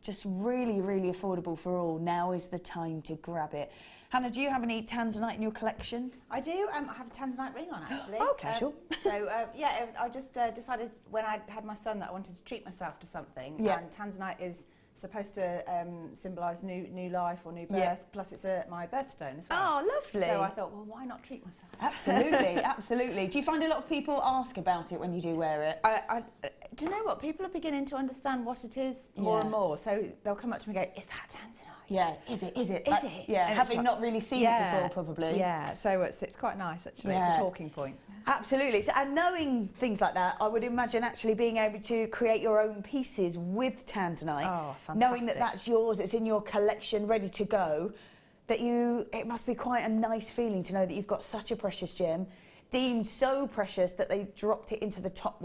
just really, really affordable for all. Now is the time to grab it. Hannah, do you have any Tanzanite in your collection? I do. I have a Tanzanite ring on, actually. Oh, casual. Yeah, I just decided when I had my son that I wanted to treat myself to something. Yeah. And Tanzanite is supposed to symbolise new life or new birth. Yeah. Plus, it's my birthstone as well. Oh, lovely. So I thought, well, why not treat myself? Absolutely, absolutely. Do you find a lot of people ask about it when you do wear it? Do you know what? People are beginning to understand what it is more and more. So they'll come up to me and go, is that Tanzanite? Yeah, is it? Is it? Yeah, and having not really seen it before, probably. Yeah, so it's quite nice, actually. Yeah. It's a talking point. Absolutely. So, and knowing things like that, I would imagine actually being able to create your own pieces with Tanzanite. Oh, fantastic. Knowing that that's yours, it's in your collection, ready to go, it must be quite a nice feeling to know that you've got such a precious gem, deemed so precious that they dropped it into the top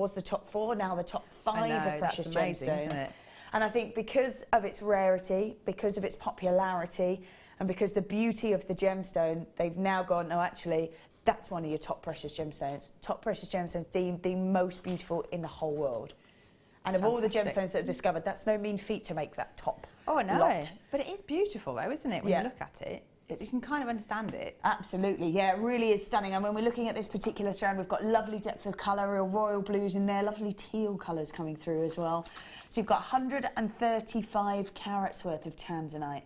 4, now the top 5 of precious amazing, gemstones. isn't it? And I think because of its rarity, because of its popularity, and because the beauty of the gemstone, they've now gone, no, actually, that's one of your top precious gemstones. Top precious gemstones deemed the most beautiful in the whole world. And of all the gemstones that are discovered, that's no mean feat to make that top lot. But it is beautiful, though, isn't it, when you look at it? You can kind of understand it. Absolutely, yeah, it really is stunning. And when we're looking at this particular strand, we've got lovely depth of colour, real royal blues in there, lovely teal colours coming through as well. So you've got 135 carats worth of Tanzanite.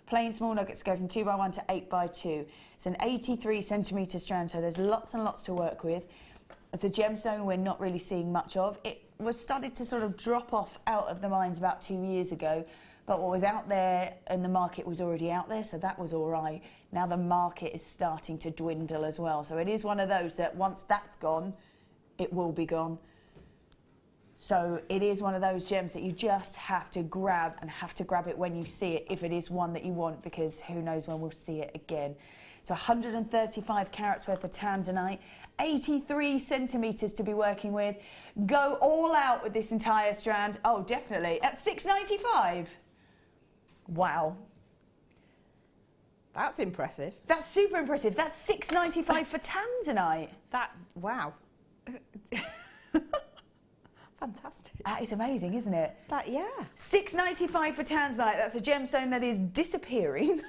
Plain small nuggets go from 2x1 to 8x2. It's an 83 centimetre strand, so there's lots and lots to work with. It's a gemstone we're not really seeing much of. It was started to sort of drop off out of the mines about 2 years ago, but what was out there in the market was already out there, so that was all right. Now the market is starting to dwindle as well, so it is one of those that once that's gone, it will be gone. So it is one of those gems that you just have to grab, and have to grab it when you see it, if it is one that you want, because who knows when we'll see it again. So 135 carats worth of Tanzanite, 83 centimetres to be working with. Go all out with this entire strand. Oh, definitely. At $6.95. Wow. That's impressive. That's super impressive. That's $6.95 for Tanzanite. Wow. Fantastic. That is amazing, isn't it? Yeah. $6.95 for Tanzanite. That's a gemstone that is disappearing,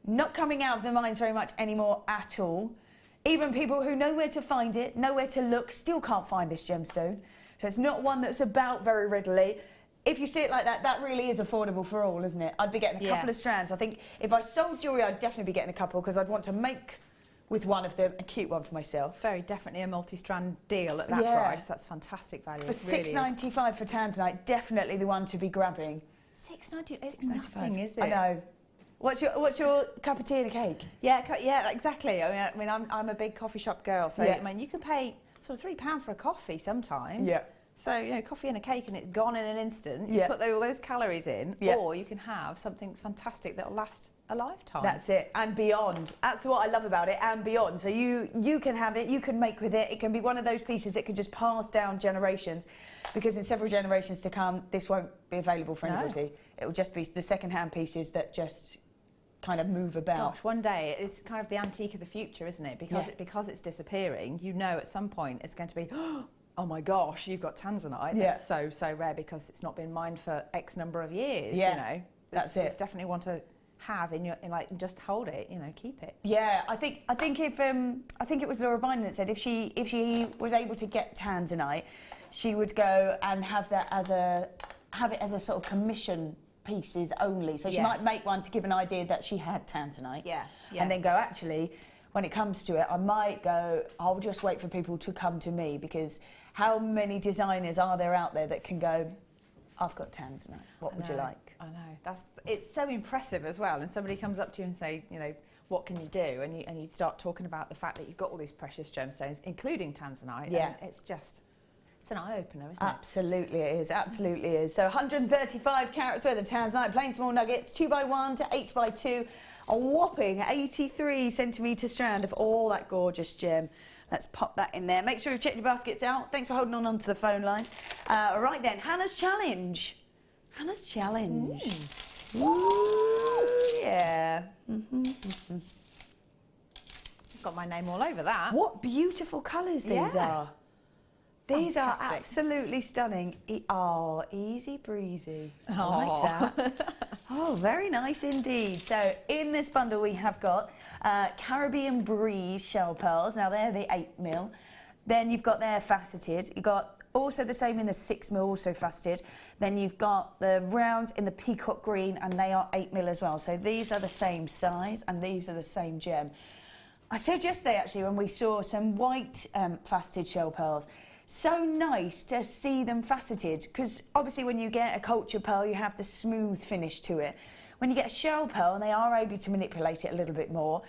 not coming out of the mines very much anymore at all. Even people who know where to find it, know where to look, still can't find this gemstone. So it's not one that's about very readily. If you see it like that, that really is affordable for all, isn't it? I'd be getting a couple of strands. I think if I sold jewellery, I'd definitely be getting a couple, because I'd want to make with one of them a cute one for myself. Very definitely a multi-strand deal at that price. That's fantastic value. For $6.95 for Tanzanite, definitely the one to be grabbing. $6.95. It's nothing, is it? I know. What's your cup of tea and a cake? Yeah, exactly. I mean, I'm a big coffee shop girl, so I mean, you can pay sort of £3 for a coffee sometimes. Yeah. So, you know, coffee and a cake and it's gone in an instant. You put all those calories in, or you can have something fantastic that'll last a lifetime. That's it, and beyond. That's what I love about it, and beyond. So you can have it, you can make with it. It can be one of those pieces that can just pass down generations, because in several generations to come, this won't be available for anybody. It will just be the second-hand pieces that just kind of move about. Gosh, one day it's kind of the antique of the future, isn't it? Because it's disappearing. You know, at some point it's going to be, oh my gosh, you've got Tanzanite. That's so rare because it's not been mined for X number of years. You know, that's it. It's definitely one to have in just hold it. You know, keep it. Yeah, I think if I think it was Laura Bynum that said if she was able to get Tanzanite, she would go and have it as a sort of commission pieces only. So she might make one to give an idea that she had Tanzanite. And then go, actually, when it comes to it, I might go, I'll just wait for people to come to me, because how many designers are there out there that can go, I've got Tanzanite, what would you like? I know, it's so impressive as well. And somebody comes up to you and say, you know, what can you do? And you start talking about the fact that you've got all these precious gemstones, including Tanzanite. And it's an eye-opener, isn't it? Absolutely it is, absolutely is. So 135 carats worth of Tanzanite, plain small nuggets, 2x1 to 8x2, a whopping 83 centimetre strand of all that gorgeous gem. Let's pop that in there. Make sure you've checked your baskets out. Thanks for holding on to the phone line. Right then, Hannah's challenge. Hannah's challenge. Ooh, yeah. Got my name all over that. What beautiful colours these are. These are absolutely stunning. Oh, easy breezy. I like that. Oh, very nice indeed. So in this bundle we have got Caribbean Breeze shell pearls. Now they're the 8mm. Then you've got their faceted. You've got also the same in the 6mm, also faceted. Then you've got the rounds in the peacock green, and they are 8mm as well. So these are the same size, and these are the same gem. I said yesterday, actually, when we saw some white faceted shell pearls, so nice to see them faceted, because obviously when you get a culture pearl, you have the smooth finish to it. When you get a shell pearl, and they are able to manipulate it a little bit more,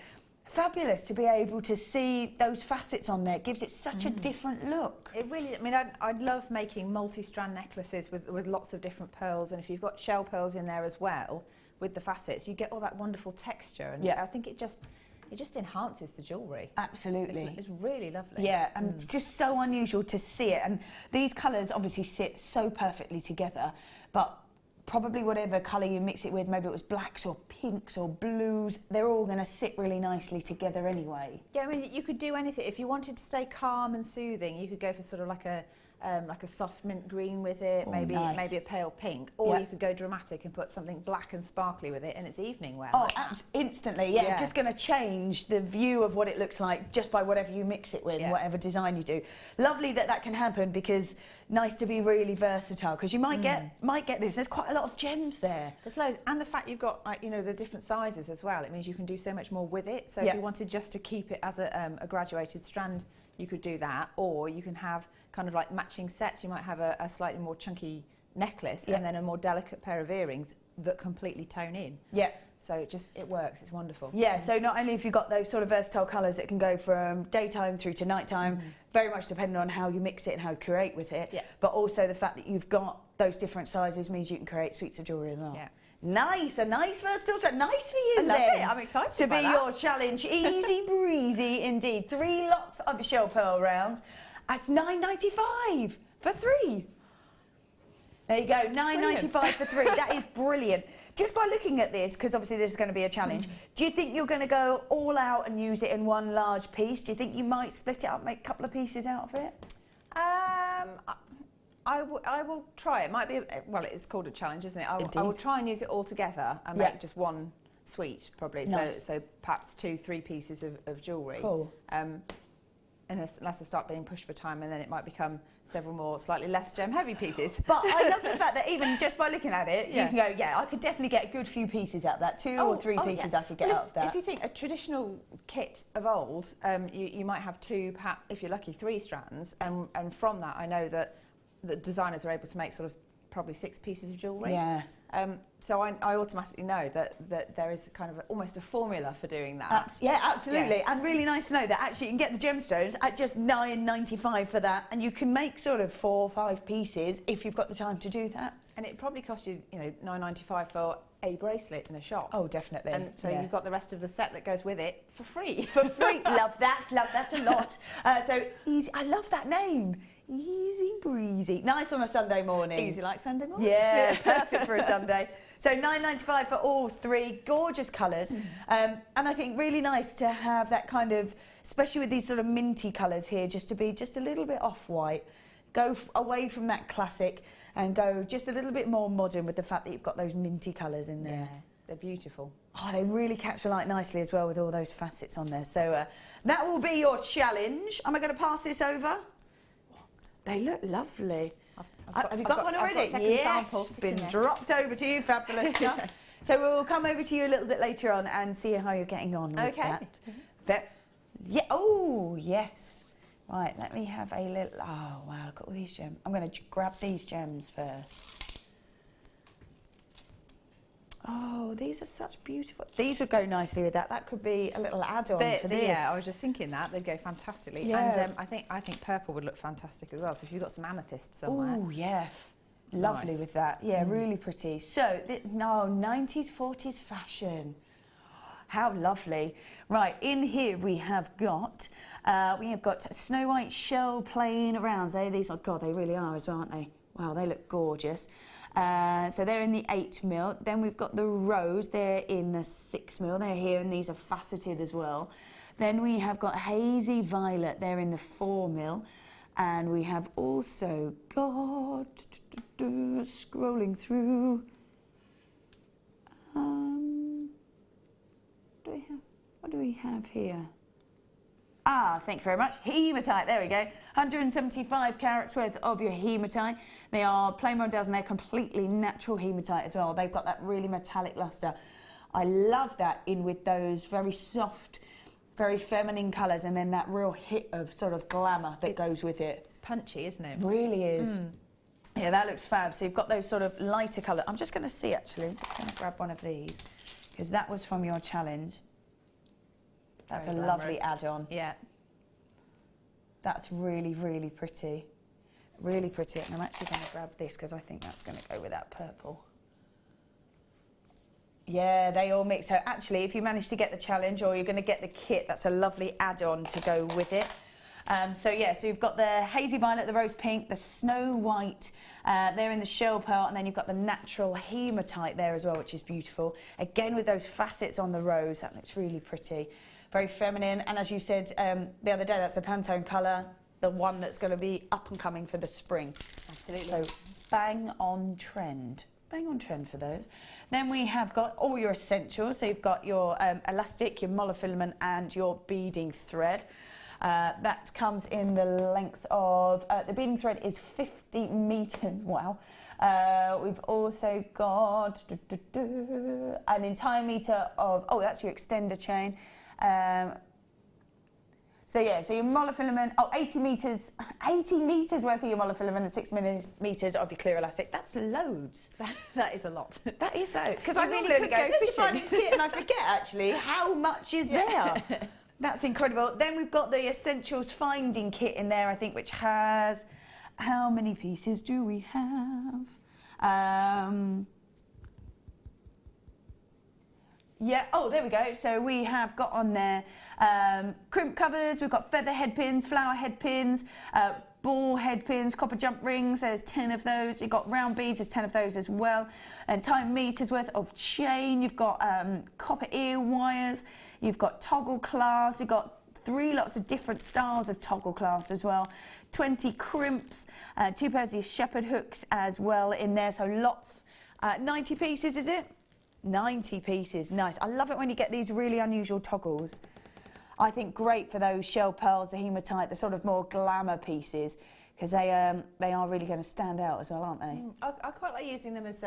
fabulous to be able to see those facets on there. It gives it such a different look. It really, I mean, I'd love making multi-strand necklaces with lots of different pearls, and if you've got shell pearls in there as well, with the facets, you get all that wonderful texture, and I think it just enhances the jewellery. Absolutely. It's really lovely. Yeah, and it's just so unusual to see it. And these colours obviously sit so perfectly together, but probably whatever colour you mix it with, maybe it was blacks or pinks or blues, they're all going to sit really nicely together anyway. Yeah, I mean, you could do anything. If you wanted to stay calm and soothing, you could go for sort of like a soft mint green with it, maybe a pale pink, or you could go dramatic and put something black and sparkly with it, and it's evening wear. Oh, instantly, yeah. Just going to change the view of what it looks like just by whatever you mix it with, whatever design you do. Lovely that can happen, because nice to be really versatile, because you might get this. There's quite a lot of gems there. There's loads, and the fact you've got, like, you know, the different sizes as well. It means you can do so much more with it. So if you wanted just to keep it as a graduated strand, you could do that, or you can have kind of like matching sets. You might have a slightly more chunky necklace and then a more delicate pair of earrings that completely tone in. Yeah. So it works. It's wonderful. Yeah. So not only have you got those sort of versatile colours that can go from daytime through to nighttime, very much depending on how you mix it and how you create with it, but also the fact that you've got those different sizes means you can create suites of jewellery as well. Yeah. Nice, a nice versatile strand. Nice for you. I love it. I'm excited to be your challenge. Easy breezy indeed. 3 lots of shell pearl rounds at $9.95 for 3. There you go, $9.95 for 3. That is brilliant. Just by looking at this, because obviously this is going to be a challenge, do you think you're going to go all out and use it in one large piece? Do you think you might split it up, make a couple of pieces out of it? I will try. It might be, well, it's called a challenge, isn't it? I will try and use it all together and make just one suite, probably. Nice. So perhaps 2-3 pieces of jewellery. Cool. Unless I start being pushed for time, and then it might become several more slightly less gem-heavy pieces. But I love the fact that even just by looking at it, you can go, I could definitely get a good few pieces out of that. 2 or 3 pieces I could get out of that. If you think a traditional kit of old, you might have 2, perhaps, if you're lucky, 3 strands, and from that I know that the designers are able to make sort of probably 6 pieces of jewellery. Yeah. So I automatically know that there is kind of almost a formula for doing that. Yeah, absolutely. Yeah. And really nice to know that actually you can get the gemstones at just $9.95 for that, and you can make sort of 4 or 5 pieces if you've got the time to do that. And it probably costs you, $9.95 for a bracelet in a shop. Oh, definitely. And so you've got the rest of the set that goes with it for free. For free. Love that a lot. So easy. I love that name. Easy breezy. Nice on a Sunday morning. Easy like Sunday morning. Yeah, perfect for a Sunday. So $9.95 for all 3 gorgeous colours. And I think really nice to have that kind of, especially with these sort of minty colours here, just to be just a little bit off-white. Go away from that classic and go just a little bit more modern with the fact that you've got those minty colours in there. Yeah, they're beautiful. Oh, they really catch the light nicely as well with all those facets on there. So that will be your challenge. Am I going to pass this over? They look lovely. Have you got one already? Yes, been dropped over to you. Fabulous stuff. So we'll come over to you a little bit later on and see how you're getting on with that. Yeah. Oh, yes. Right, let me have a little... Oh, wow, look at all these gems. I'm going to grab these gems first. Oh, these are such beautiful... These would go nicely with that. That could be a little add-on for this. Yeah, I was just thinking that. They'd go fantastically. Yeah. And I think purple would look fantastic as well. So if you've got some amethyst somewhere... Oh, yeah. Lovely with that. Yeah, really pretty. So, 90s, 40s fashion. How lovely. Right, in here we have got Snow White shell plain rounds. These are, God, they really are as well, aren't they? Wow, they look gorgeous. So they're in the 8mm. Then we've got the rose. They're in the 6mm. They're here, and these are faceted as well. Then we have got hazy violet. They're in the 4mm. And we have also got, scrolling through, what do we have here? Ah, thank you very much. Hematite, there we go. 175 carats worth of your hematite. They are plain Rondelles and they're completely natural hematite as well. They've got that really metallic luster. I love that in with those very soft, very feminine colours, and then that real hit of sort of glamour that goes with it. It's punchy, isn't it? It really is. Yeah, that looks fab. So you've got those sort of lighter colour. I'm just going to see, actually. I'm just going to grab one of these, because that was from your challenge. That's a lovely add-on. Yeah. That's really, really pretty. Really pretty. And I'm actually going to grab this, because I think that's going to go with that purple. Yeah, they all mix. So actually, if you manage to get the challenge or you're going to get the kit, that's a lovely add-on to go with it. So you've got the hazy violet, the rose pink, the snow white, there in the shell pearl, and then you've got the natural hematite there as well, which is beautiful. Again, with those facets on the rose, that looks really pretty. Very feminine, and as you said the other day, that's the Pantone colour, the one that's going to be up and coming for the spring. Absolutely. So bang on trend. Bang on trend for those. Then we have got all your essentials. So you've got your elastic, your monofilament, and your beading thread. That comes in the lengths of, the beading thread is 50 metres, wow. We've also got an entire metre of, oh, that's your extender chain. So your monofilament, 80 metres worth of your monofilament and 6 metres of your clear elastic. That's loads. That is a lot. That is loads. Because I really normally could go fishing. And I forget actually how much is there. That's incredible. Then we've got the Essentials Finding Kit in there, I think, which has, how many pieces do we have? Yeah, oh, there we go. So we have got on there crimp covers, we've got feather head pins, flower head pins, ball head pins, copper jump rings, there's 10 of those. You've got round beads, there's 10 of those as well. And time meters worth of chain, you've got copper ear wires, you've got toggle clasps, you've got 3 lots of different styles of toggle clasps as well. 20 crimps, 2 pairs of shepherd hooks as well in there, so lots. 90 pieces, is it? 90 pieces, nice. I love it when you get these really unusual toggles. I think great for those shell pearls, the hematite, the sort of more glamour pieces, because they are really going to stand out as well, aren't they? I quite like using them as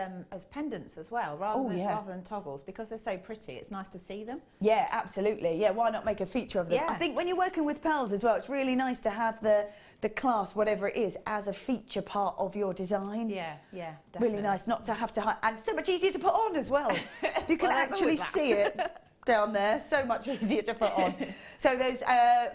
pendants as well, rather than toggles, because they're so pretty. It's nice to see them. Yeah, absolutely. Yeah, why not make a feature of them? Yeah. I think when you're working with pearls as well, it's really nice to have the clasp, whatever it is, as a feature part of your design. Yeah, definitely. Really nice not to have to hide, and so much easier to put on as well. You can actually see it down there, so much easier to put on. So there's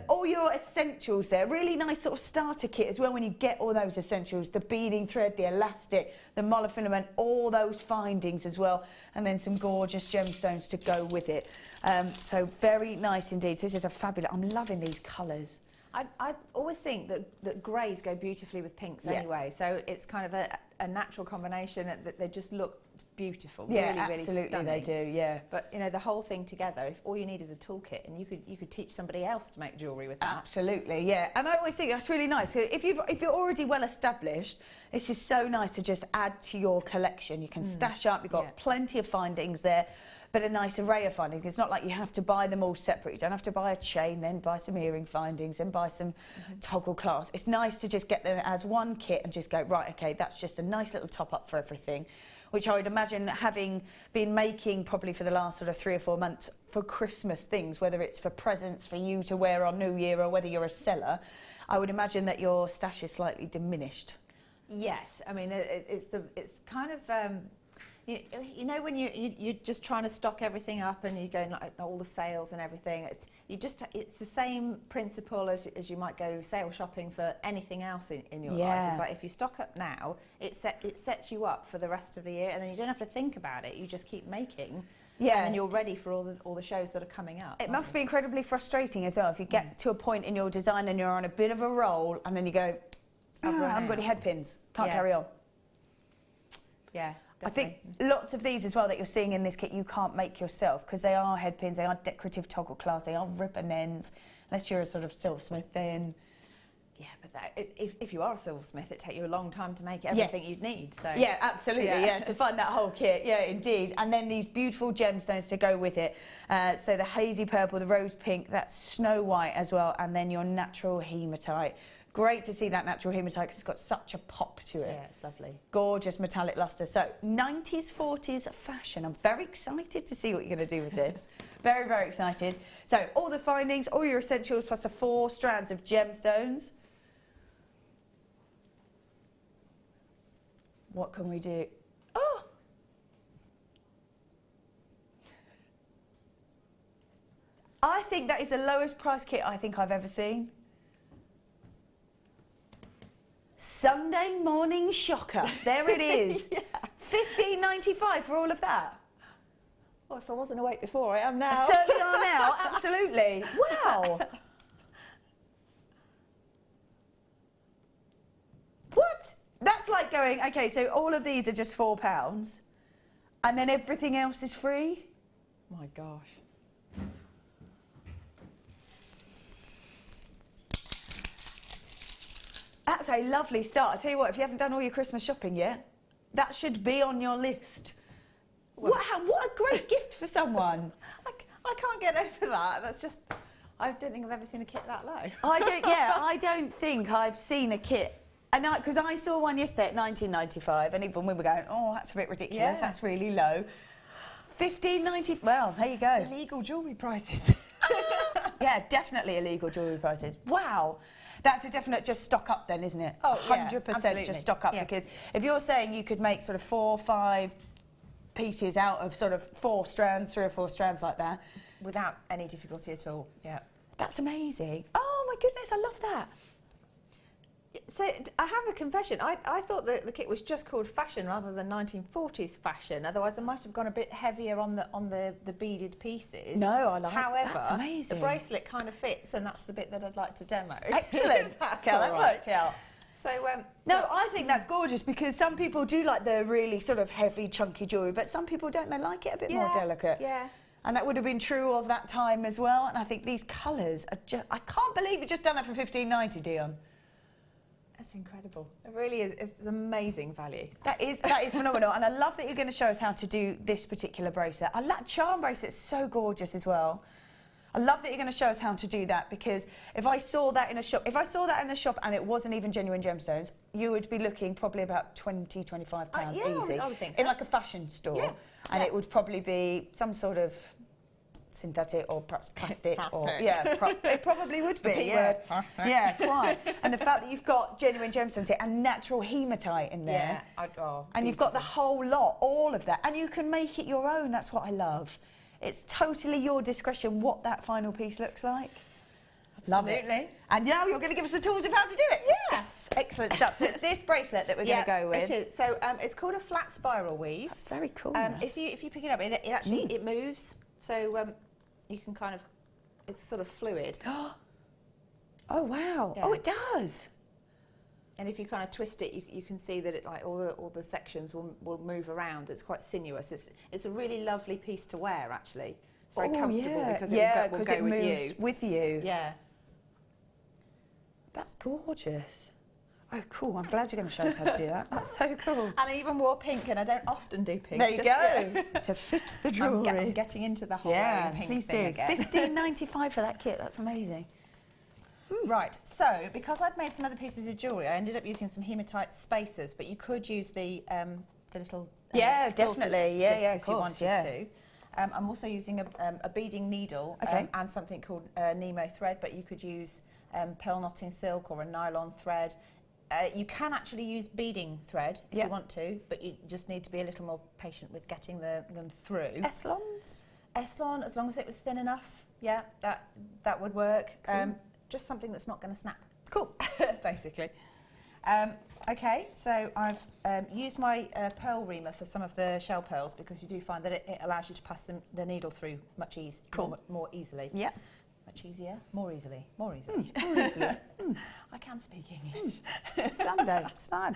all your essentials there, really nice sort of starter kit as well when you get all those essentials, the beading thread, the elastic, the monofilament, all those findings as well, and then some gorgeous gemstones to go with it. So very nice indeed. So this is a fabulous, I'm loving these colours. I always think that greys go beautifully with pinks anyway, so it's kind of a natural combination that they just look beautiful. Yeah, really, absolutely, really stunning. they do. Yeah, but you know, the whole thing together, if all you need is a toolkit, and you could teach somebody else to make jewellery with that. Absolutely, yeah. And I always think that's really nice. If you're already well established, it's just so nice to just add to your collection. You can stash up. You've got plenty of findings there, but a nice array of findings. It's not like you have to buy them all separate. You don't have to buy a chain, then buy some earring findings, then buy some toggle clasps. It's nice to just get them as one kit and just go, right, okay, that's just a nice little top up for everything, which I would imagine, having been making probably for the last sort of 3 or 4 months for Christmas things, whether it's for presents for you to wear on New Year or whether you're a seller, I would imagine that your stash is slightly diminished. Yes, I mean, it's kind of... You know, when you're just trying to stock everything up and you're going like all the sales and everything, it's the same principle as you might go sale shopping for anything else in your life. It's like if you stock up now, it sets you up for the rest of the year, and then you don't have to think about it. You just keep making. Yeah, and then you're ready for all the shows that are coming up. It must be incredibly frustrating as well if you get to a point in your design and you're on a bit of a roll, and then you go, I haven't got any head pins, can't carry on. Yeah. Definitely. I think lots of these as well that you're seeing in this kit you can't make yourself, because they are head pins, they are decorative toggle clasps, they are ribbon ends, unless you're a sort of silversmith then. Yeah, but if you are a silversmith, it'd take you a long time to make everything you'd need. So yeah, absolutely, to find that whole kit, indeed. And then these beautiful gemstones to go with it. So the hazy purple, the rose pink, that's snow white as well, and then your natural hematite. Great to see that natural hematite because it's got such a pop to it. Yeah, it's lovely. Gorgeous metallic lustre. So 90s, 40s fashion. I'm very excited to see what you're going to do with this. Very, very excited. So all the findings, all your essentials, plus the 4 strands of gemstones. What can we do? Oh! I think that is the lowest price kit I think I've ever seen. Sunday morning shocker. There it is. $15.95 for all of that. Well, if I wasn't awake before, I am now. I certainly are now, absolutely. Wow. What? That's like going, okay, so all of these are just £4 and then everything else is free? My gosh. That's a lovely start. I tell you what, if you haven't done all your Christmas shopping yet, that should be on your list. Well, what a great gift for someone. I can't get over that. That's just, I don't think I've ever seen a kit that low. I don't think I've seen a kit. And because I saw one yesterday at $19.95, and even we were going, oh, that's a bit ridiculous, that's really low. $15.90, well, there you go. It's illegal jewellery prices. Yeah, definitely illegal jewellery prices. Wow. That's a definite just stock up then, isn't it? Oh, 100% just stock up, because if you're saying you could make sort of 4 or 5 pieces out of sort of 4 strands, 3 or 4 strands like that. Without any difficulty at all, That's amazing. Oh my goodness, I love that. So I have a confession. I thought that the kit was just called fashion rather than 1940s fashion. Otherwise, I might have gone a bit heavier on the beaded pieces. No, I like that. However, that's amazing. The bracelet kind of fits, and that's the bit that I'd like to demo. Excellent. That worked out. So no, I think that's gorgeous because some people do like the really sort of heavy, chunky jewellery, but some people don't. They like it a bit more delicate. Yeah. And that would have been true of that time as well. And I think these colours are just... I can't believe you just done that for $15.90, Dion. That's incredible. It really is. It's amazing value. That is phenomenal. And I love that you're going to show us how to do this particular bracelet. I love charm bracelet's so gorgeous as well. I love that you're going to show us how to do that, because if I saw that in a shop, and it wasn't even genuine gemstones, you would be looking probably about £20, £25 easy. I would think so. In like a fashion store. And it would probably be some sort of synthetic or perhaps plastic or it probably would be. Yeah, quite. And the fact that you've got genuine gemstones here and natural hematite in there. And you've got the whole lot, all of that, and you can make it your own. That's what I love. It's totally your discretion what that final piece looks like. Absolutely. Love it. And now you're going to give us the tools of how to do it. Yes. Excellent stuff. So it's this bracelet that we're going to go with. It is. So it's called a flat spiral weave. That's very cool. If you pick it up, it actually it moves. So you can kind of, it's sort of fluid. Oh wow! Yeah. Oh, it does. And if you kind of twist it, you can see that it like all the sections will move around. It's quite sinuous. It's a really lovely piece to wear actually. It's very comfortable because it will go with you. Yeah. That's gorgeous. Oh, cool. I'm glad you're going to show us how to do that. That's so cool. And I even wore pink, and I don't often do pink. There you go. To fit the jewellery. I'm getting into the whole pink thing again. $15.95 for that kit. That's amazing. Right, so because I'd made some other pieces of jewellery, I ended up using some hematite spacers, but you could use the little definitely, if you wanted to. I'm also using a beading needle and something called Nemo thread, but you could use pearl knotting silk or a nylon thread. You can actually use beading thread if you want to, but you just need to be a little more patient with getting them through. Eslons? Eslon, as long as it was thin enough, that would work. Cool. Just something that's not going to snap. Cool. Basically. Okay, so I've used my pearl reamer for some of the shell pearls because you do find that it allows you to pass the needle through much more easily. Yeah. Much easier, more easily. More easily. I can speak English. Someday, it's fun.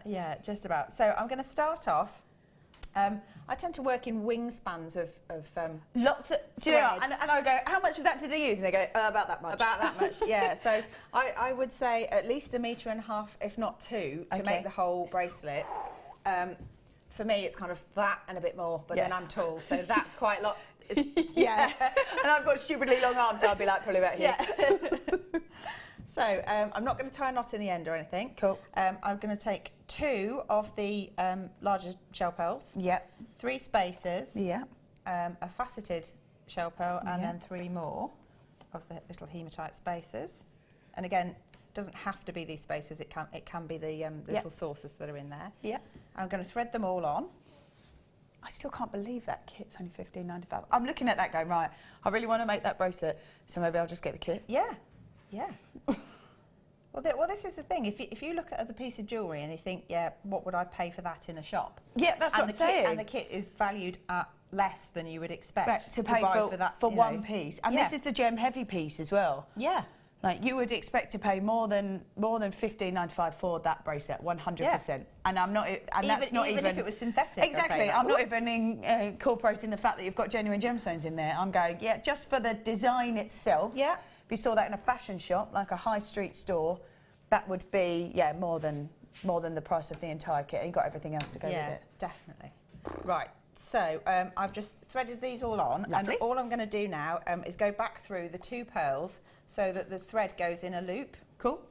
Yeah, just about. So I'm going to start off I tend to work in wingspans of lots of. Do you know what? And I go, how much of that did I use? And they go, about that much. About that much, yeah. So I would say at least 1.5 meters, if not 2, to make the whole bracelet. For me, it's kind of that and a bit more, but then I'm tall, so that's quite a lot. Yeah. And I've got stupidly long arms, so I'll be like probably about here. Yeah. So I'm not going to tie a knot in the end or anything. Cool. I'm going to take 2 of the larger shell pearls. Yep. 3 spacers. Yeah. A faceted shell pearl, and then 3 more of the little hematite spacers. And again, it doesn't have to be these spacers. It can be the little saucers that are in there. Yeah. I'm going to thread them all on. I still can't believe that kit's only $15.95. I'm looking at that going, right, I really want to make that bracelet, so maybe I'll just get the kit. Yeah, yeah. Well, this is the thing. If you look at other piece of jewellery and you think, yeah, what would I pay for that in a shop? Yeah, that's what I'm saying. And the kit is valued at less than you would expect to pay buy for that for one piece. And this is the gem heavy piece as well. Yeah. Like you would expect to pay more than $15.95 for that bracelet, 100%. And I'm not, and that's not even if it was synthetic. Exactly. I'm not even incorporating the fact that you've got genuine gemstones in there. I'm going, yeah, just for the design itself. Yeah. If you saw that in a fashion shop, like a high street store, that would be more than the price of the entire kit. You got everything else to go with it. Yeah, definitely. Right. So I've just threaded these all on. Lovely. And all I'm going to do now is go back through the 2 pearls so that the thread goes in a loop. Cool.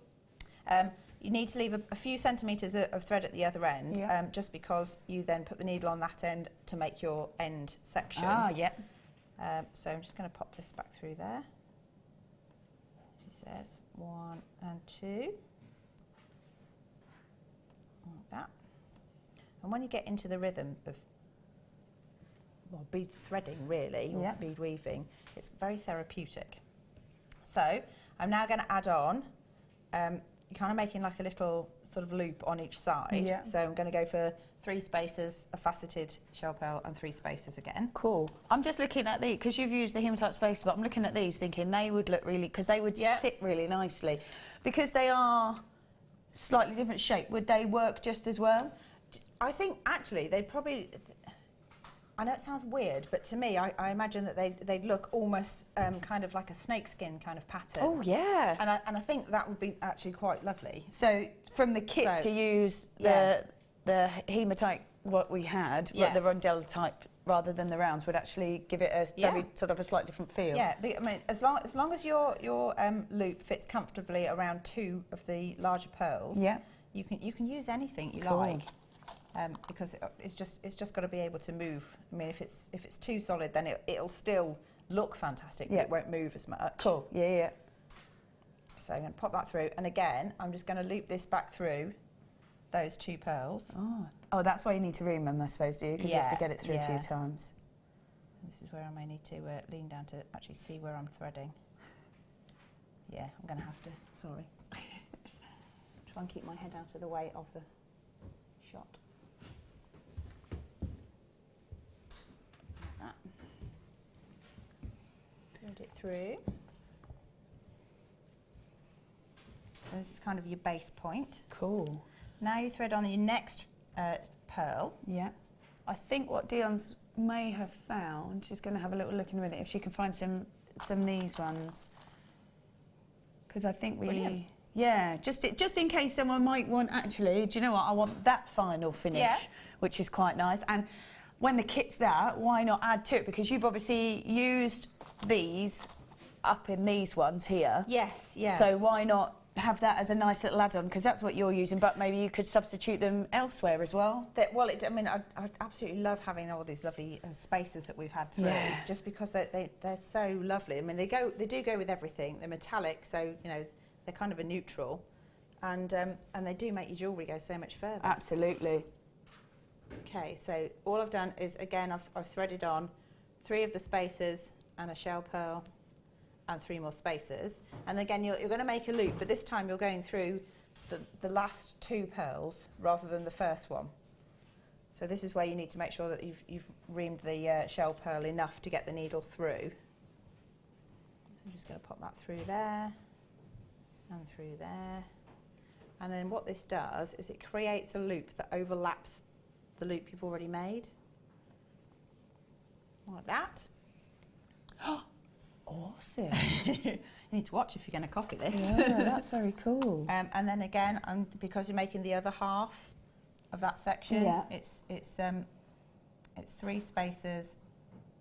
You need to leave a few centimetres of thread at the other end, just because you then put the needle on that end to make your end section. Ah, yeah. So I'm just going to pop this back through there. She says 1 and 2. Like that. And when you get into the rhythm of bead threading, really, or bead weaving, it's very therapeutic. So I'm now going to add on, you're kind of making like a little sort of loop on each side. Yeah. So I'm going to go for 3 spacers, a faceted shell pearl, and 3 spacers again. Cool. I'm just looking at these, because you've used the hematite spacer, but I'm looking at these thinking they would look really, because they would sit really nicely. Because they are slightly different shape, would they work just as well? I think actually they'd probably, I know it sounds weird, but to me, I imagine that they'd look almost kind of like a snakeskin kind of pattern. Oh, yeah. And I think that would be actually quite lovely. So from the kit to use the hematite, what we had, the rondelle type, rather than the rounds, would actually give it a very sort of a slightly different feel. Yeah, but, I mean, as long as your loop fits comfortably around 2 of the larger pearls, you can use anything you like. Because it's just got to be able to move. I mean, if it's too solid, then it'll still look fantastic, but it won't move as much. Cool. Yeah. So I'm going to pop that through, and again, I'm just going to loop this back through those 2 pearls. Oh, that's why you need to ream them, I suppose, do you? Because you have to get it through a few times. This is where I may need to lean down to actually see where I'm threading. Yeah, I'm going to have to. Sorry. Try and keep my head out of the way of the shot. Thread it through. So this is kind of your base point. Cool. Now you thread on your next pearl. Yeah. I think what Dion's may have found, she's going to have a little look in a minute if she can find some these ones. Because I think Brilliant. just in case someone might want, actually, do you know what, I want that final finish, which is quite nice. And when the kit's there, why not add to it? Because you've obviously used these up in these ones here. Yes, yeah. So why not have that as a nice little add-on, because that's what you're using, but maybe you could substitute them elsewhere as well. I mean, I absolutely love having all these lovely spacers that we've had through, just because they're so lovely. I mean, they do go with everything. They're metallic, so you know they're kind of a neutral, and they do make your jewellery go so much further. Absolutely. Okay, so all I've done is, again, I've threaded on 3 of the spacers and a shell pearl, and 3 more spacers, and again you're going to make a loop, but this time you're going through the last 2 pearls rather than the first one. So this is where you need to make sure that you've reamed the shell pearl enough to get the needle through. So I'm just going to pop that through there and through there, and then what this does is it creates a loop that overlaps the loop you've already made. like that. Awesome. You need to watch if you're going to copy this. Yeah, that's very cool. And then again, because you're making the other half of that section, it's 3 spaces,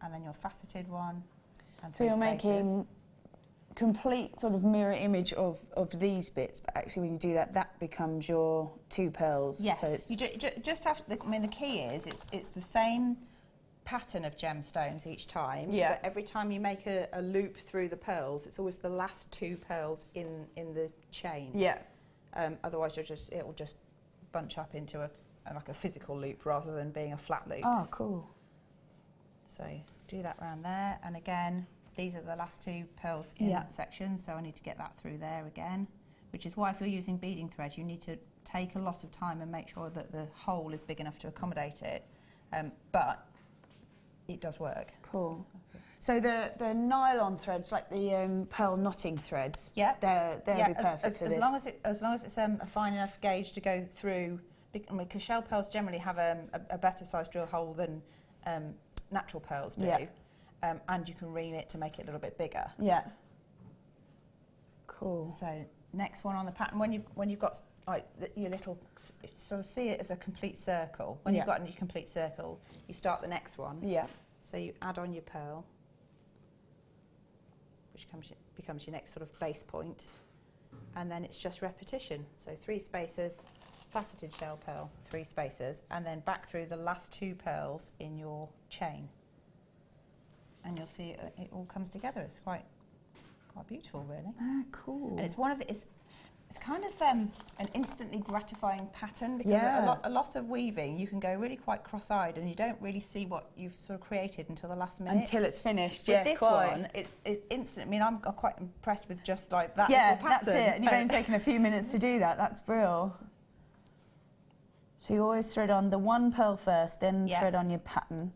and then your faceted one. And so you're making complete sort of mirror image of these bits, but actually when you do that, that becomes your 2 pearls. Yes. So it's you just have. I mean, the key is it's the same pattern of gemstones each time. Yeah. But every time you make a loop through the pearls, it's always the last 2 pearls in the chain. Yeah. Otherwise, it will just bunch up into like a physical loop rather than being a flat loop. Oh, cool. So do that around there, and again, these are the last 2 pearls in that section, so I need to get that through there again, which is why if you're using beading thread, you need to take a lot of time and make sure that the hole is big enough to accommodate it, but it does work. Cool. So the nylon threads, like the pearl knotting threads, they'll be perfect for this. As long as it's a fine enough gauge to go through, because shell pearls generally have a better sized drill hole than natural pearls do, and you can ream it to make it a little bit bigger. Yeah. Cool. So next one on the pattern, when you've got your little, sort of see it as a complete circle. When you've got your complete circle, you start the next one. Yeah. So you add on your pearl, which becomes your next sort of base point, and then it's just repetition. So 3 spaces, faceted shell pearl, 3 spaces, and then back through the last 2 pearls in your chain. And you'll see it all comes together. It's quite beautiful, really. Ah, cool. And it's one of the, it's kind of an instantly gratifying pattern, because a lot of weaving, you can go really quite cross-eyed and you don't really see what you've sort of created until the last minute. Until it's finished, With this one, it instant. I mean, I'm quite impressed with just like that little pattern. That's it. And you've only taken a few minutes to do that. That's brilliant. So you always thread on the 1 pearl first, then thread on your pattern.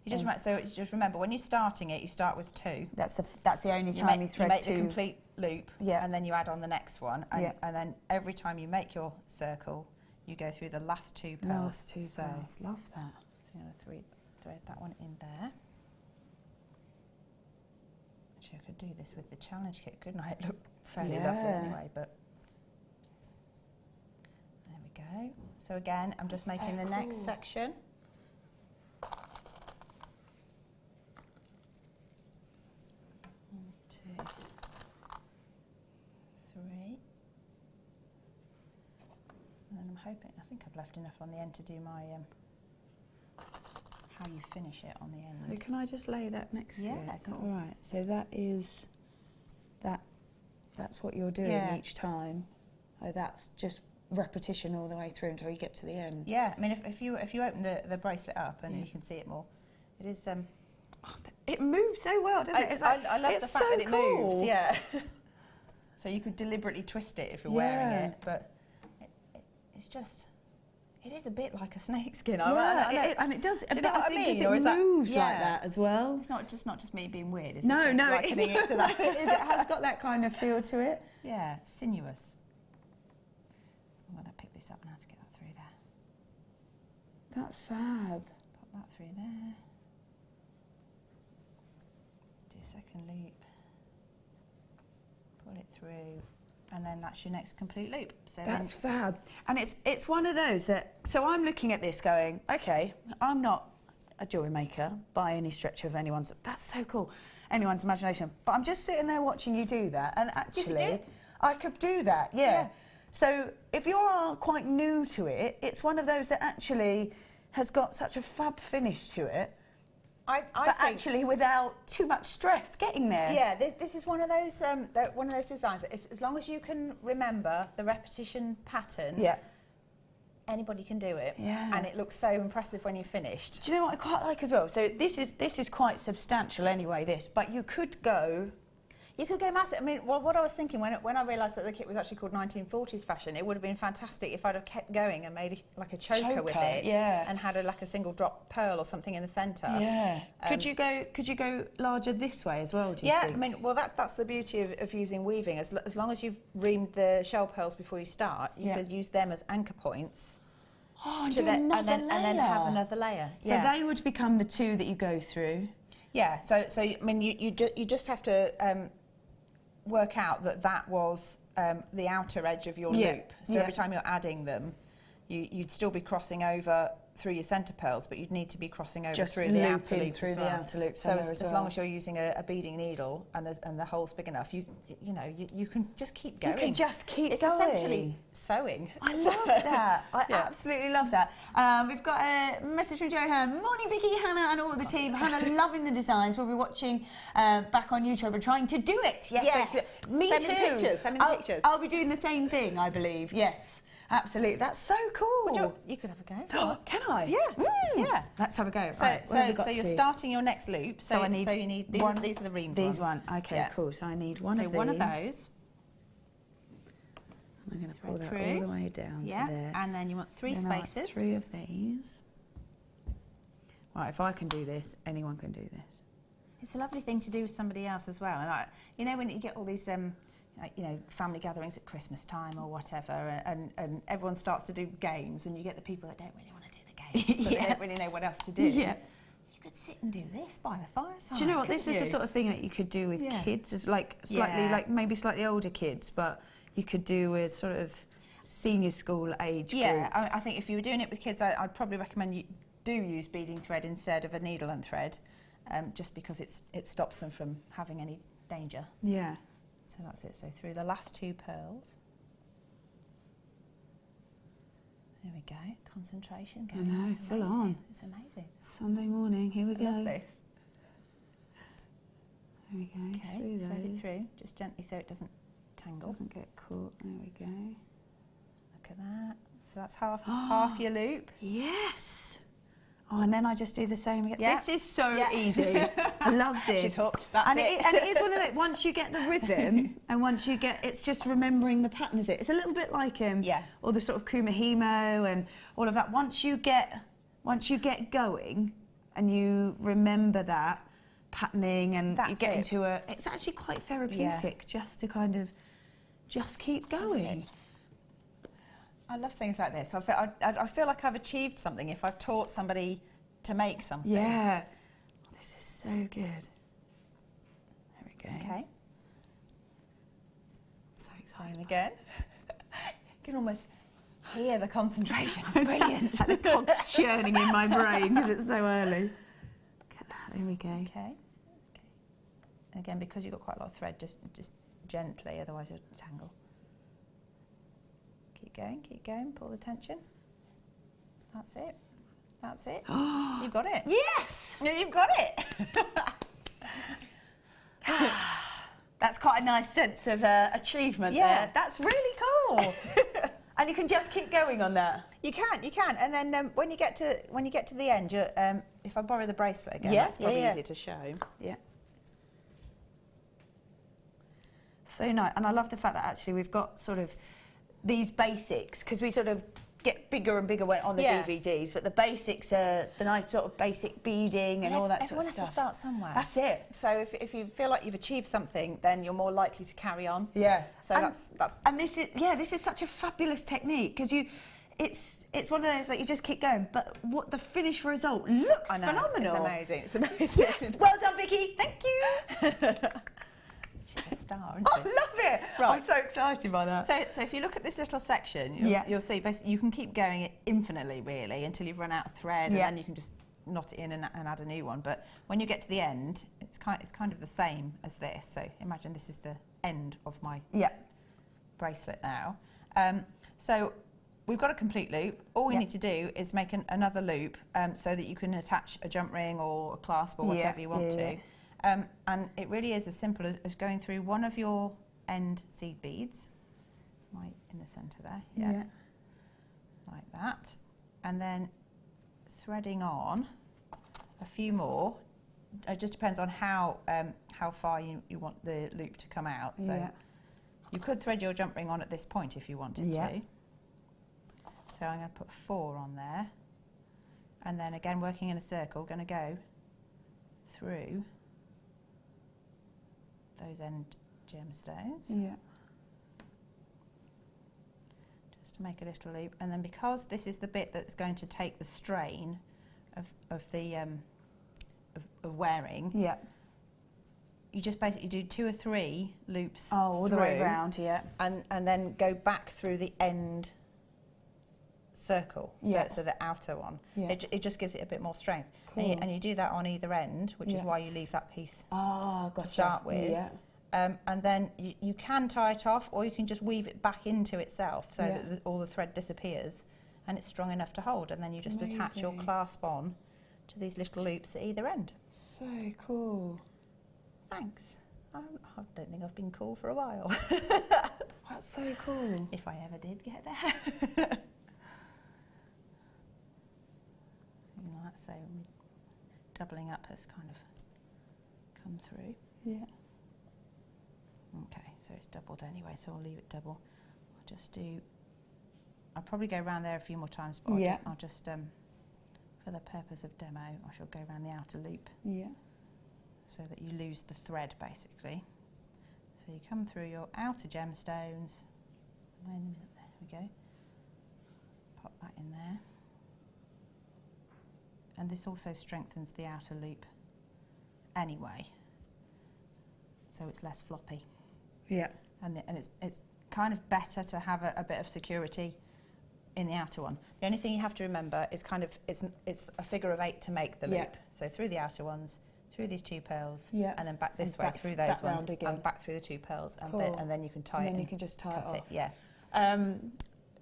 You just remember, when you're starting it, you start with 2. That's the only time you thread 2. You make the complete loop, and then you add on the next one, and then every time you make your circle, you go through the last 2 pearls. Last 2 pearls. Love that. So I'm going to thread that one in there. Actually, I could do this with the challenge kit, couldn't I? It looked fairly lovely anyway, but there we go. So again, I'm just making the next section. 1, 2, 3. And then I'm hoping, I think I've left enough on the end to do my how you finish it on the end. So can I just lay that next to it? Yeah, of course. Right, so that is, that's what you're doing each time. Oh, that's just repetition all the way through until you get to the end. Yeah, I mean, if you open the bracelet up and you can see it more, it is... it moves so well, doesn't it? I love the fact that it moves, yeah. So you could deliberately twist it if you're wearing it, but it's just... It is a bit like a snakeskin. And it does. Do you know what I mean? It moves like that as well. It's not just me being weird, is it? No, Likening it to that. It has got that kind of feel to it. Yeah, sinuous. I'm going to pick this up now to get that through there. That's fab. Pop that through there. Do a second loop. Pull it through. And then that's your next complete loop. So that's fab. And it's one of those that, so I'm looking at this going, okay, I'm not a jewellery maker by any stretch of anyone's, that's so cool, anyone's imagination. But I'm just sitting there watching you do that, and actually, I could do that, yeah. So if you are quite new to it, it's one of those that actually has got such a fab finish to it. But actually, without too much stress getting there. Yeah, this is one of those designs that, as long as you can remember the repetition pattern, anybody can do it. Yeah. And it looks so impressive when you're finished. Do you know what I quite like as well? So this is quite substantial anyway. But you could go. You could go massive. I mean, what I was thinking when I realised that the kit was actually called 1940s fashion, it would have been fantastic if I'd have kept going and made like a choker with it, and had like a single drop pearl or something in the centre. Yeah. Could you go larger this way as well? Do you think? I mean, well, that's the beauty of using weaving. As long as you've reamed the shell pearls before you start, you could use them as anchor points. Oh, and then have another layer. And then have another layer. So they would become the 2 that you go through. Yeah, so I mean, you just have to work out that was the outer edge of your loop. So every time you're adding them, you'd still be crossing over through your centre pearls, but you'd need to be crossing over just through the outer loop through the outer loop. So as long as you're using a beading needle and the hole's big enough, you can just keep going. You can just keep going. It's essentially sewing. I love that. I absolutely love that. We've got a message from Johan. Morning, Vicky, Hannah, and all of the team. Hannah, loving the designs. We'll be watching back on YouTube and trying to do it. Yes. Me Send too. me the pictures. Send me the pictures. I'll be doing the same thing, I believe. Yes. Absolutely, that's so cool. You could have a go. Oh, can I? Yeah, yeah. Let's have a go. So, right, so you're starting your next loop. So I need you need these are the reamed ones. ones. These one. Okay, cool. So I need one of these. So one of those. I'm going to pull that all the way down to there. And then you want 3 spaces. 3 of these. Right, if I can do this, anyone can do this. It's a lovely thing to do with somebody else as well. And you know, when you get all these family gatherings at Christmas time or whatever, and everyone starts to do games, and you get the people that don't really want to do the games, but they don't really know what else to do. Yeah. You could sit and do this by the fireside. Do you know what? This is the sort of thing that you could do with kids, as maybe slightly older kids, but you could do with sort of senior school age group. Yeah, I think if you were doing it with kids, I'd probably recommend you do use beading thread instead of a needle and thread, just because it stops them from having any danger. Yeah. So that's it. So through the last 2 pearls. There we go. Concentration. I know, full on. It's amazing. Sunday morning. Here we go. Love this. There we go. Okay, thread it through, just gently so it doesn't tangle. Doesn't get caught. There we go. Look at that. So that's half your loop. Yes. Oh, and then I just do the same again. Yeah. This is so easy. I love this. She's hooked. That's and it. And it is one of the, once you get the rhythm, and once you get, it's just remembering the pattern. Is it? It's a little bit like all the sort of kumahimo and all of that. Once you get going, and you remember that patterning, and you get into a, it's actually quite therapeutic just to kind of just keep going. I love things like this. I feel like I've achieved something if I've taught somebody to make something. Yeah. This is so good. There we go. Okay. So exciting. Same again. You can almost hear the concentration. It's brilliant. Like the cogs churning in my brain because it's so early. Look at that. There we go. Okay. Again, because you've got quite a lot of thread, just gently, otherwise you'll tangle. Keep going, pull the tension. That's it. That's it. You've got it. Yes! You've got it. That's quite a nice sense of achievement there. That's really cool. And you can just keep going on that. You can. And then when you get to the end, if I borrow the bracelet again, that's probably easier to show. Yeah. So nice. And I love the fact that actually we've got sort of these basics, because we sort of get bigger and bigger on the DVDs, but the basics are the nice sort of basic beading and all that sort of stuff. Everyone has to start somewhere. That's it. So if you feel like you've achieved something, then you're more likely to carry on. Yeah. So that's and this is such a fabulous technique, because it's one of those that you just keep going, but what the finished result looks phenomenal. It's amazing. Yes. Well done, Vicky. Thank you. She's a star, isn't she? I love it. Right. I'm so excited by that. So if you look at this little section, you'll see basically you can keep going infinitely, really, until you've run out of thread, and then you can just knot it in and add a new one. But when you get to the end, it's kind of the same as this. So imagine this is the end of my bracelet now. So we've got a complete loop. All we need to do is make another loop so that you can attach a jump ring or a clasp or whatever you want to. And it really is as simple as going through one of your end seed beads, right in the centre there, like that, and then threading on a few more. It just depends on how far you want the loop to come out. So you could thread your jump ring on at this point if you wanted to. So I'm going to put 4 on there, and then again working in a circle, going to go through those end gemstones. Yeah. Just to make a little loop, and then because this is the bit that's going to take the strain of of wearing. Yeah. You just basically do 2 or 3 loops all the way around, yeah. And then go back through the end circle, so the outer one. Yeah. It just gives it a bit more strength. Cool. And you do that on either end, which is why you leave that piece to start with. Yeah. And then you can tie it off, or you can just weave it back into itself so that all the thread disappears and it's strong enough to hold, and then you just attach your clasp on to these little loops at either end. So cool. Thanks. I don't think I've been cool for a while. That's so cool. If I ever did get there. Like so, doubling up has kind of come through. Yeah. Okay, so it's doubled anyway, so I'll leave it double. I'll probably go around there a few more times, but I'll just, for the purpose of demo, I shall go around the outer loop. Yeah. So that you lose the thread, basically. So you come through your outer gemstones. There we go. Pop that in there. And this also strengthens the outer loop anyway, so it's less floppy. Yeah. And it's kind of better to have a bit of security in the outer one. The only thing you have to remember is it's a figure of 8 to make the loop. So through the outer ones, through these 2 pearls, and then back this way through those ones, and back through the 2 pearls, and then you can tie it. And then you can just tie it off. Yeah.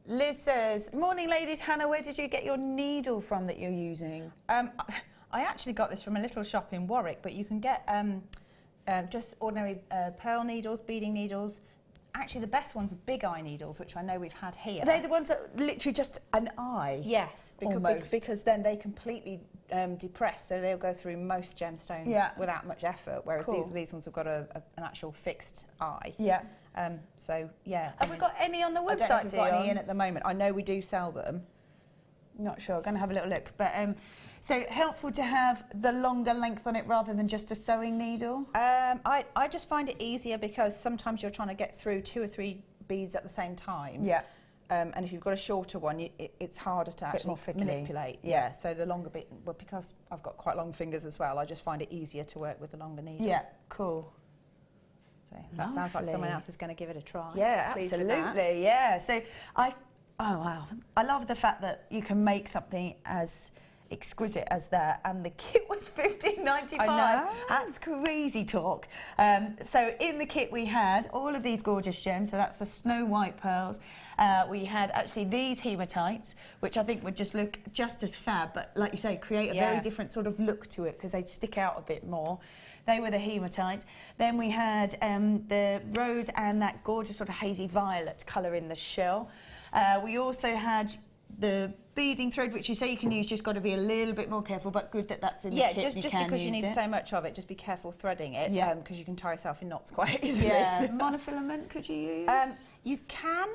Liz says, morning ladies. Hannah, where did you get your needle from that you're using? I actually got this from a little shop in Warwick, but you can get just ordinary pearl needles, beading needles. Actually, the best ones are big eye needles, which I know we've had here. Are they the ones that literally just an eye? Yes, because then they completely depress, so they'll go through most gemstones without much effort, whereas these ones have got an actual fixed eye. Yeah. So, yeah. Have we got any on the website, I don't know if we've got any in at the moment. I know we do sell them. Not sure. Going to have a little look. But so helpful to have the longer length on it rather than just a sewing needle? I just find it easier because sometimes you're trying to get through 2 or 3 beads at the same time. Yeah. And if you've got a shorter one, it's harder to actually manipulate. Yeah. So the longer bit, well, because I've got quite long fingers as well, I just find it easier to work with the longer needle. Yeah. Cool. So that sounds like someone else is going to give it a try. Yeah, absolutely. Yeah. So oh wow, I love the fact that you can make something as exquisite as that, and the kit was $15.95. I know. That's crazy talk. So in the kit we had all of these gorgeous gems. So that's the snow white pearls. We had actually these hematites, which I think would just look just as fab, but like you say, create a very different sort of look to it because they'd stick out a bit more. They were the hematites. Then we had the rose and that gorgeous sort of hazy violet colour in the shell. We also had the beading thread, which you say you can use, just got to be a little bit more careful, but good that that's in the kit. Yeah, just because you need so much of it, just be careful threading it, because you can tie yourself in knots quite easily. Yeah, monofilament could you use? You can.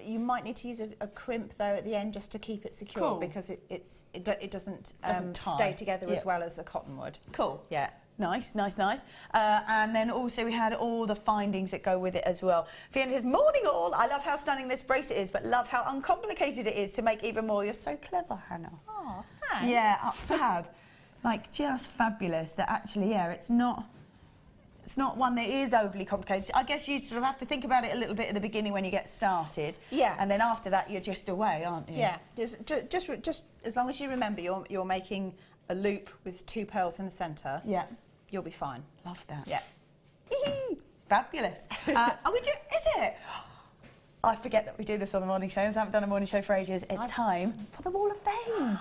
You might need to use a crimp though at the end just to keep it secure, because it doesn't stay together as well as a cotton would. Cool. Yeah. Nice, nice, nice. And then also we had all the findings that go with it as well. Fiona says, morning all. I love how stunning this bracelet is, but love how uncomplicated it is to make even more. You're so clever, Hannah. Oh, thanks. Yeah, fab. Like, just fabulous that actually, it's not one that is overly complicated. I guess you sort of have to think about it a little bit at the beginning when you get started. Yeah. And then after that, you're just away, aren't you? Yeah. Just as long as you remember you're making a loop with 2 pearls in the centre. Yeah. You'll be fine. Love that. Yeah. Fabulous. Is it? I forget that we do this on the morning shows. I haven't done a morning show for ages. It's time for the Wall of Fame.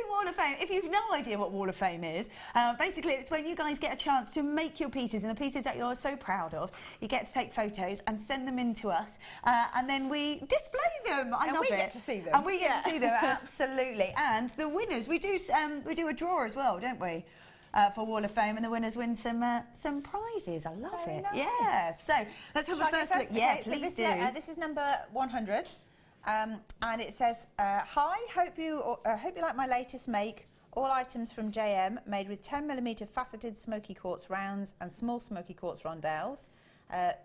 Wall of Fame. If you've no idea what Wall of Fame is, basically it's when you guys get a chance to make your pieces, and the pieces that you're so proud of, you get to take photos and send them in to us, and then we display them. I love it. And we get to see them. And we get to see them, absolutely. And the winners, we do a draw as well, don't we? For Wall of Fame, and the winners win some prizes. I love it. Nice. Yeah. So let's have a first look. Yeah, please do. This is number 100. And it says, "Hi, hope you like my latest make. All items from JM, made with 10mm faceted smoky quartz rounds and small smoky quartz rondelles,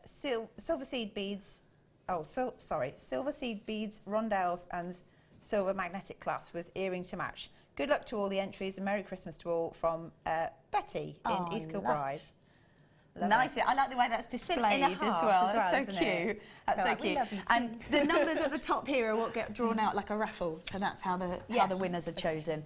silver seed beads. Silver seed beads, rondelles, and silver magnetic clasps with earring to match. Good luck to all the entries and Merry Christmas to all from Betty in East Kilbride." Nice. I like the way that's displayed as well. That's so cute. That's so cute. And the numbers at the top here are what get drawn out like a raffle. So that's how the winners are chosen.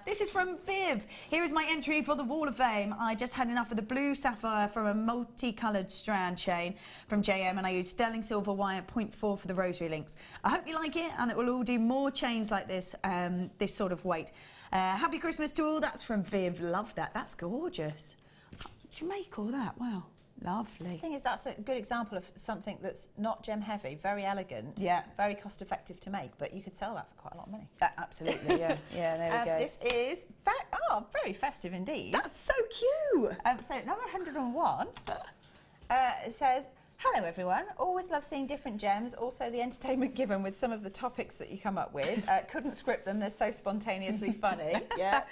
This is from Viv. Here is my entry for the Wall of Fame. I just had enough of the blue sapphire from a multicoloured strand chain from JM, and I used sterling silver wire 0.4 for the rosary links. I hope you like it, and that we'll all do more chains like this, this sort of weight. Happy Christmas to all. That's from Viv. Love that. That's gorgeous. Did you make all that? Wow, lovely. The thing is, that's a good example of something that's not gem heavy, very elegant, very cost effective to make, but you could sell that for quite a lot of money. Absolutely, yeah. Yeah, there we go. This is very festive indeed. That's so cute. So number 101, it says, "Hello everyone, always love seeing different gems, also the entertainment given with some of the topics that you come up with. Couldn't script them, they're so spontaneously funny." Yeah.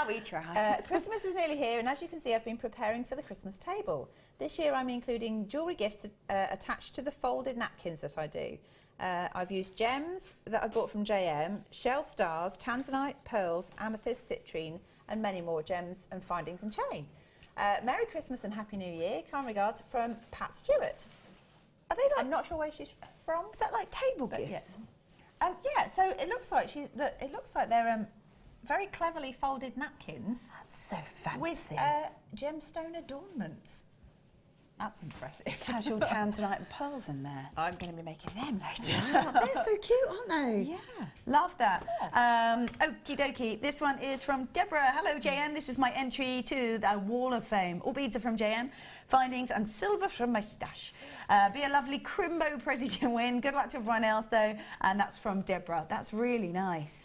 We try. Christmas is nearly here, and as you can see, I've been preparing for the Christmas table. This year I'm including jewellery gifts attached to the folded napkins that I do. I've used gems that I bought from JM, shell stars, tanzanite, pearls, amethyst, citrine, and many more gems and findings and chain. Merry Christmas and Happy New Year. Kind regards from Pat Stewart. Are they like? I'm not sure where she's from. Is that like table gifts? Yeah. So it looks like they're very cleverly folded napkins. That's so fancy. With gemstone adornments. That's impressive. Casual tanzanite and pearls in there. I'm going to be making them later. Yeah, they're so cute, aren't they? Yeah. Love that. Yeah. Okie dokie. This one is from Deborah. Hello, JM. This is my entry to the Wall of Fame. All beads are from JM. Findings and silver from my stash. Be a lovely Crimbo President win. Good luck to everyone else, though. And that's from Deborah. That's really nice.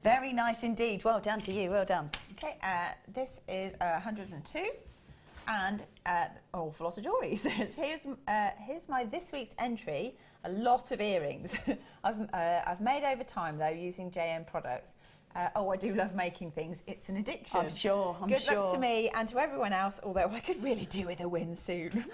Very nice indeed. Well done to you. Well done. Okay. This is 102. And an awful lot of jewellery. So here's my this week's entry. A lot of earrings. I've made over time though using JM products. I do love making things. It's an addiction. I'm sure. Good luck to me and to everyone else, although I could really do with a win soon.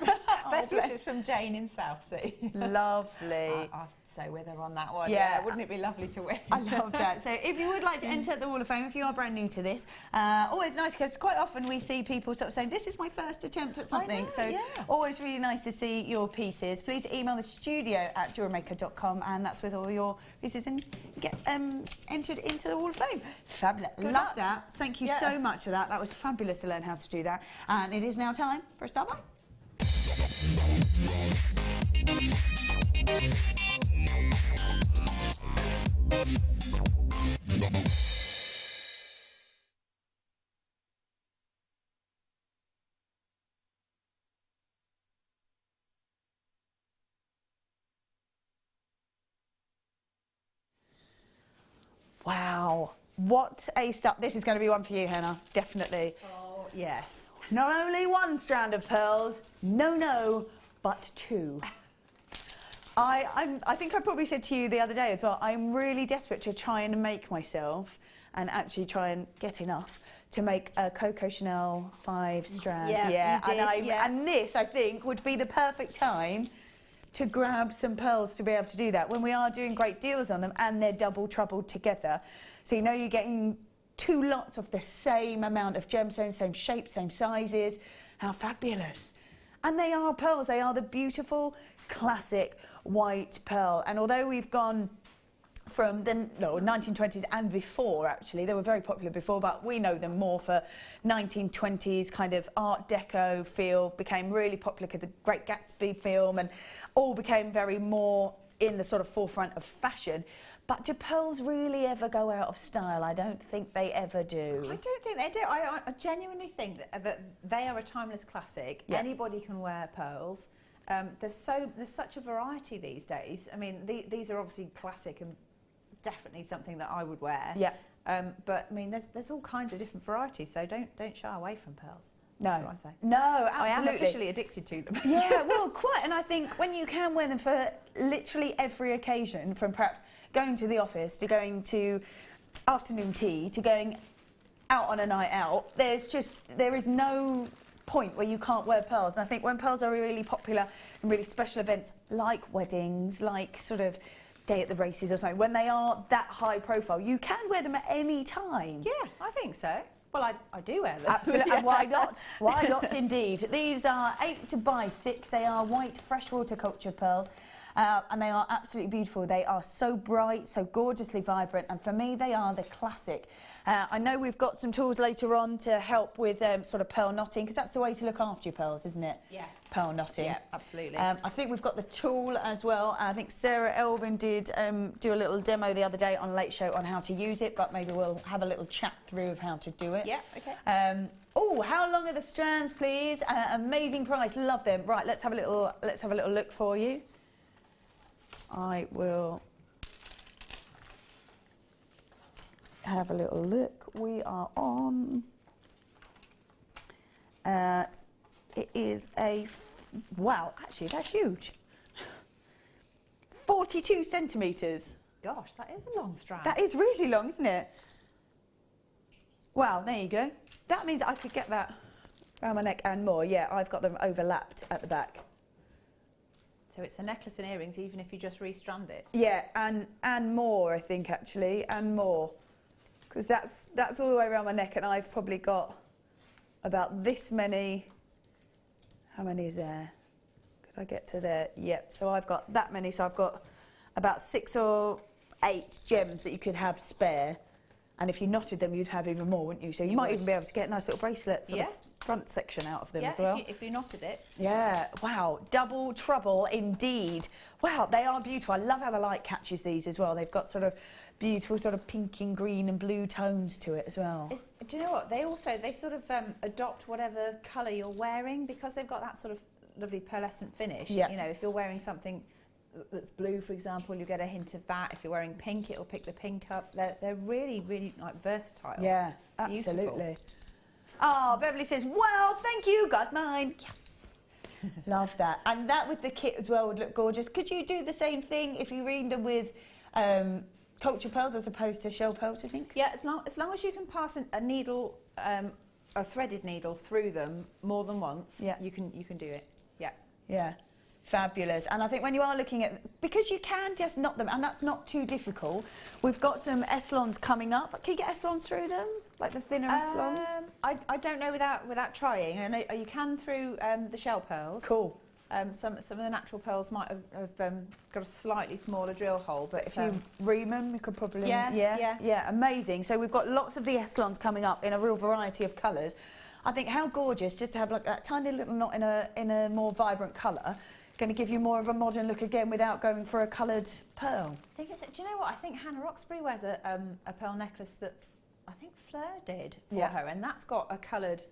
Best wishes from Jane in Southsea. Lovely. I'll sew with her on that one. Yeah. Wouldn't it be lovely to win? I love that. So if you would like to enter the Wall of Fame, if you are brand new to this, always nice because quite often we see people sort of saying, this is my first attempt at something. Always really nice to see your pieces. Please email the studio at JewelleryMaker.com, and that's with all your pieces, and get entered into the Wall of Fame. Fabulous. Love that. Thank you so much for that. That was fabulous to learn how to do that. And it is now time for a star buy. Wow, what a start. This is going to be one for you, Hannah, definitely. Oh, yes. Not only one strand of pearls, no, but two. I think I probably said to you the other day as well, I'm really desperate to try and make myself, and actually try and get enough, to make a Coco Chanel 5 strand. And this, I think, would be the perfect time to grab some pearls to be able to do that when we are doing great deals on them and they're double troubled together. So you know you're getting two lots of the same amount of gemstones, same shape, same sizes. How fabulous. And they are pearls. They are the beautiful, classic white pearl. And although we've gone from the 1920s and before, actually, they were very popular before, but we know them more for 1920s kind of Art Deco feel, became really popular because the Great Gatsby film, and all became very more in the sort of forefront of fashion. But do pearls really ever go out of style? I don't think they ever do. I don't think they do. I genuinely think that they are a timeless classic. Yeah. Anybody can wear pearls. There's such a variety these days. I mean, these are obviously classic and definitely something that I would wear. Yeah. But I mean, there's all kinds of different varieties, so don't shy away from pearls. No. That's what I say. No, absolutely. I am officially addicted to them. Yeah, well, quite. And I think when you can wear them for literally every occasion, from perhaps going to the office to going to afternoon tea to going out on a night out, there is no point where you can't wear pearls. And I think when pearls are really popular in really special events like weddings, like sort of day at the races or something, when they are that high profile, you can wear them at any time. Yeah, I think so. Well, I do wear them. Absolutely, Yeah. and why not? Why not indeed? These are 8 by 6. They are white freshwater cultured pearls. And they are absolutely beautiful. They are so bright, so gorgeously vibrant, and for me they are the classic. I know we've got some tools later on to help with sort of pearl knotting, because that's the way to look after your pearls, isn't it? Yeah. Pearl knotting. Yeah, absolutely. I think we've got the tool as well. I think Sarah Elvin did do a little demo the other day on Late Show on how to use it, but maybe we'll have a little chat through of how to do it. Yeah, okay. Oh, how long are the strands, please? Amazing price, love them. Right, let's have a little look for you. I will have a little look. We are on. It is wow, actually, that's huge. 42 centimetres. Gosh, that is a long strand. That is really long, isn't it? Wow, there you go. That means I could get that around my neck and more. Yeah, I've got them overlapped at the back. So it's a necklace and earrings, even if you just restrand it. Yeah, and more, I think, actually, and more, because that's all the way around my neck, and I've probably got about this many. How many is there? Could I get to there? Yep. So I've got that many. So I've got about 6 or 8 gems that you could have spare, and if you knotted them, you'd have even more, wouldn't you? So you might even be able to get a nice little bracelet sort of front section out of them as well. Yeah, if you knotted it. Yeah, wow, double trouble indeed. Wow, they are beautiful. I love how the light catches these as well. They've got sort of beautiful sort of pink and green and blue tones to it as well. Do you know what? They sort of adopt whatever colour you're wearing, because they've got that sort of lovely pearlescent finish. Yeah. You know, if you're wearing something that's blue, for example, you get a hint of that. If you're wearing pink, it'll pick the pink up. They're really, really like versatile. Yeah, absolutely. Beautiful. Oh, Beverly says, well, thank you, got mine. Yes. Love that. And that with the kit as well would look gorgeous. Could you do the same thing if you reamed them with culture pearls as opposed to shell pearls, you think? Yeah, as long as you can pass a needle, a threaded needle through them more than once, you can do it. Yeah. Yeah. Fabulous. And I think when you are looking at, because you can just knot them, and that's not too difficult, we've got some Eslons coming up. Can you get Eslons through them? Like the thinner Eslons? I don't know without trying. I know you can through the shell pearls. Cool. Some of the natural pearls might have got a slightly smaller drill hole, but if you ream them, you could probably... Yeah, amazing. So we've got lots of the Eslons coming up in a real variety of colours. I think how gorgeous just to have like that tiny little knot in a more vibrant colour. Going to give you more of a modern look again without going for a coloured pearl. Do you know what? I think Hannah Roxbury wears a pearl necklace that I think Fleur did for her, and that's got a coloured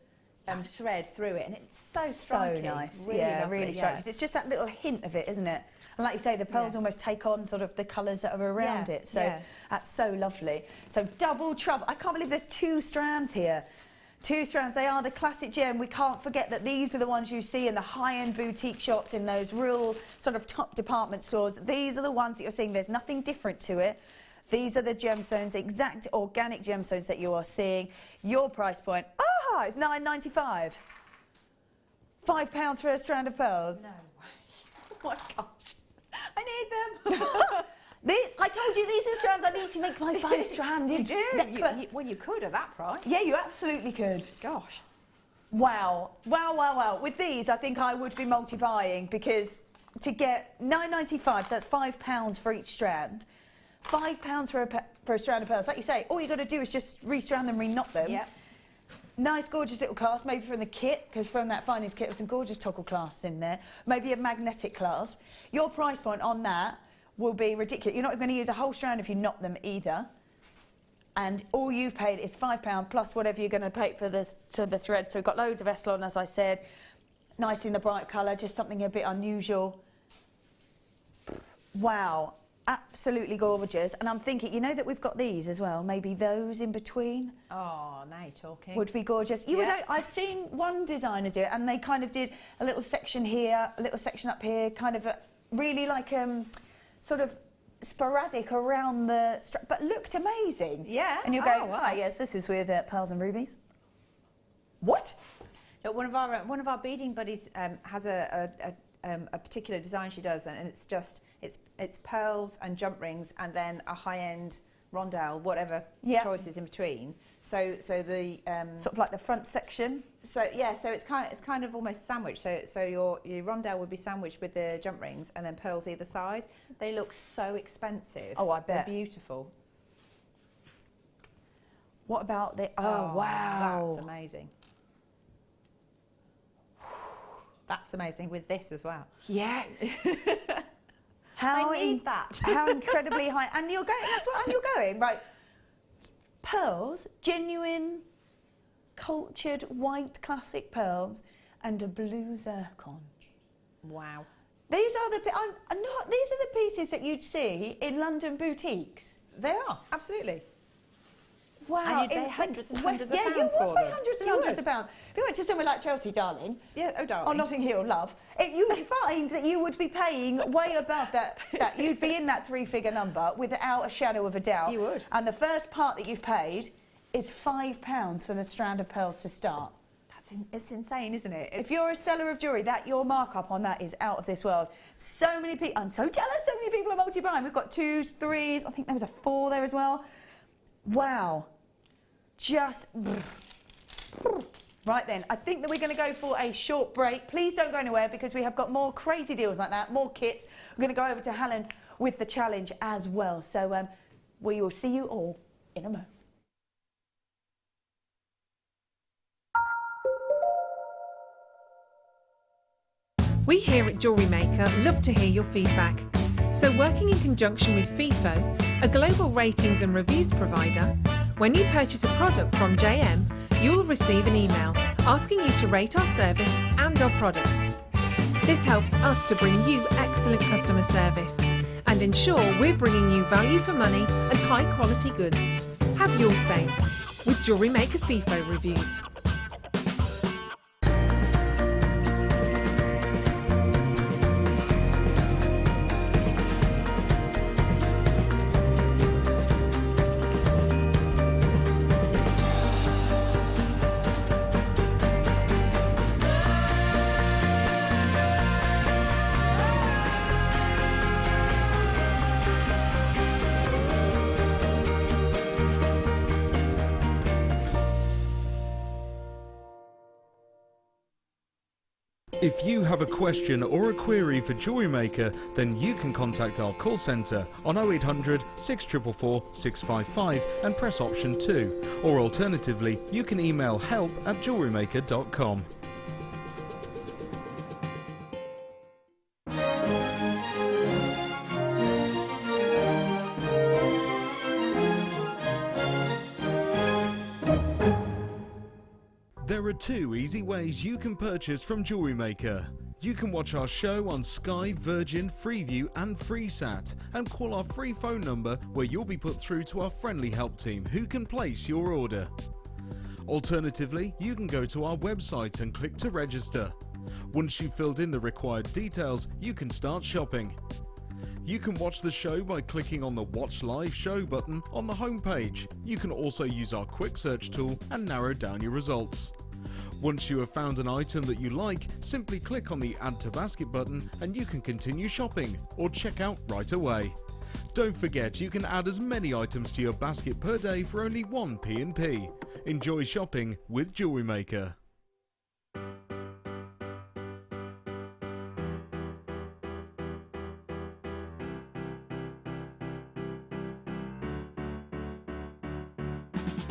thread through it, and it's so striking. So nice. Really lovely, really striking. It's just that little hint of it, isn't it? And like you say, the pearls almost take on sort of the colours that are around it. So that's so lovely. So double trouble. I can't believe there's 2 strands here. 2 strands, they are the classic gem. We can't forget that these are the ones you see in the high-end boutique shops, in those real sort of top department stores. These are the ones that you're seeing. There's nothing different to it. These are the gemstones, the exact organic gemstones that you are seeing. Your price point, it's £9.95. £5 for a strand of pearls. No way. Oh my gosh. I need them. I told you these are the strands I need to make my 5-stranded necklace. Well, you could at that price. Yeah, you absolutely could. Gosh. Wow. Wow, wow, wow. With these, I think I would be multi-buying, because to get £9.95, so that's £5 for each strand, £5 for a strand of pearls. Like you say, all you've got to do is just restrand them, re-knot them. Yeah. Nice, gorgeous little clasp, maybe from the kit, because from that finest kit, there's some gorgeous toggle clasps in there. Maybe a magnetic clasp. Your price point on that will be ridiculous. You're not going to use a whole strand if you knot them either. And all you've paid is £5 plus whatever you're going to pay for the thread. So we've got loads of Eslon, as I said. Nice in the bright colour, just something a bit unusual. Wow. absolutely gorgeous. And I'm thinking, you know that we've got these as well, maybe those in between. Oh, now you're talking. Would be gorgeous. I've seen one designer do it, and they kind of did a little section here, a little section up here, kind of really like sort of sporadic around the strap, but looked amazing. Yeah. And you'll go, yes, this is with pearls and rubies. What? Look, one of our beading buddies has a particular design she does, and it's pearls and jump rings, and then a high-end rondelle, whatever choices in between. So the sort of like the front section. So it's kind of almost sandwiched. So your rondelle would be sandwiched with the jump rings, and then pearls either side. They look so expensive. Oh, I bet. They're beautiful. What about the? Oh wow, that's amazing. That's amazing with this as well. Yes. I need that. How incredibly high. And you're going, you're going, right. Pearls, genuine, cultured, white, classic pearls, and a blue zircon. Wow. These are the pieces that you'd see in London boutiques. They are, absolutely. Wow. And you'd pay hundreds and hundreds of pounds for them. Yeah, you would pay hundreds and hundreds of pounds. If you went to somewhere like Chelsea, darling, or Notting Hill, love, you'd find that you would be paying way above that. You'd be in that three-figure number without a shadow of a doubt. You would. And the first part that you've paid is £5 for the strand of pearls to start. It's insane, isn't it? If you're a seller of jewellery, your markup on that is out of this world. So many people, I'm so jealous, so many people are multi-buying. We've got 2s, 3s, I think there was a 4 there as well. Wow. Right then, I think that we're going to go for a short break. Please don't go anywhere, because we have got more crazy deals like that, more kits. We're going to go over to Helen with the challenge as well. So we will see you all in a moment. We here at JewelleryMaker love to hear your feedback. So working in conjunction with FIFO, a global ratings and reviews provider, when you purchase a product from JM, you will receive an email asking you to rate our service and our products. This helps us to bring you excellent customer service and ensure we're bringing you value for money and high quality goods. Have your say with JewelleryMaker FIFO reviews. If you have a question or a query for JewelleryMaker, then you can contact our call centre on 0800 644 655 and press option 2. Or alternatively, you can email help@jewellerymaker.com. There are 2 easy ways you can purchase from JewelleryMaker. You can watch our show on Sky, Virgin, Freeview and FreeSat and call our free phone number where you'll be put through to our friendly help team who can place your order. Alternatively, you can go to our website and click to register. Once you've filled in the required details, you can start shopping. You can watch the show by clicking on the Watch Live Show button on the homepage. You can also use our quick search tool and narrow down your results. Once you have found an item that you like, simply click on the Add to Basket button and you can continue shopping or check out right away. Don't forget, you can add as many items to your basket per day for only 1 P&P. Enjoy shopping with JewelleryMaker.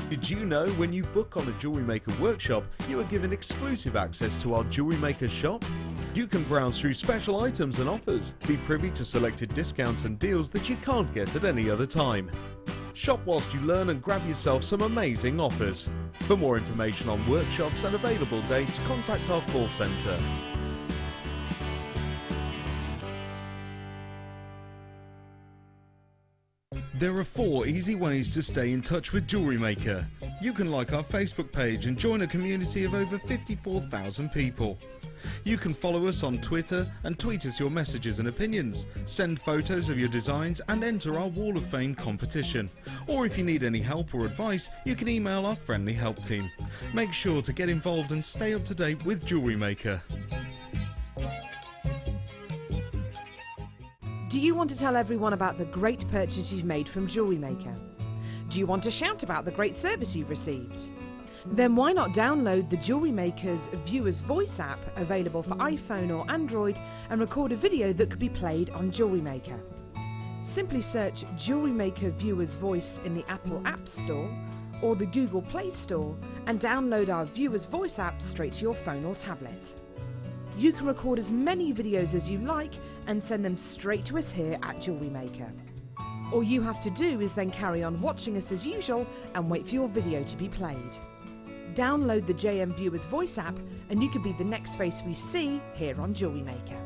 Did you know when you book on a JewelleryMaker workshop, you are given exclusive access to our JewelleryMaker shop? You can browse through special items and offers, be privy to selected discounts and deals that you can't get at any other time. Shop whilst you learn and grab yourself some amazing offers. For more information on workshops and available dates, contact our call centre. There are 4 easy ways to stay in touch with JewelleryMaker. You can like our Facebook page and join a community of over 54,000 people. You can follow us on Twitter and tweet us your messages and opinions, send photos of your designs and enter our Wall of Fame competition. Or if you need any help or advice, you can email our friendly help team. Make sure to get involved and stay up to date with JewelleryMaker. Do you want to tell everyone about the great purchase you've made from JewelleryMaker? Do you want to shout about the great service you've received? Then why not download the JewelleryMaker's Viewer's Voice app, available for iPhone or Android, and record a video that could be played on JewelleryMaker. Simply search JewelleryMaker Viewer's Voice in the Apple App Store or the Google Play Store and download our Viewer's Voice app straight to your phone or tablet. You can record as many videos as you like and send them straight to us here at JewelleryMaker. All you have to do is then carry on watching us as usual and wait for your video to be played. Download the JM Viewer's Voice app and you could be the next face we see here on JewelleryMaker.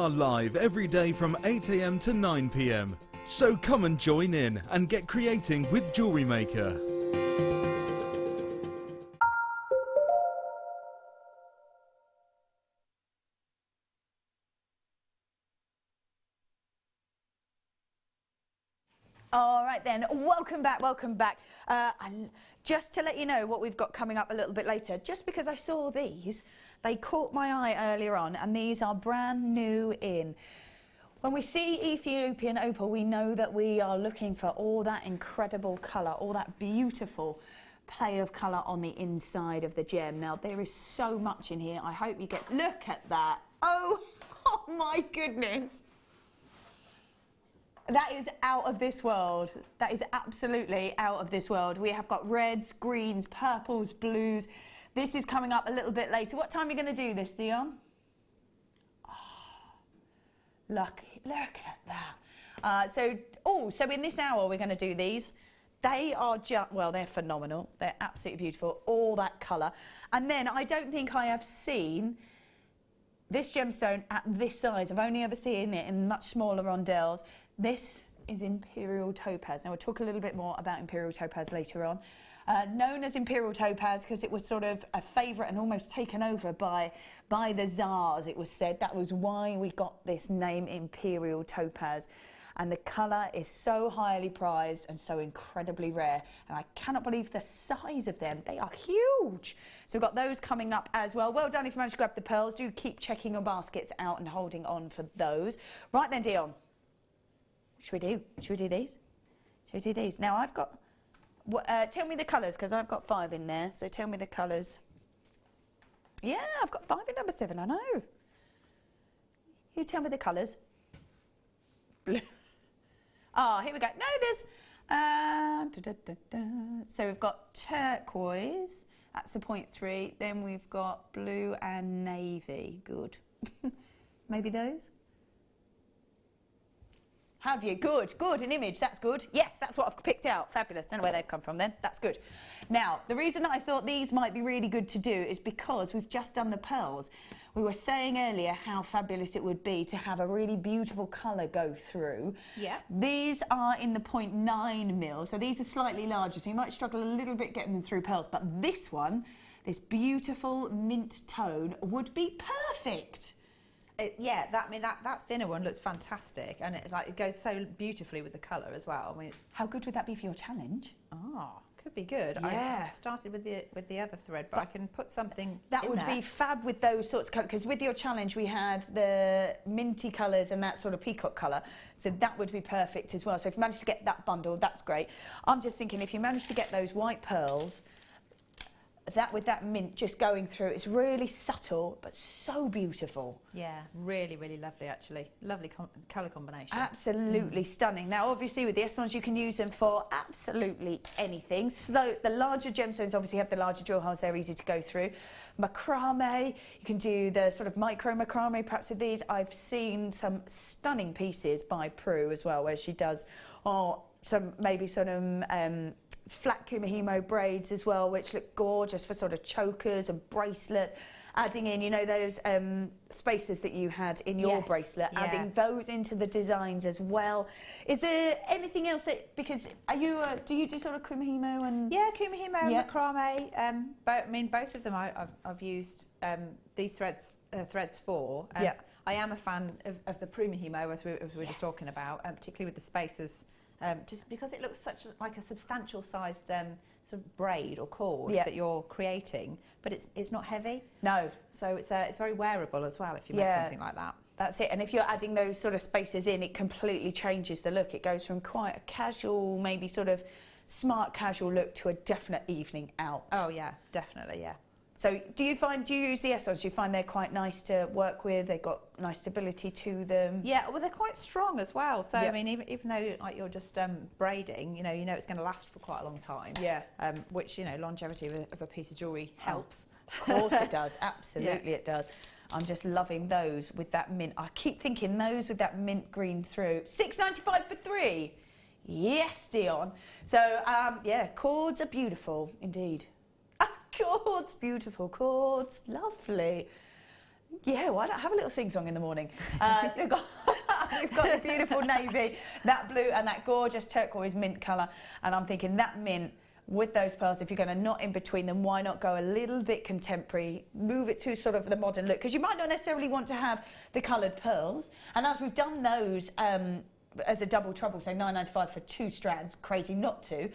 Live every day from 8 AM to 9 PM. So come and join in and get creating with JewelleryMaker. All right then, welcome back, welcome back. Just to let you know what we've got coming up a little bit later, just because I saw these, they caught my eye earlier on, and these are brand new in. When we see Ethiopian opal, we know that we are looking for all that incredible colour, all that beautiful play of colour on the inside of the gem. Now, there is so much in here. I hope you get, look at that. Oh my goodness. That is out of this world. That is absolutely out of this world. We have got reds, greens, purples, blues. This is coming up a little bit later. What time are you going to do this, Dion? Oh, look at that. So in this hour we're going to do these. They are just, well, they're phenomenal. They're absolutely beautiful. All that colour. And then I don't think I have seen this gemstone at this size. I've only ever seen it in much smaller rondelles. This is Imperial topaz. Now we'll talk a little bit more about Imperial topaz later on. Known as Imperial topaz because it was sort of a favourite and almost taken over by the Tsars, it was said. That was why we got this name Imperial topaz. And the colour is so highly prized and so incredibly rare. And I cannot believe the size of them. They are huge. So we've got those coming up as well. Well done if you managed to grab the pearls. Do keep checking your baskets out and holding on for those. Right then, Dion. Should we do these? Should we do these? Now I've got, tell me the colours because I've got 5 in there. So tell me the colours. Yeah, I've got 5 in number 7, I know. You tell me the colours. Blue. Oh, here we go. No, there's, so we've got turquoise, that's a 0.3. Then we've got blue and navy. Good. Maybe those? Have you? Good, good, an image, that's good. Yes, that's what I've picked out. Fabulous, don't know where they've come from then. That's good. Now, the reason that I thought these might be really good to do is because we've just done the pearls. We were saying earlier how fabulous it would be to have a really beautiful colour go through. Yeah. These are in the 0.9 mil, so these are slightly larger, so you might struggle a little bit getting them through pearls, but this one, this beautiful mint tone, would be perfect. Yeah, that thinner one looks fantastic, and it goes so beautifully with the colour as well. I mean, how good would that be for your challenge? Ah, could be good. Yeah. I started with the other thread, but I can put something that in would there. be fab with those sorts of colours, because with your challenge we had the minty colours and that sort of peacock colour, so that would be perfect as well. So if you manage to get that bundle, that's great. I'm just thinking if you manage to get those white pearls, that with that mint just going through, it's really subtle but so beautiful. Yeah, really, really lovely actually. Lovely colour combination. Absolutely stunning. Now obviously with the S-ones you can use them for absolutely anything. So the larger gemstones obviously have the larger drill holes, they're easy to go through. Macrame, you can do the sort of micro macrame perhaps with these. I've seen some stunning pieces by Prue as well, where she does some maybe sort of flat kumihimo braids as well, which look gorgeous for sort of chokers and bracelets. Adding in, you know, those spaces that you had in your bracelet, adding those into the designs as well. Is there anything else that, because are you, do you do sort of kumihimo and? Yeah, kumihimo and macrame. But I mean, both of them I've used these threads for. I am a fan of the Prumihimo, as we were just talking about, particularly with the spaces. Just because it looks like a substantial sized sort of braid or cord that you're creating, but it's not heavy. No. So it's very wearable as well if you make something like that. That's it. And if you're adding those sort of spaces in, it completely changes the look. It goes from quite a casual, maybe sort of smart casual look to a definite evening out. Oh yeah, definitely, yeah. So do you use the S-ones? Do you find they're quite nice to work with? They've got nice stability to them? Yeah, well, they're quite strong as well. So, I mean, even though like you're just braiding, you know it's going to last for quite a long time. Yeah. Which, you know, longevity of a piece of jewellery helps. Of course it does. Absolutely it does. I'm just loving those with that mint. I keep thinking those with that mint green through. $6.95 for 3. Yes, Dion. So, yeah, cords are beautiful indeed. Cords, beautiful cords, lovely. Yeah, why not have a little sing-song in the morning? So we've got the beautiful navy, that blue and that gorgeous turquoise mint colour. And I'm thinking that mint with those pearls, if you're going to knot in between them, why not go a little bit contemporary, move it to sort of the modern look? Because you might not necessarily want to have the coloured pearls. And as we've done those as a double trouble, so $9.95 for 2 strands, crazy not to.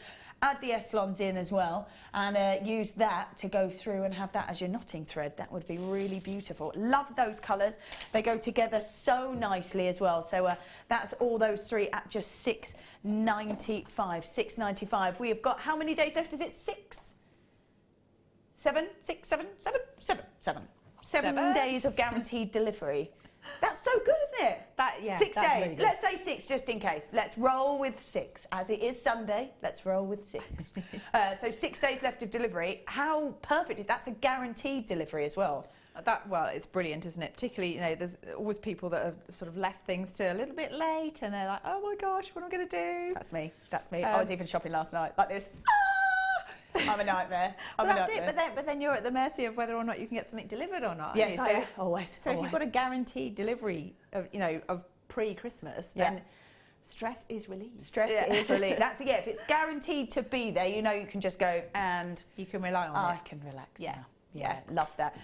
Add the S-lons in as well and use that to go through and have that as your knotting thread. That would be really beautiful. Love those colours. They go together so nicely as well. So that's all those 3 at just $6.95. $6.95. We have got how many days left? Is it 6? 7? 6, 7, 7, 7, 7. 7 days of guaranteed delivery. That's so good, isn't it? 6 days. Really, let's say 6 just in case. Let's roll with 6. As it is Sunday, let's roll with 6. So 6 days left of delivery. How perfect is that? That's a guaranteed delivery as well. Well, it's brilliant, isn't it? Particularly, you know, there's always people that have sort of left things to a little bit late and they're like, oh my gosh, what am I going to do? That's me. That's me. I was even shopping last night like this. I'm a nightmare. But then you're at the mercy of whether or not you can get something delivered or not. Yes, always. So if you've got a guaranteed delivery of, you know, of pre-Christmas, then stress is relieved. Stress is relieved. That's if it's guaranteed to be there, you know, you can just go and you can rely on it. I can relax. Yeah, love that.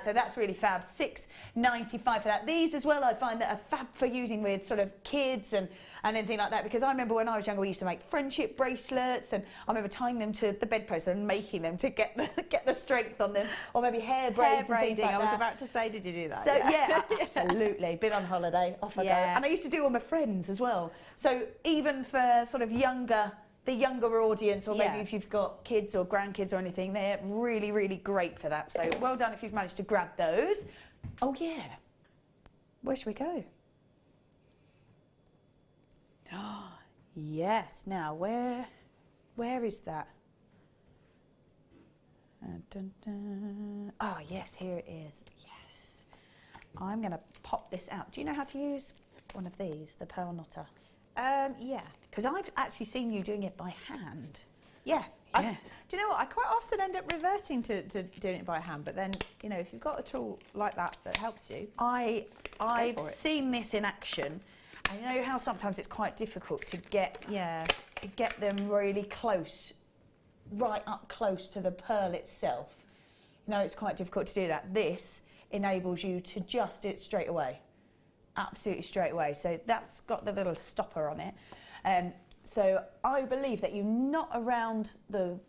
So that's really fab. $6.95 for that. These as well, I find that are fab for using with sort of kids and anything like that, because I remember when I was younger we used to make friendship bracelets, and I remember tying them to the bedpost and making them to get the strength on them, or maybe hair braids. Hair braiding. I was about to say, did you do that? So yeah, absolutely. Been on holiday, off I go. And I used to do all my friends as well. So even for sort of the younger audience, or maybe if you've got kids or grandkids or anything, they're really, really great for that. So well done if you've managed to grab those. Oh yeah. Where should we go? Oh, yes. Now, where is that? Dun, dun. Oh, yes, here it is. Yes. I'm going to pop this out. Do you know how to use one of these, the pearl knotter? Yeah. Because I've actually seen you doing it by hand. Yeah. Yes. Do you know what? I quite often end up reverting to doing it by hand, but then, you know, if you've got a tool like that helps you. I've seen this in action. I know how sometimes it's quite difficult to get them really close, right up close to the pearl itself. You know, it's quite difficult to do that. This enables you to just do it straight away. Absolutely straight away. So that's got the little stopper on it. So I believe that you knot around the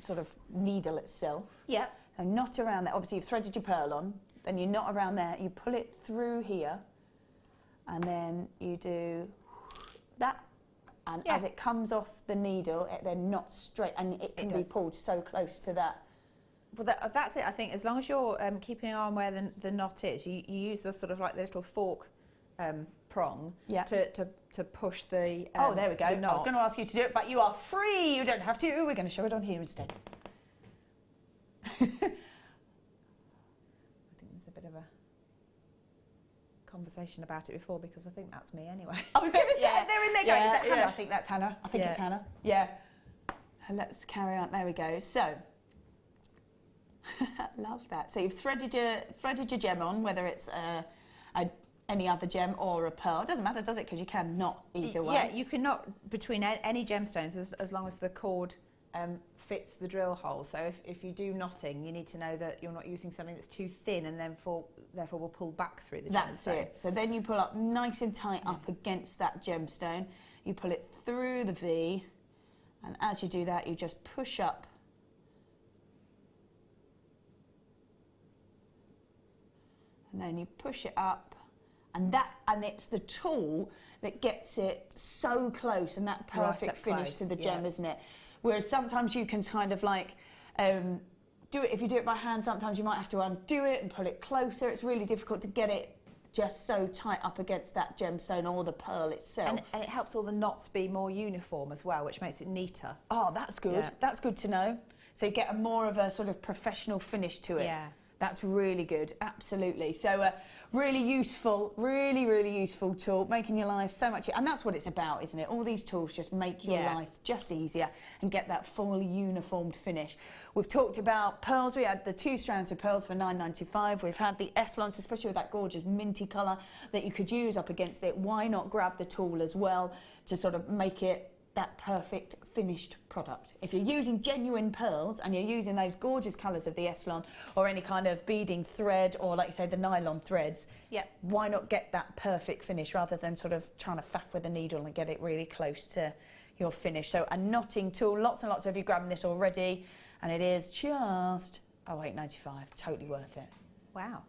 sort of needle itself. Yep. And knot around that. Obviously, you've threaded your pearl on. Then you knot around there. You pull it through here, and then you do that. And as it comes off the needle, it then knots straight, and it can be pulled so close to that. Well, that's it. I think as long as you're keeping an eye on where the knot is, you use the sort of like the little fork prong to push the oh, there we go. The knot. I was going to ask you to do it, but you are free. You don't have to. We're going to show it on here instead. I think there's a bit of a conversation about it before, because I think that's me anyway. I was going to say, they're in there going, is that Hannah? I think that's Hannah. I think it's Hannah. Yeah. Let's carry on. There we go. So, love that. So you've threaded your gem on, whether it's any other gem or a pearl. It doesn't matter, does it? Because you can knot either way. Yeah, you can knot between any gemstones as long as the cord fits the drill hole. So if you do knotting, you need to know that you're not using something that's too thin and therefore will pull back through the gemstone. That's it. So then you pull up nice and tight up against that gemstone. You pull it through the V, and as you do that, you just push up. And then you push it up, and it's the tool that gets it so close and that perfect finish to the gem, isn't it? Whereas sometimes you can kind of like do it, if you do it by hand, sometimes you might have to undo it and pull it closer. It's really difficult to get it just so tight up against that gemstone or the pearl itself. And it helps all the knots be more uniform as well, which makes it neater. Oh, that's good. Yeah. That's good to know. So you get more of a sort of professional finish to it. Yeah. That's really good, absolutely. So really useful, really useful tool, making your life so much, and that's what it's about, isn't it? All these tools just make your life just easier and get that full uniformed finish. We've talked about pearls. We had the 2 strands of pearls for $9.95. We've had the S-lons, especially with that gorgeous minty colour that you could use up against it. Why not grab the tool as well to sort of make it that perfect finished product? If you're using genuine pearls and you're using those gorgeous colours of the S-lon or any kind of beading thread, or like you say, the nylon threads, why not get that perfect finish rather than sort of trying to faff with a needle and get it really close to your finish? So a knotting tool, lots and lots of you grabbing this already, and it is just $8.95, totally worth it. Wow.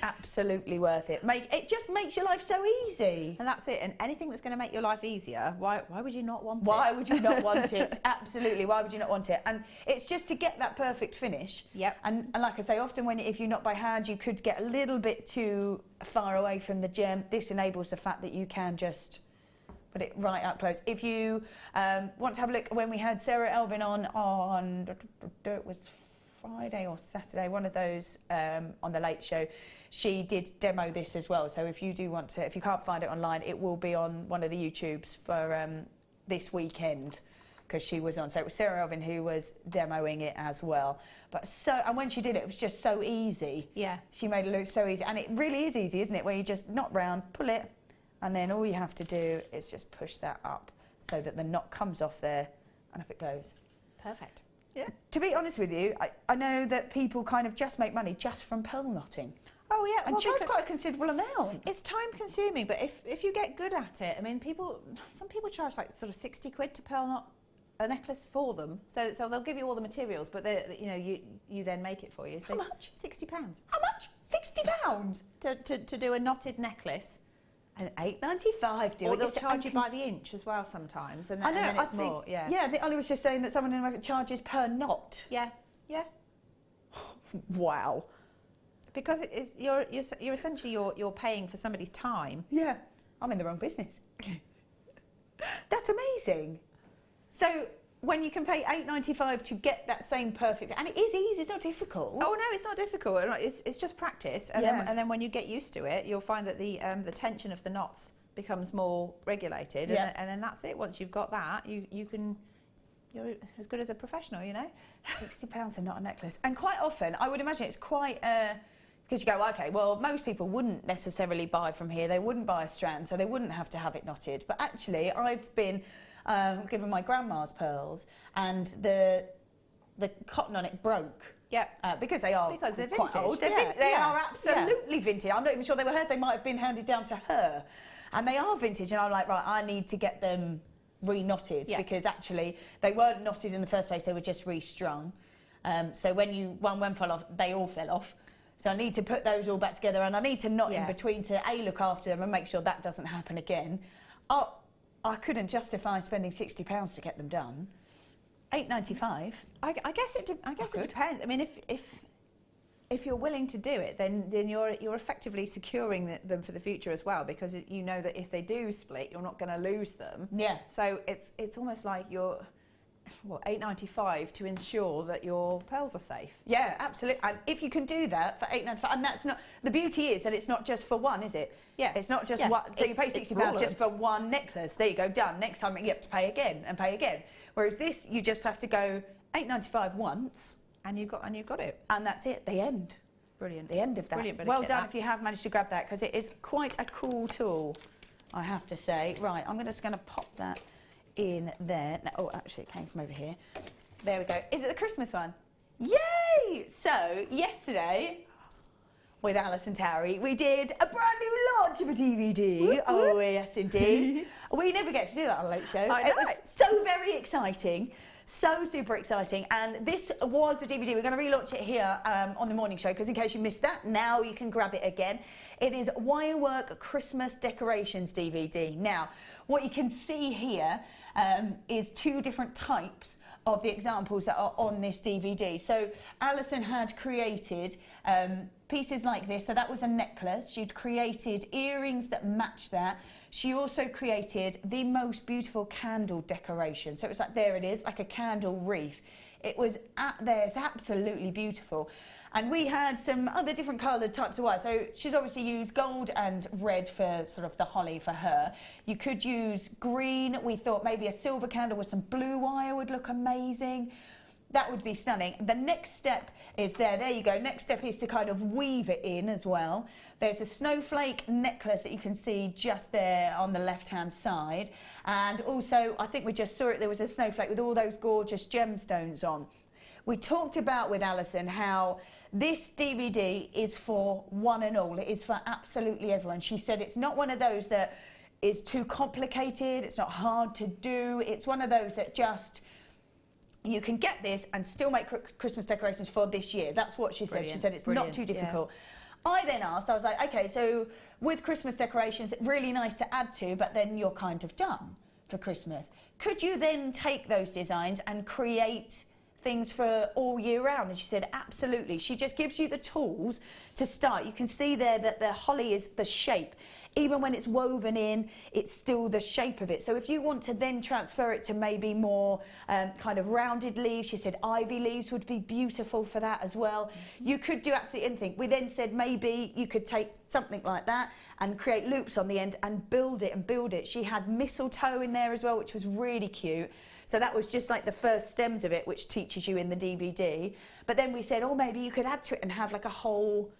Absolutely worth it. It just makes your life so easy. And that's it. And anything that's going to make your life easier, why would you not want it? Why would you not want it? Absolutely. Why would you not want it? And it's just to get that perfect finish. Yep. And like I say, often if you knot by hand, you could get a little bit too far away from the gem. This enables the fact that you can just put it right up close. If you want to have a look, when we had Sarah Elvin on it was Friday or Saturday, one of those on the Late Show, she did demo this as well. So if you do want to, if you can't find it online, it will be on one of the YouTubes for this weekend, because she was on. So it was Sarah Elvin who was demoing it as well. And when she did it, it was just so easy. Yeah. She made it look so easy, and it really is easy, isn't it? Where you just knot round, pull it, and then all you have to do is just push that up so that the knot comes off there, and up it goes. Perfect. Yeah. To be honest with you, I know that people kind of just make money just from pearl knotting. Oh yeah, and charge quite a considerable amount. It's time consuming, but if you get good at it, I mean, some people charge like sort of 60 quid to pearl knot a necklace for them. So they'll give you all the materials, but you then make it for you. So how much? £60. How much? £60 to do a knotted necklace. And $8.95. Or they'll charge you by the inch as well sometimes, and then it's more. Yeah. Yeah, I think Ollie was just saying that someone in America charges per knot. Yeah. Yeah. Wow. Because you're essentially you're paying for somebody's time. Yeah, I'm in the wrong business. That's amazing. So when you can pay $8.95 to get that same perfect, and it is easy, it's not difficult. Oh no, it's not difficult. It's just practice, and then when you get used to it, you'll find that the tension of the knots becomes more regulated, and then that's it. Once you've got that, you're as good as a professional, you know. £60 and not a necklace, and quite often I would imagine it's quite. Because you go, okay, well, most people wouldn't necessarily buy from here. They wouldn't buy a strand, so they wouldn't have to have it knotted. But actually, I've been given my grandma's pearls, and the cotton on it broke. Yep. Because they are they're quite vintage. old. They are absolutely vintage. I'm not even sure they were hers. They might have been handed down to her. And they are vintage. And I'm like, right, I need to get them re-knotted because actually they weren't knotted in the first place, they were just restrung. So when one fell off, they all fell off. So I need to put those all back together, and I need to knot in between to look after them and make sure that doesn't happen again. I couldn't justify spending £60 to get them done. £8.95. I guess it depends. I mean, if you're willing to do it, then you're effectively securing them for the future as well, because you know that if they do split, you're not going to lose them. Yeah. So it's almost like you're £8.95 to ensure that your pearls are safe. Yeah, absolutely. And if you can do that for £8.95, and that's not the beauty is that it's not just for one, is it? Yeah. It's not just one. So you pay £60 just for one necklace. There you go, done. Next time you have to pay again and pay again. Whereas this, you just have to go £8.95 once. And you've got it. And that's it, the end. Brilliant. The end of that. Brilliant. Well done if you have managed to grab that, because it is quite a cool tool, I have to say. Right, I'm just going to pop that in there. No, oh, actually, it came from over here. There we go. Is it the Christmas one? Yay! So, yesterday, with Alice and Terry, we did a brand new launch of a DVD. Whoop, whoop. Oh, yes, indeed. We never get to do that on a Late Show. I know. It was so very exciting. So super exciting, and this was the DVD. We're going to relaunch it here on the morning show, because in case you missed that, now you can grab it again. It is Wirework Christmas Decorations DVD. Now, what you can see here is two different types of the examples that are on this DVD. So Alison had created pieces like this. So that was a necklace. She'd created earrings that match that. She also created the most beautiful candle decoration. So it was like, there it is, like a candle wreath. It was it's absolutely beautiful. And we had some other different coloured types of wire. So she's obviously used gold and red for sort of the holly for her. You could use green. We thought maybe a silver candle with some blue wire would look amazing. That would be stunning. The next step is there you go. Next step is to kind of weave it in as well. There's a snowflake necklace that you can see just there on the left-hand side. And also, I think we just saw it, there was a snowflake with all those gorgeous gemstones on. We talked about with Alison how this DVD is for one and all. It is for absolutely everyone. She said it's not one of those that is too complicated, it's not hard to do. It's one of those that just, you can get this and still make Christmas decorations for this year. That's what she said. Brilliant. She said it's not too difficult. Yeah. I then asked, I was like, okay, so with Christmas decorations, really nice to add to, but then you're kind of done for Christmas. Could you then take those designs and create things for all year round? And she said, absolutely. She just gives you the tools to start. You can see there that the holly is the shape. Even when it's woven in, it's still the shape of it. So if you want to then transfer it to maybe more kind of rounded leaves, she said ivy leaves would be beautiful for that as well. You could do absolutely anything. We then said maybe you could take something like that and create loops on the end and build it and build it. She had mistletoe in there as well, which was really cute. So that was just like the first stems of it, which teaches you in the DVD. But then we said, oh, maybe you could add to it and have like a whole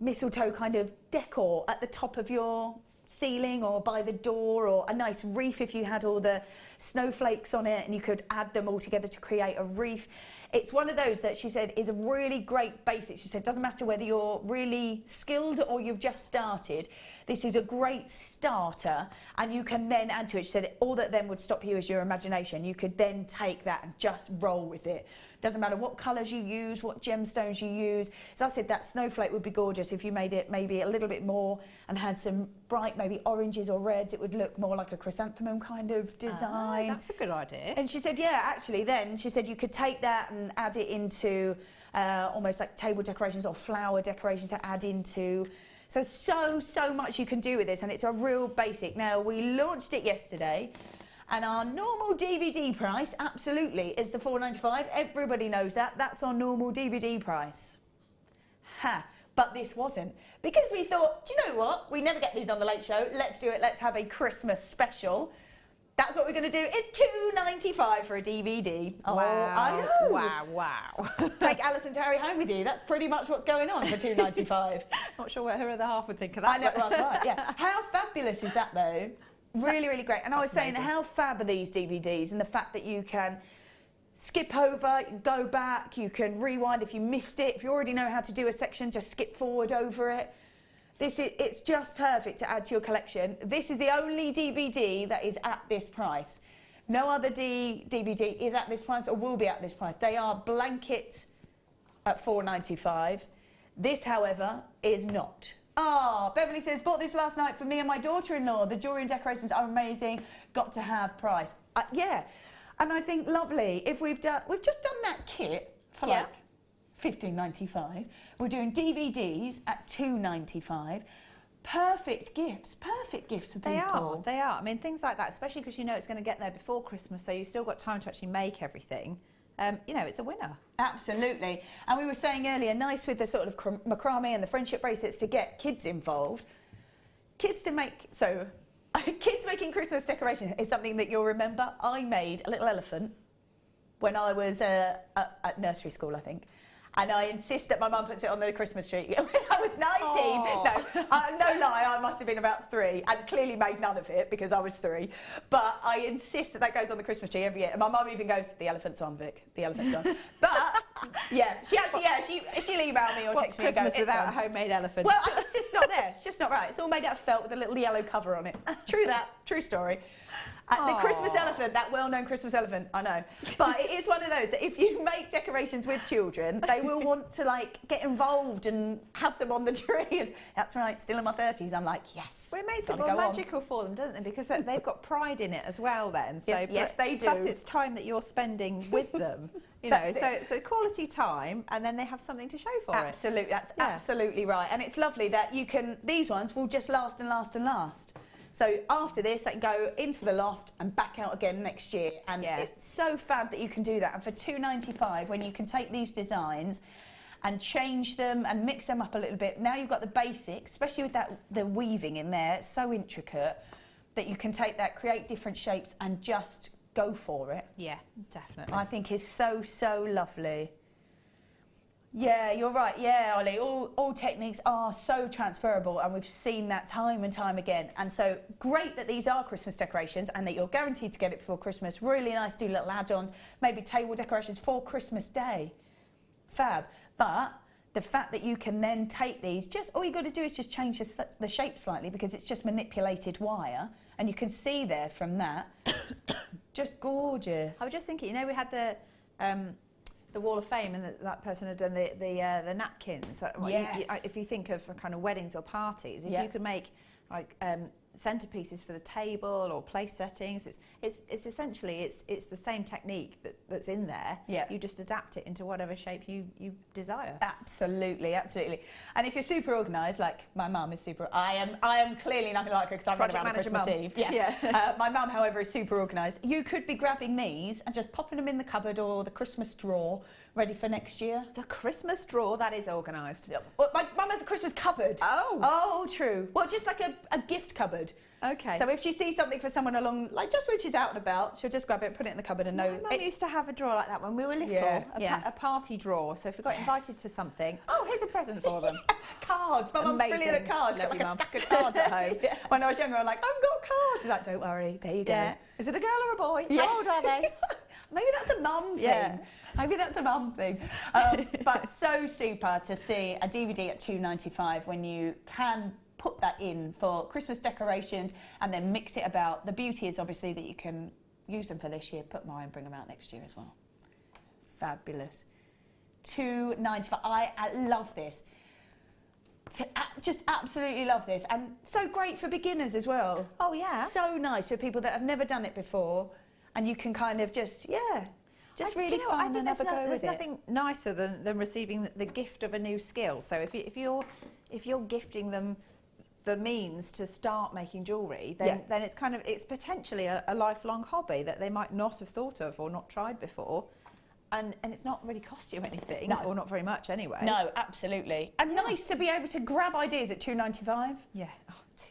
mistletoe kind of decor at the top of your ceiling or by the door, or a nice wreath if you had all the snowflakes on it and you could add them all together to create a wreath. It's one of those that she said is a really great basic. She said, doesn't matter whether you're really skilled or you've just started, this is a great starter and you can then add to it. She said all that then would stop you is your imagination. You could then take that and just roll with it. Doesn't matter what colours you use, what gemstones you use. As I said, that snowflake would be gorgeous if you made it maybe a little bit more and had some bright maybe oranges or reds. It would look more like a chrysanthemum kind of design. That's a good idea. And she said, yeah, actually then, she said you could take that and add it into almost like table decorations or flower decorations to add into. So much you can do with this, and it's a real basic. Now, we launched it yesterday. And our normal DVD price, absolutely, is the $4.95. Everybody knows that. That's our normal DVD price. Ha! But this wasn't. Because we thought, do you know what? We never get these on the Late Show. Let's do it. Let's have a Christmas special. That's what we're going to do. It's $2.95 for a DVD. Wow. Oh, I know. Wow. Take Alice and Terry home with you. That's pretty much what's going on for $2.95. Not sure what her other half would think of that. I know, well, right, yeah. How fabulous is that, though? Really, really great. And I was saying, how fab are these DVDs, and the fact that you can skip over, you can go back, you can rewind if you missed it. If you already know how to do a section, just skip forward over it. It's just perfect to add to your collection. This is the only DVD that is at this price. No other DVD is at this price or will be at this price. They are blanket at $4.95. This, however, is not. Ah, Beverly says, bought this last night for me and my daughter-in-law. The jewellery and decorations are amazing. Got to have price. Yeah, and I think lovely. If we've just done that kit for like $15.95. We're doing DVDs at $2.95. Perfect gifts for people. They are. I mean, things like that, especially because you know it's going to get there before Christmas, so you've still got time to actually make everything. You know, it's a winner. Absolutely. And we were saying earlier, nice with the sort of macrame and the friendship bracelets to get kids involved. Kids making Christmas decorations is something that you'll remember. I made a little elephant when I was at nursery school, I think. And I insist that my mum puts it on the Christmas tree. When I was 19, no lie, I must have been about 3 and clearly made none of it because I was 3. But I insist that goes on the Christmas tree every year. And my mum even goes, the elephant's on, Vic, the elephant's on. But, she'll email me or text me and go, Christmas without a homemade elephant. Well, it's just not there. It's just not right. It's all made out of felt with a little yellow cover on it. True that. True story. The Christmas elephant, that well-known Christmas elephant, I know. But it is one of those that if you make decorations with children, they will want to like get involved and have them on the tree. That's right, still in my 30s, I'm like, yes. Well, it makes it more magical for them, doesn't it? Because they've got pride in it as well then. So, yes, they do. Plus it's time that you're spending with them. You know, so quality time, and then they have something to show for it. Absolutely, that's absolutely right. And it's lovely that these ones will just last and last and last. So after this, they can go into the loft and back out again next year. And it's so fab that you can do that. And for $2.95, when you can take these designs and change them and mix them up a little bit, now you've got the basics, especially with the weaving in there, it's so intricate that you can take that, create different shapes and just go for it. Yeah, definitely. I think is so, so lovely. Yeah, you're right. Yeah, Ollie, all techniques are so transferable and we've seen that time and time again. And so great that these are Christmas decorations and that you're guaranteed to get it before Christmas. Really nice to do little add-ons, maybe table decorations for Christmas Day. Fab. But the fact that you can then take these, all you got to do is just change the shape slightly because it's just manipulated wire. And you can see there from that, just gorgeous. I was just thinking, you know, we had the Wall of Fame, and that person had done the napkins. So, if you think of kind of weddings or parties, if you could make like centerpieces for the table or place settings, it's essentially it's the same technique that's in there. Yeah. You just adapt it into whatever shape you desire. Absolutely, absolutely. And if you're super organised, like my mum is super, I am clearly nothing like her because I run around on Christmas Eve. Yeah. My mum, however, is super organised. You could be grabbing these and just popping them in the cupboard or the Christmas drawer, ready for next year. The Christmas drawer, that is organised. Well, my mum has a Christmas cupboard. Oh, true. Well, just like a gift cupboard. Okay. So if she sees something for someone along, like just when she's out and about, she'll just grab it, put it in the cupboard and know. My mum used to have a drawer like that when we were little, a party drawer. So if we got invited to something, here's a present for them. Cards. My mum's brilliant at cards. She's got like a stack of cards at home. When I was younger, I'm like, I've got cards. She's like, don't worry, there you go. Yeah. Is it a girl or a boy? Yeah. How old are they? Maybe that's a mum thing. Yeah. Maybe that's a mum thing. But so super to see a DVD at $2.95 when you can put that in for Christmas decorations and then mix it about. The beauty is obviously that you can use them for this year, put them away and bring them out next year as well. Fabulous. $2.95. I love this. Just absolutely love this. And so great for beginners as well. Oh, yeah. So nice for people that have never done it before. And you can kind of just really fun and have a go with it. There's nothing nicer than receiving the gift of a new skill. So if you're gifting them the means to start making jewellery, then it's potentially a lifelong hobby that they might not have thought of or not tried before. And it's not really cost you anything, or not very much anyway. No, absolutely. And nice to be able to grab ideas at $2.95. Yeah,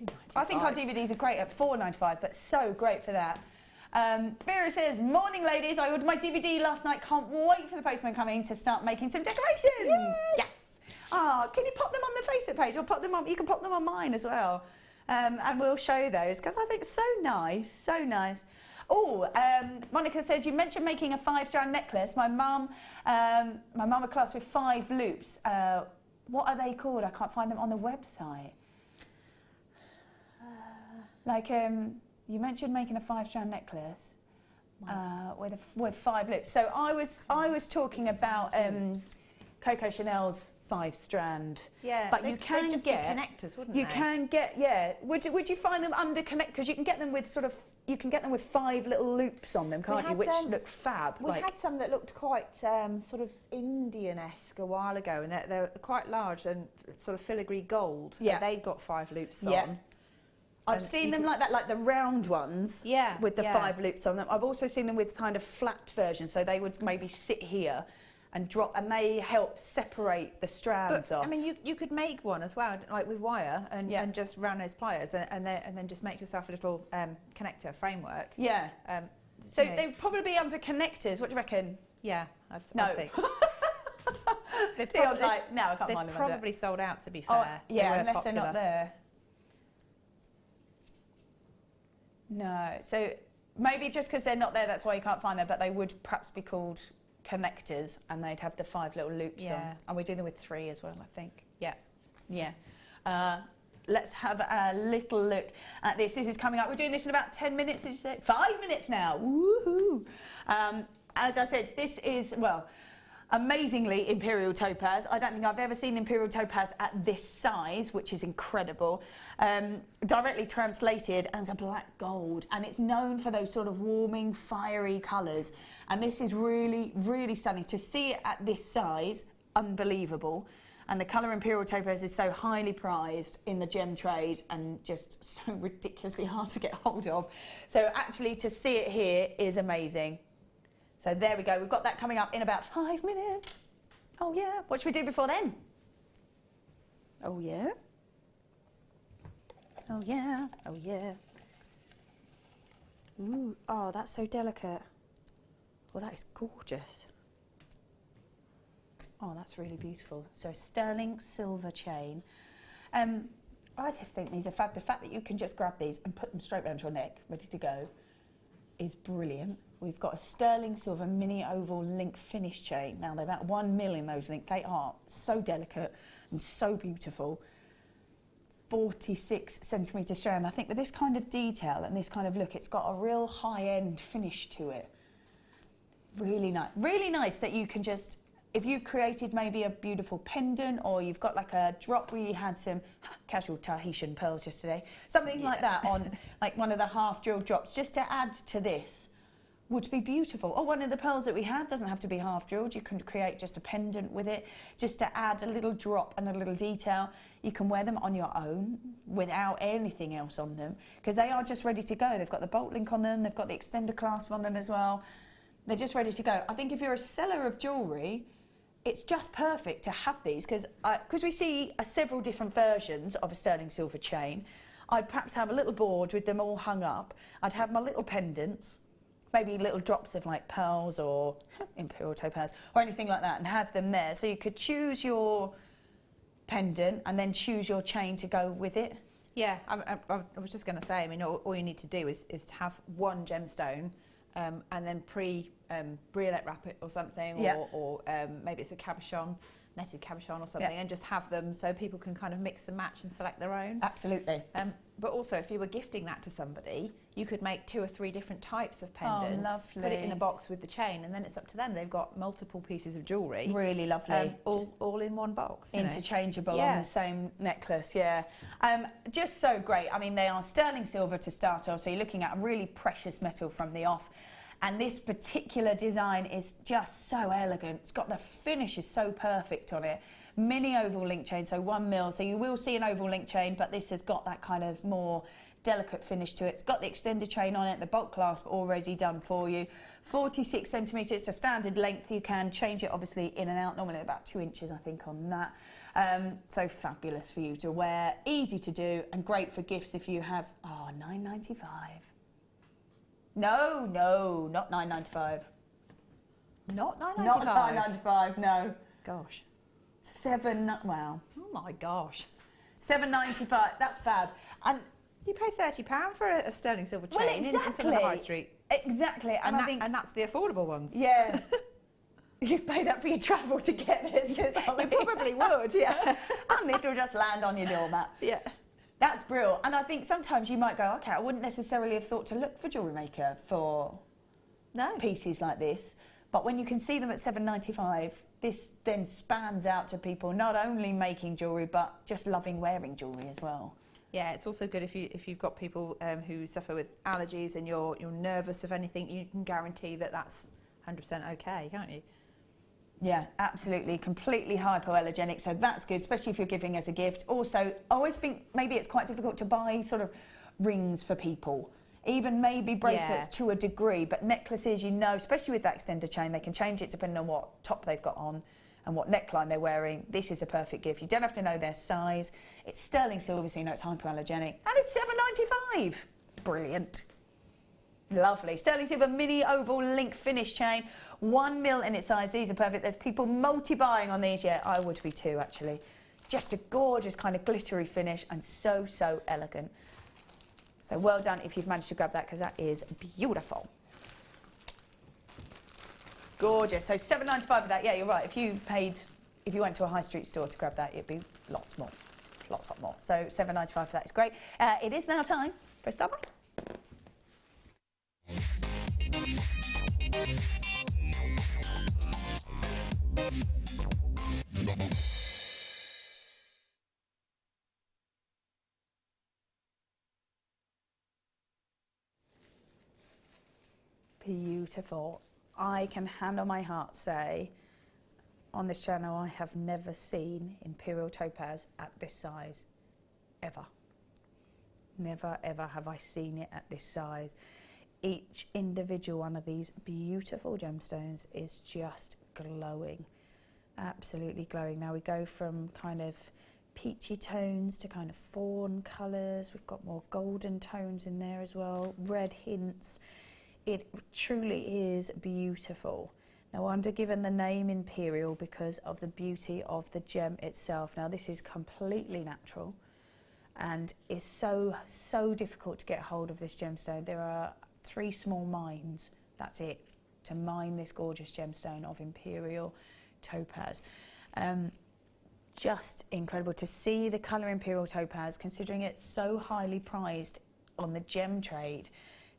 $2.95. I think our DVDs are great at $4.95, but so great for that. Vera says, morning ladies, I ordered my DVD last night, can't wait for the postman coming to start making some decorations. Yes. Can you pop them on the Facebook page or you can pop them on mine as well. And we'll show those because I think so nice, so nice. Monica said, you mentioned making a 5-strand necklace. My mum a class with 5 loops. What are they called? I can't find them on the website. Like you mentioned making a 5-strand necklace with 5 loops. So I was talking about Coco Chanel's 5-strand. Yeah, but you can just get connectors, wouldn't they? You can get, yeah. Would you find them under connect? Because you can get them with you can get them with 5 little loops on them, can't you? Which look fab. We had some that looked quite sort of Indian-esque a while ago, and they're quite large and sort of filigree gold. Yeah, they've got 5 loops yeah. on. I've seen them like that, like the round ones. Yeah, with the 5 loops on them. I've also seen them with kind of flat versions, so they would maybe sit here and drop, and they help separate the strands off. I mean, you could make one as well, like with wire, and just round those pliers, and then just make yourself a little connector framework. Yeah. So they'd probably be under connectors. What do you reckon? Yeah, I think. They've probably, like, no, I can't find them. They've probably sold out, to be Oh, fair. yeah, unless they're not there. No, so maybe just because they're not there, that's why you can't find them. But they would perhaps be called connectors, and they'd have the 5 little loops on. And we do them with 3 as well, I think. Yeah. Yeah. Let's have a little look at this. This is coming up. We're doing this in about 10 minutes, did you say? 5 minutes now. Woohoo! As I said, this is, well, amazingly Imperial topaz. I don't think I've ever seen Imperial topaz at this size, which is incredible. Directly translated as a black gold, and it's known for those sort of warming, fiery colours. And this is really, really stunning. To see it at this size, unbelievable. And the colour Imperial topaz is so highly prized in the gem trade and just so ridiculously hard to get hold of. So actually to see it here is amazing. So there we go. We've got that coming up in about 5 minutes. Oh yeah. What should we do before then? Oh yeah. Oh yeah. Oh yeah. Ooh. Oh, that's so delicate. Well, that is gorgeous. Oh, that's really beautiful. So a sterling silver chain. I just think these are fab. The fact that you can just grab these and put them straight around your neck, ready to go, is brilliant. We've got a sterling silver mini oval link finish chain. Now, they're about 1 mil in those links. They are so delicate and so beautiful. 46 centimetre strand. I think with this kind of detail and this kind of look, it's got a real high-end finish to it. Really nice. Really nice that you can just, if you've created maybe a beautiful pendant, or you've got like a drop where you had some casual Tahitian pearls yesterday, something like that on like one of the half drilled drops, just to add to this, would be beautiful. Or one of the pearls that we had doesn't have to be half drilled. You can create just a pendant with it, just to add a little drop and a little detail. You can wear them on your own without anything else on them, because they are just ready to go. They've got the bolt link on them, they've got the extender clasp on them as well. They're just ready to go. I think if you're a seller of jewellery, it's just perfect to have these, because we see several different versions of a sterling silver chain. I'd perhaps have a little board with them all hung up. I'd have my little pendants, maybe little drops of like pearls or Imperial topaz or anything like that, and have them there. So you could choose your pendant and then choose your chain to go with it. Yeah, I was just going to say, I mean, all you need to do is to have one gemstone and then Briolette wrap it or something, or maybe it's a cabochon, netted cabochon or something, and just have them so people can kind of mix and match and select their own. Absolutely. But also, if you were gifting that to somebody, you could make 2 or 3 different types of pendants, put it in a box with the chain, and then it's up to them. They've got multiple pieces of jewellery. Really lovely. All in one box. Interchangeable on the same necklace, just so great. I mean, they are sterling silver to start off, so you're looking at a really precious metal from the off. And this particular design is just so elegant. It's got the finish is so perfect on it. Mini oval link chain, so 1 mil. So you will see an oval link chain, but this has got that kind of more delicate finish to it. It's got the extender chain on it, the bolt clasp already done for you. 46 centimetres, it's a standard length. You can change it obviously in and out, normally about 2 inches I think on that. So fabulous for you to wear, easy to do, and great for gifts if you have, $9.95. No, not $9.95. Not $9.95? Not $9.95, no. Gosh. Wow. Oh my gosh. $7.95, that's fab. And you pay £30 for a sterling silver chain in some of the high street. Exactly. And that's the affordable ones. Yeah. You'd pay that for your travel to get this. You probably would, yeah. And this will just land on your doormat. Yeah. That's brilliant. And I think sometimes you might go, okay, I wouldn't necessarily have thought to look for JewelleryMaker for pieces like this. But when you can see them at $7.95, this then spans out to people not only making jewellery, but just loving wearing jewellery as well. Yeah, it's also good if you've got people who suffer with allergies and you're nervous of anything, you can guarantee that that's 100% okay, can't you? Yeah, absolutely, completely hypoallergenic, so that's good, especially if you're giving as a gift. Also, I always think maybe it's quite difficult to buy sort of rings for people, even maybe bracelets to a degree, but necklaces, you know, especially with that extender chain, they can change it depending on what top they've got on and what neckline they're wearing. This is a perfect gift. You don't have to know their size. It's sterling silver, so you know it's hypoallergenic, and it's $7.95. Brilliant. Lovely. Sterling silver mini oval link finish chain, 1 mil in its size. These are perfect. There's people multi-buying on these. Yeah, I would be too, actually. Just a gorgeous kind of glittery finish and so, so elegant. So well done if you've managed to grab that, because that is beautiful. Gorgeous. So $7.95 for that. Yeah, you're right. If you went to a high street store to grab that, it'd be lots more. Lots more. So $7.95 for that is great. It is now time for a star buy. Beautiful. I can hand on my heart say, on this channel, I have never seen Imperial topaz at this size, ever. Never, ever have I seen it at this size. Each individual one of these beautiful gemstones is just glowing, absolutely glowing. Now we go from kind of peachy tones to kind of fawn colours. We've got more golden tones in there as well, red hints. It truly is beautiful. Now I'm given the name Imperial because of the beauty of the gem itself. Now this is completely natural and is so, so difficult to get hold of this gemstone. There are 3 small mines, that's it, to mine this gorgeous gemstone of Imperial topaz. Just incredible to see the colour Imperial topaz, considering it's so highly prized on the gem trade.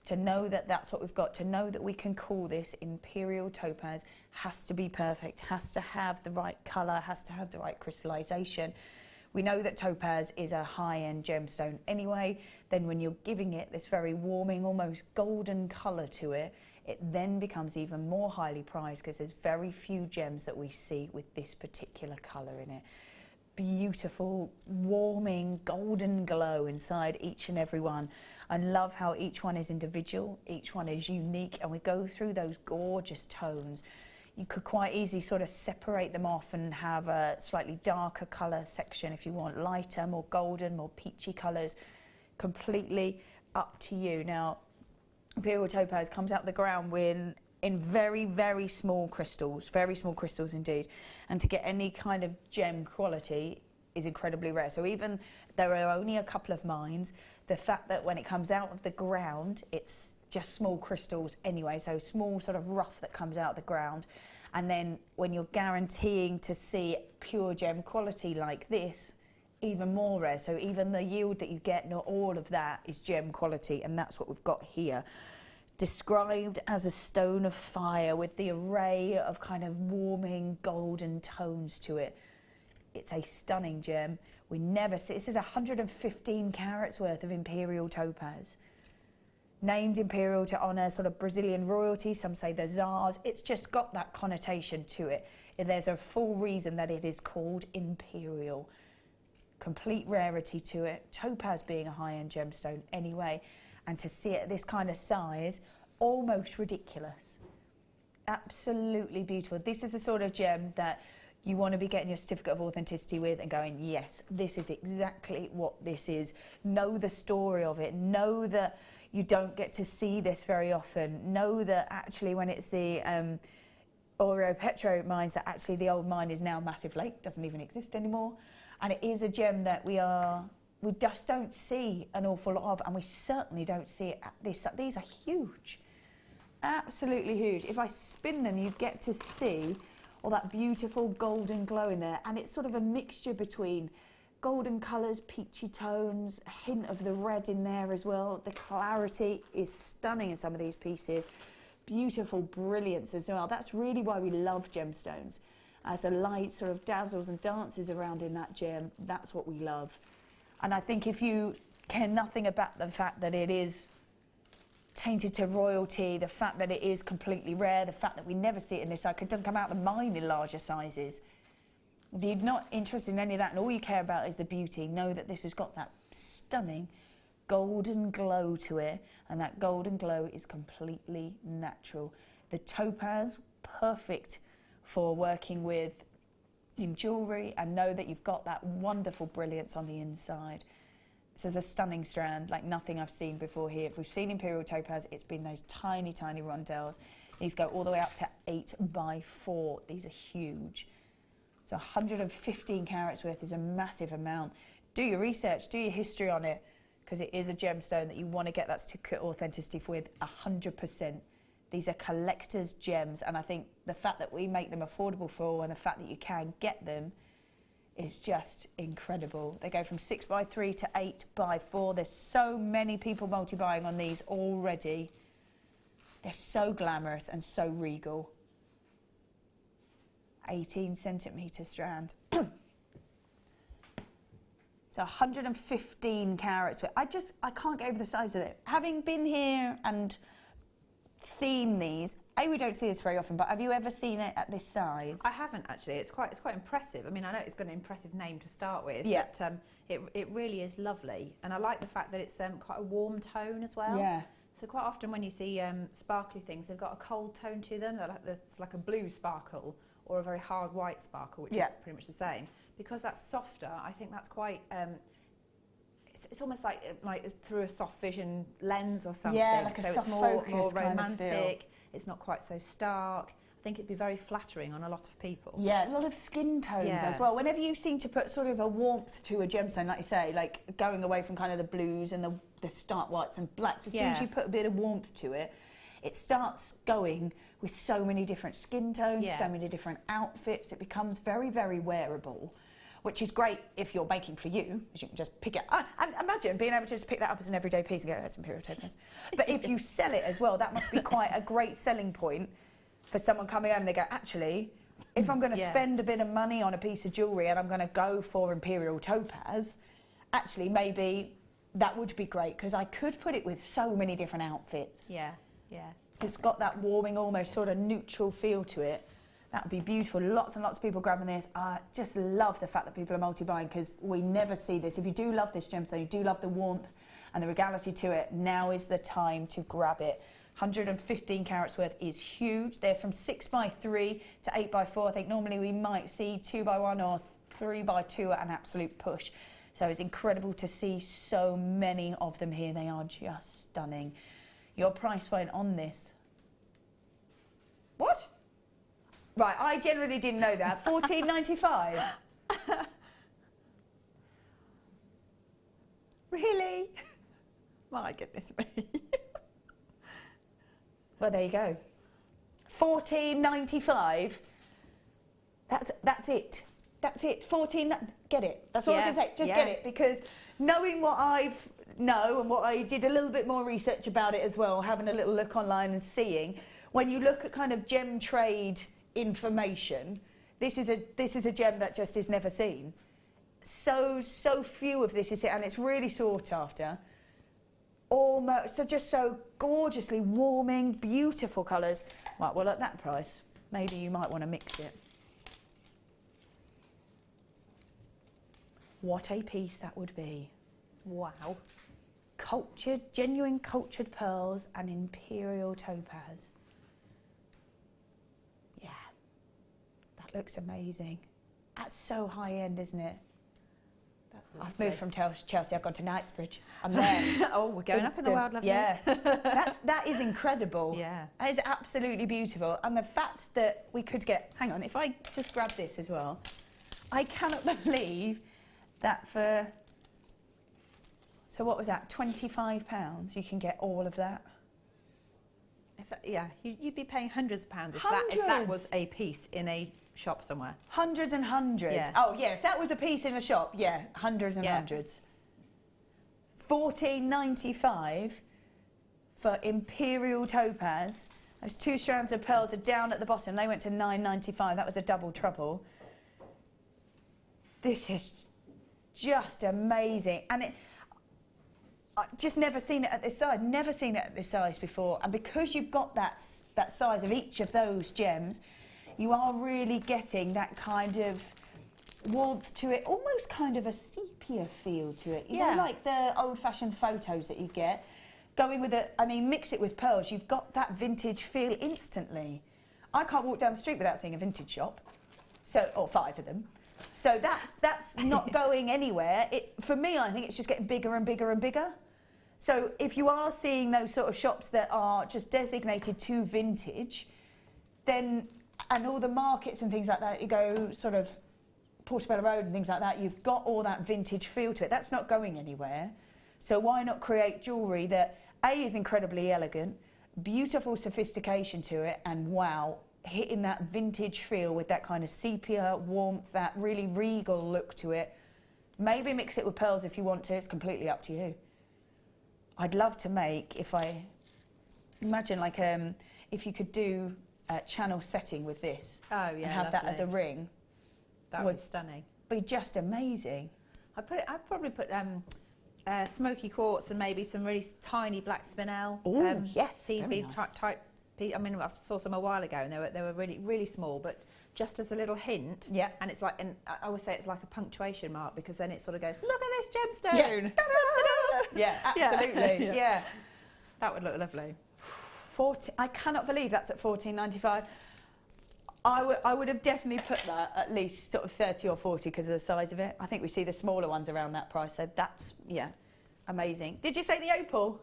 To know that that's what we've got, to know that we can call this Imperial topaz, has to be perfect, has to have the right colour, has to have the right crystallisation. We know that topaz is a high-end gemstone anyway. Then when you're giving it this very warming, almost golden colour to it, it then becomes even more highly prized because there's very few gems that we see with this particular colour in it. Beautiful, warming, golden glow inside each and every one. I love how each one is individual, each one is unique, and we go through those gorgeous tones. You could quite easily sort of separate them off and have a slightly darker colour section if you want, lighter, more golden, more peachy colours, completely up to you. Now, Imperial topaz comes out the ground in very, very small crystals indeed, and to get any kind of gem quality is incredibly rare. So even there are only a couple of mines, the fact that when it comes out of the ground, it's just small crystals anyway, so small sort of rough that comes out of the ground, and then when you're guaranteeing to see pure gem quality like this, even more rare. So even the yield that you get, not all of that is gem quality, and that's what we've got here. Described as a stone of fire with the array of kind of warming golden tones to it. It's a stunning gem. We never see, this is 115 carats worth of Imperial topaz. Named Imperial to honour sort of Brazilian royalty, some say the Tsars. It's just got that connotation to it. There's a full reason that it is called Imperial. Complete rarity to it, topaz being a high-end gemstone anyway. And to see it at this kind of size, almost ridiculous. Absolutely beautiful. This is the sort of gem that you want to be getting your certificate of authenticity with and going, yes, this is exactly what this is. Know the story of it. Know that you don't get to see this very often. Know that actually when it's the Oro Petro mines, that actually the old mine is now Massive Lake, doesn't even exist anymore. And it is a gem that we just don't see an awful lot of, and we certainly don't see it at this. These are huge, absolutely huge. If I spin them, you get to see all that beautiful golden glow in there, and it's sort of a mixture between golden colours, peachy tones, a hint of the red in there as well. The clarity is stunning in some of these pieces. Beautiful brilliance as well. That's really why we love gemstones. As the light sort of dazzles and dances around in that gem, that's what we love. And I think if you care nothing about the fact that it is tainted to royalty, the fact that it is completely rare, the fact that we never see it in this size, it doesn't come out of the mine in larger sizes. If you're not interested in any of that and all you care about is the beauty, know that this has got that stunning golden glow to it, and that golden glow is completely natural. The topaz, perfect for working with in jewellery, and know that you've got that wonderful brilliance on the inside. This is a stunning strand like nothing I've seen before here. If we've seen Imperial topaz, it's been those tiny, tiny rondelles. These go all the way up to 8x4. These are huge. So 115 carats worth is a massive amount. Do your research, do your history on it, because it is a gemstone that you want to get that certificate authenticity with 100%. These are collector's gems, and I think the fact that we make them affordable for all and the fact that you can get them is just incredible. They go from 6x3 to 8x4. There's so many people multi-buying on these already. They're so glamorous and so regal. 18 centimetre strand. So 115 carats. I can't get over the size of it. Having been here and seen these, we don't see this very often, but have you ever seen it at this size? I haven't actually. It's quite impressive. I mean, I know it's got an impressive name to start with, but it really is lovely. And I like the fact that it's quite a warm tone as well. Yeah. So quite often when you see sparkly things, they've got a cold tone to them. It's like a blue sparkle or a very hard white sparkle, which is pretty much the same. Because that's softer, I think that's quite, it's almost like it's through a soft vision lens or something. Yeah, like so a soft it's more focus kind of feel. romantic, it's not quite so stark. I think it'd be very flattering on a lot of people. Yeah, a lot of skin tones as well. Whenever you seem to put sort of a warmth to a gemstone, like you say, like going away from kind of the blues and the stark whites and blacks, as soon as you put a bit of warmth to it, it starts going with so many different skin tones, so many different outfits. It becomes very, very wearable, which is great if you're making for you, because you can just pick it up. And imagine being able to just pick that up as an everyday piece and go, that's Imperial topaz. But if you sell it as well, that must be quite a great selling point for someone coming home and they go, actually, if I'm going to spend a bit of money on a piece of jewellery and I'm going to go for Imperial topaz, actually maybe that would be great, because I could put it with so many different outfits. Yeah, yeah. It's got that warming, almost sort of neutral feel to it. That would be beautiful. Lots and lots of people grabbing this. I just love the fact that people are multi-buying, because we never see this. If you do love this gemstone, you do love the warmth and the regality to it, now is the time to grab it. 115 carats worth is huge. They're from 6x3 to 8x4. I think normally we might see 2x1 or 3x2 at an absolute push. So it's incredible to see so many of them here. They are just stunning. Your price point on this. What? Right, I generally didn't know that. $14.95. Really? My goodness me. Well, there you go. $14.95. That's it. That's it. 14. Get it. That's all I can say. Just get it, because knowing what I've know and what I did a little bit more research about it as well, having a little look online and seeing, when you look at kind of gem trade information, this is a gem that just is never seen. So few of this is it, and it's really sought after. Almost so gorgeously warming, beautiful colours. Right, well at that price, maybe you might want to mix it. What a piece that would be. Wow. Cultured, genuine cultured pearls and Imperial topaz. Yeah, that looks amazing. That's so high end, isn't it? I've moved from Chelsea, I've gone to Knightsbridge. I'm there. Oh, we're going up in the world, lovely. Yeah, that is incredible. Yeah. That is absolutely beautiful. And the fact that we could get, hang on, if I just grab this as well, I cannot believe that for, so what was that, £25, you can get all of that. you'd be paying hundreds of pounds if that was a piece in a shop somewhere. Hundreds and hundreds. Yeah. Oh yeah, if that was a piece in a shop, yeah, hundreds and hundreds. $14.95 for Imperial topaz. Those 2 strands of pearls are down at the bottom. They went to $9.95. That was a double trouble. This is just amazing, and I've just never seen it at this size. Never seen it at this size before. And because you've got that size of each of those gems, you are really getting that kind of warmth to it, almost kind of a sepia feel to it. You know, like the old-fashioned photos that you get. Going with it, I mean, mix it with pearls, you've got that vintage feel instantly. I can't walk down the street without seeing a vintage shop, or 5 of them. So that's not going anywhere. For me, I think it's just getting bigger and bigger and bigger. So if you are seeing those sort of shops that are just designated to vintage, then, and all the markets and things like that, you go sort of Portobello Road and things like that, you've got all that vintage feel to it. That's not going anywhere. So why not create jewellery that A, is incredibly elegant, beautiful sophistication to it, and wow, hitting that vintage feel with that kind of sepia warmth, that really regal look to it. Maybe mix it with pearls if you want to, it's completely up to you. I'd love to make, imagine like if you could do a channel setting with this. Oh yeah, and have that as a ring. That would be stunning. Be just amazing. I'd probably put smoky quartz and maybe some really tiny black spinel. Oh yes, seed bead type. I mean, I saw some a while ago, and they were really, really small, but just as a little hint. Yeah. And it's like, and I always say it's like a punctuation mark, because then it sort of goes, look at this gemstone. Yeah, absolutely. Yeah. That would look lovely. I cannot believe that's at $14.95. I would have definitely put that at least sort of 30 or 40 because of the size of it. I think we see the smaller ones around that price, so that's, yeah, amazing. Did you say the opal?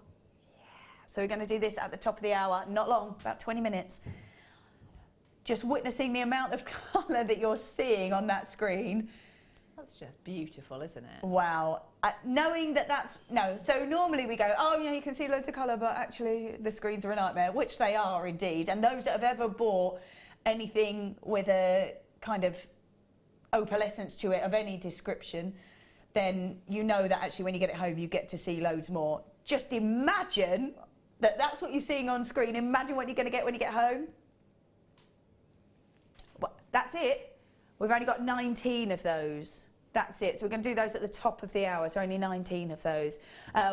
So we're going to do this at the top of the hour, not long, about 20 minutes. Just witnessing the amount of colour that you're seeing on that screen. That's just beautiful, isn't it? Wow. Knowing that so normally we go, oh yeah, you can see loads of colour, but actually the screens are a nightmare, which they are indeed. And those that have ever bought anything with a kind of opalescence to it of any description, then you know that actually when you get it home, you get to see loads more. Just imagine that's what you're seeing on screen. Imagine what you're going to get when you get home. Well, that's it. We've only got 19 of those. That's it. So we're going to do those at the top of the hour. So only 19 of those.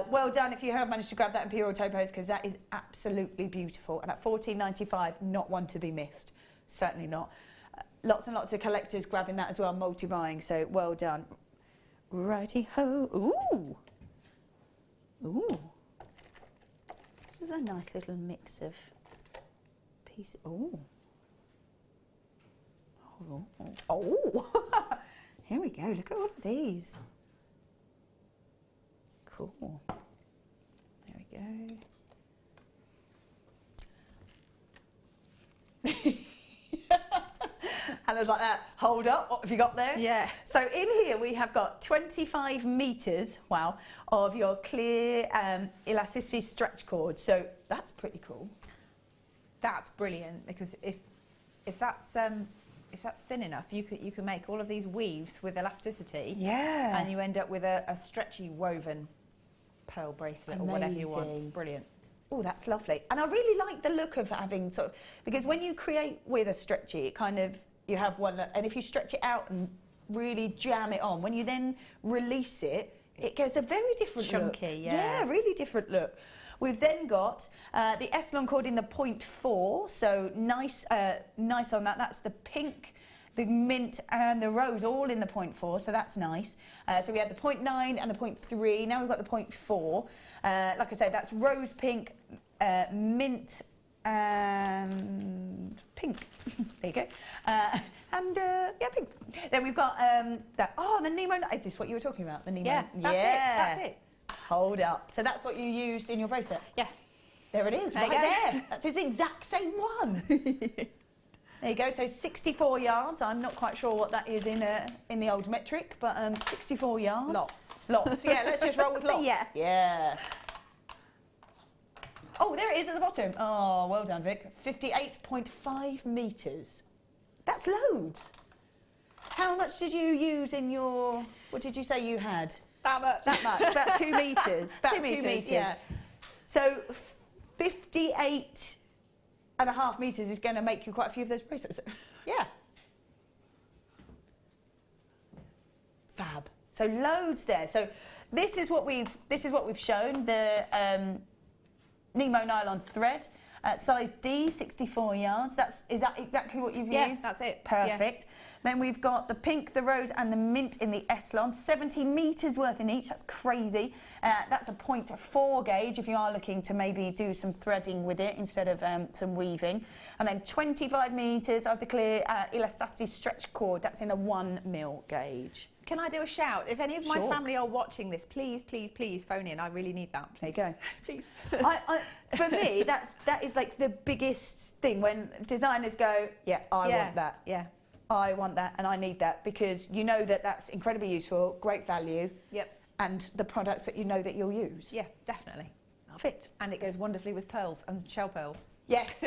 Well done if you have managed to grab that Imperial topaz, because that is absolutely beautiful. And at $14.95, not one to be missed. Certainly not. Lots and lots of collectors grabbing that as well, multi-buying. So well done. Righty-ho. Ooh. Ooh. This is a nice little mix of pieces. Ooh. Oh. Oh. Here we go. Look at all of these. Cool. There we go. Hannah's like that. Hold up. What have you got there? Yeah. So in here we have got 25 metres, wow, of your clear elasticity stretch cord. So that's pretty cool. That's brilliant, because if that's thin enough, you can make all of these weaves with elasticity. Yeah. And you end up with a stretchy woven pearl bracelet. Amazing. Or whatever you want. Brilliant. Oh, that's lovely. And I really like the look of having sort of, because when you create with a stretchy, it kind of, you have one, and if you stretch it out and really jam it on, when you then release it, it gives a very different chunky, look. yeah. Yeah, really different look. We've then got the S-long cord in the 0.4, so nice on that. That's the pink, the mint and the rose all in the 0.4, so that's nice. So we had the 0.9 and the 0.3, now we've got the 0.4. Like I said, that's rose pink, mint and pink. There you go. Yeah, pink. Then we've got the Nemo. Is this what you were talking about? The Nemo. Yeah, that's it. Hold up. So that's what you used in your bracelet? Yeah. There it is, right there. That's his exact same one. There you go. So 64 yards. I'm not quite sure what that is in the old metric, but 64 yards. Lots. Lots. Yeah. Let's just roll with lots. Yeah. Yeah. Oh, there it is at the bottom. Oh, well done, Vic. 58.5 metres. That's loads. How much did you use in your... What did you say you had? That much. That much. About 2 metres. About 2 metres, yeah. So 58.5 metres is going to make you quite a few of those bracelets. Yeah. Fab. So loads there. So this is what we've shown, the Nemo nylon thread, size D, 64 yards. Is that exactly what you've used? Yeah, that's it. Perfect. Yeah. Then we've got the pink, the rose and the mint in the Eslon, 70 metres worth in each. That's crazy. That's a 0.4 gauge if you are looking to maybe do some threading with it instead of some weaving. And then 25 metres of the clear elasticity stretch cord. That's in a 1 mil gauge. Can I do a shout? If any of my family are watching this, please, please, please phone in. I really need that. Please. There you go. Please. For me, that is like the biggest thing when designers go, yeah, I want that. Yeah. I want that and I need that, because you know that that's incredibly useful, great value. Yep. And the products that you know that you'll use. Yeah, definitely. Love it. And it goes wonderfully with pearls and shell pearls. Yes.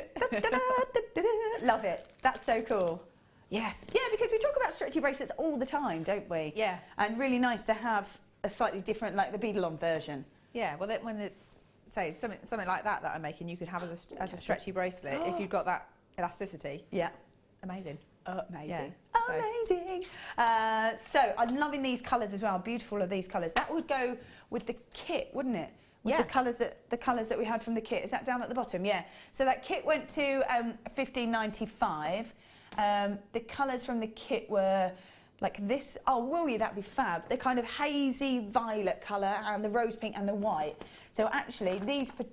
Love it. That's so cool. Yes. Yeah, because we talk about stretchy bracelets all the time, don't we? Yeah. And really nice to have a slightly different, like the bead-along version. Yeah, well, say something like that I'm making, you could have as a stretchy bracelet if you've got that elasticity. Yeah. Amazing. Amazing. Yeah, Amazing. So I'm loving these colours as well. Beautiful of these colours. That would go with the kit, wouldn't it? With the colours that we had from the kit. Is that down at the bottom? Yeah. So that kit went to $15.95. The colours from the kit were like this. Oh, will you? That'd be fab. The kind of hazy violet colour and the rose pink and the white. So actually,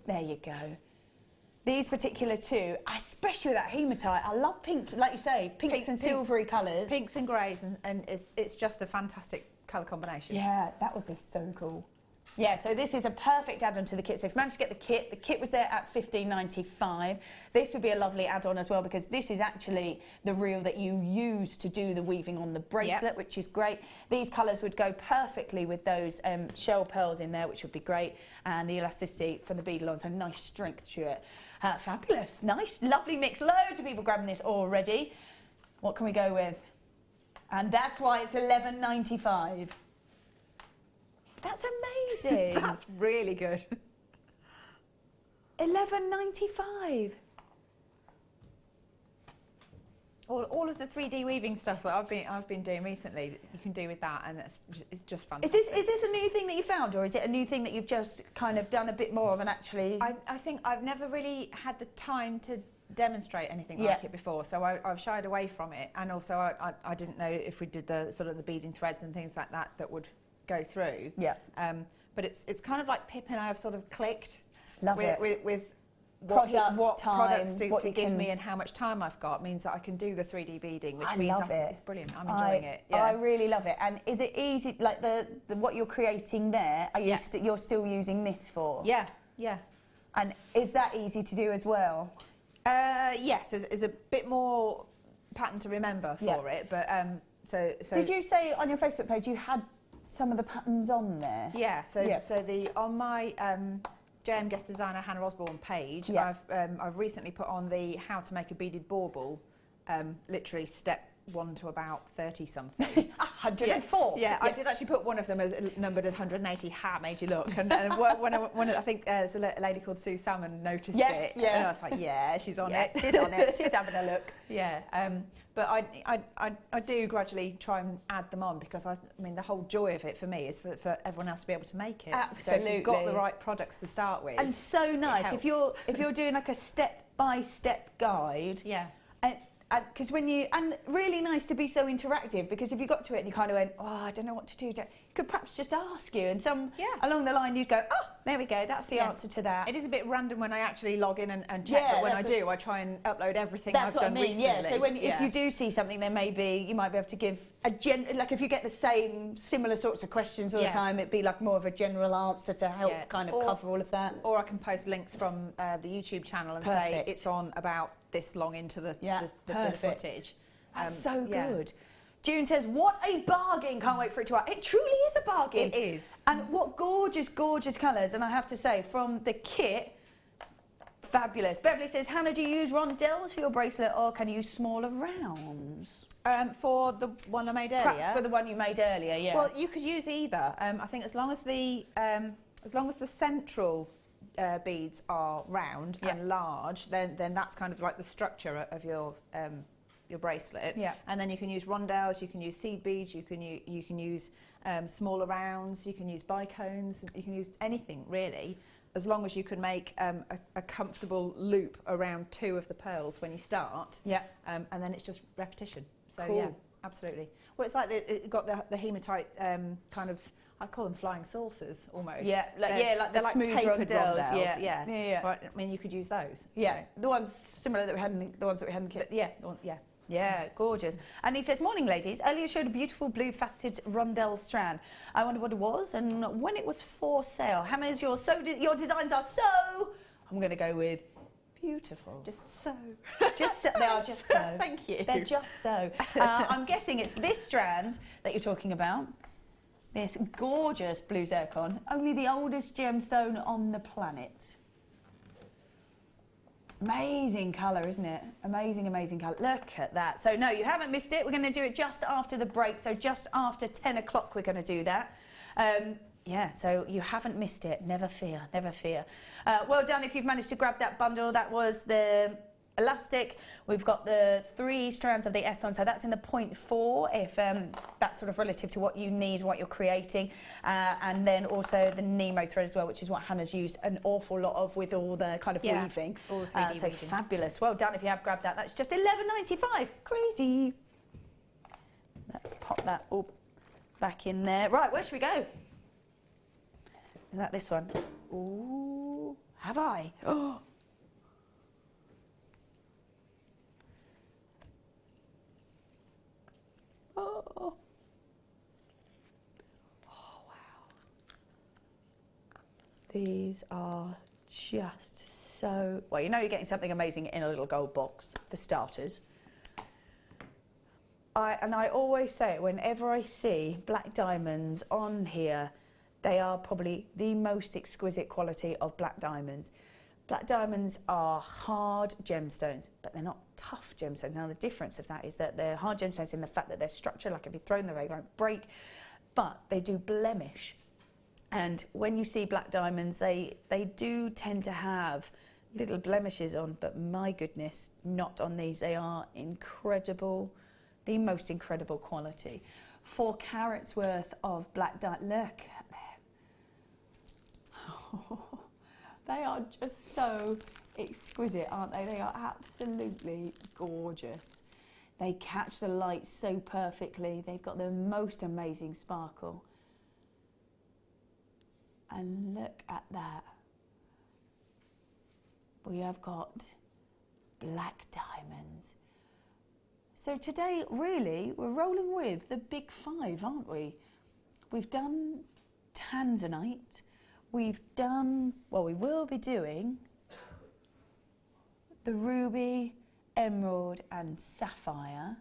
there you go. These particular two, especially with that hematite, I love pinks, like you say, pinks and silvery colours. Pinks and greys, and it's just a fantastic colour combination. Yeah, that would be so cool. Yeah, so this is a perfect add-on to the kit. So if you managed to get the kit was there at $15.95. This would be a lovely add-on as well, because this is actually the reel that you use to do the weaving on the bracelet, which is great. These colours would go perfectly with those shell pearls in there, which would be great, and the elasticity from the bead along, so nice strength to it. Fabulous, nice, lovely mix. Loads of people grabbing this already. What can we go with? And that's why it's $11.95. That's amazing. That's really good. $11.95. All of the 3D weaving stuff that I've been doing recently, you can do with that, and it's just fantastic. Is this a new thing that you found, or is it a new thing that you've just kind of done a bit more of and actually? I think I've never really had the time to demonstrate anything like it before, so I've shied away from it, and also I didn't know if we did the sort of the beading threads and things like that would go through. Yeah. But it's kind of like Pip and I have sort of clicked. Love with what products to give me and how much time I've got means that I can do the 3D beading, which means it's brilliant. I'm enjoying it. Yeah. I really love it. And is it easy, like the what you're creating there? Are you you're still using this for? Yeah, yeah. And is that easy to do as well? Yes, there's a bit more pattern to remember for it, but so. Did you say on your Facebook page you had some of the patterns on there? Yeah. So on my JM Guest Designer Hannah Osbourne page, I've recently put on the how to make a beaded bauble, literally step 1 to about 30 something. 104. Yeah, I did actually put one of them as numbered as 180. How made you look? And I think there's a lady called Sue Salmon noticed it. Yeah. And I was like, yeah, she's on it. She's on it. She's having a look. Yeah. But I do gradually try and add them on, because I mean the whole joy of it for me is for everyone else to be able to make it. Absolutely. So if you've got the right products to start with. And so nice if you're doing like a step-by-step guide. Yeah. Because and really nice to be so interactive, because if you got to it and you kind of went, oh, I don't know what to do, you could perhaps just ask you, and along the line you'd go, oh, there we go, that's the answer to that. It is a bit random when I actually log in and check, but when I do, I try and upload everything I've done recently. Yeah, so if you do see something, then maybe you might be able to give like if you get the similar sorts of questions all the time, it'd be like more of a general answer to help kind of cover all of that. Or I can post links from the YouTube channel and say it's on about this long into the footage. That's so good. June says, what a bargain, can't wait for it to arrive. It truly is a bargain. It is. And what gorgeous, gorgeous colours. And I have to say, from the kit, Fabulous. Beverly says, Hannah, do you use rondelles for your bracelet or can you use smaller rounds? For the one I made earlier? Perhaps for the one you made earlier, yeah. Well, you could use either. I think as long as the central beads are round and large, then that's kind of like the structure of your bracelet. Yeah. And then you can use rondelles, you can use seed beads, you can use smaller rounds, you can use bicones, you can use anything really, as long as you can make a comfortable loop around 2 of the pearls when you start. Yeah. And then it's just repetition. So cool. yeah, absolutely. Well, it's like it got the hematite kind of, I call them flying saucers almost. Yeah, like they're the smooth tapered rondelles. Yeah. Right, I mean, you could use those. Yeah, So. the ones similar that we had in the ones that we had in the kit. Yeah. Yeah, gorgeous. And he says, morning ladies, earlier showed a beautiful blue faceted rondelle strand. I wondered what it was and when it was for sale. How many your designs are so, I'm going to go with beautiful. Just so. Just so. They are just so. Thank you. They're just so. I'm guessing it's this strand that you're talking about. This gorgeous blue zircon, only the oldest gemstone on the planet. Amazing colour, isn't it? Amazing, amazing colour. Look at that. So no, you haven't missed it. We're going to do it just after the break. So just after 10 o'clock, we're going to do that. Yeah, so you haven't missed it. Never fear, never fear. Well done if you've managed to grab that bundle. That was the elastic. We've got the 3 strands of the S1, so that's in the 0.4 if that's sort of relative to what you need, what you're creating, and then also the Nemo thread as well, which is what Hannah's used an awful lot of with all the kind of weaving. All the 3D so weaving. fabulous. Well done if you have grabbed that. That's just $11.95. Crazy. Let's pop that all back in there. Right, where should we go? Is that this one? Ooh, have I? Oh. Oh. Oh, wow. These are just so... Well, you know you're getting something amazing in a little gold box, for starters. I always say it, whenever I see black diamonds on here, they are probably the most exquisite quality of black diamonds. Black diamonds are hard gemstones, but they're not tough gemstones. Now, the difference of that is that they're hard gemstones in the fact that they're structured, like if you throw them, they won't break, but they do blemish. And when you see black diamonds, they do tend to have little blemishes on, but my goodness, not on these. They are incredible, the most incredible quality. 4 carats worth of black diamond. Look at them. They are just so exquisite, aren't they? They are absolutely gorgeous. They catch the light so perfectly. They've got the most amazing sparkle. And look at that. We have got black diamonds. So today, really, we're rolling with the big 5, aren't we? We've done Tanzanite. We've done, well, we will be doing the ruby, emerald and sapphire.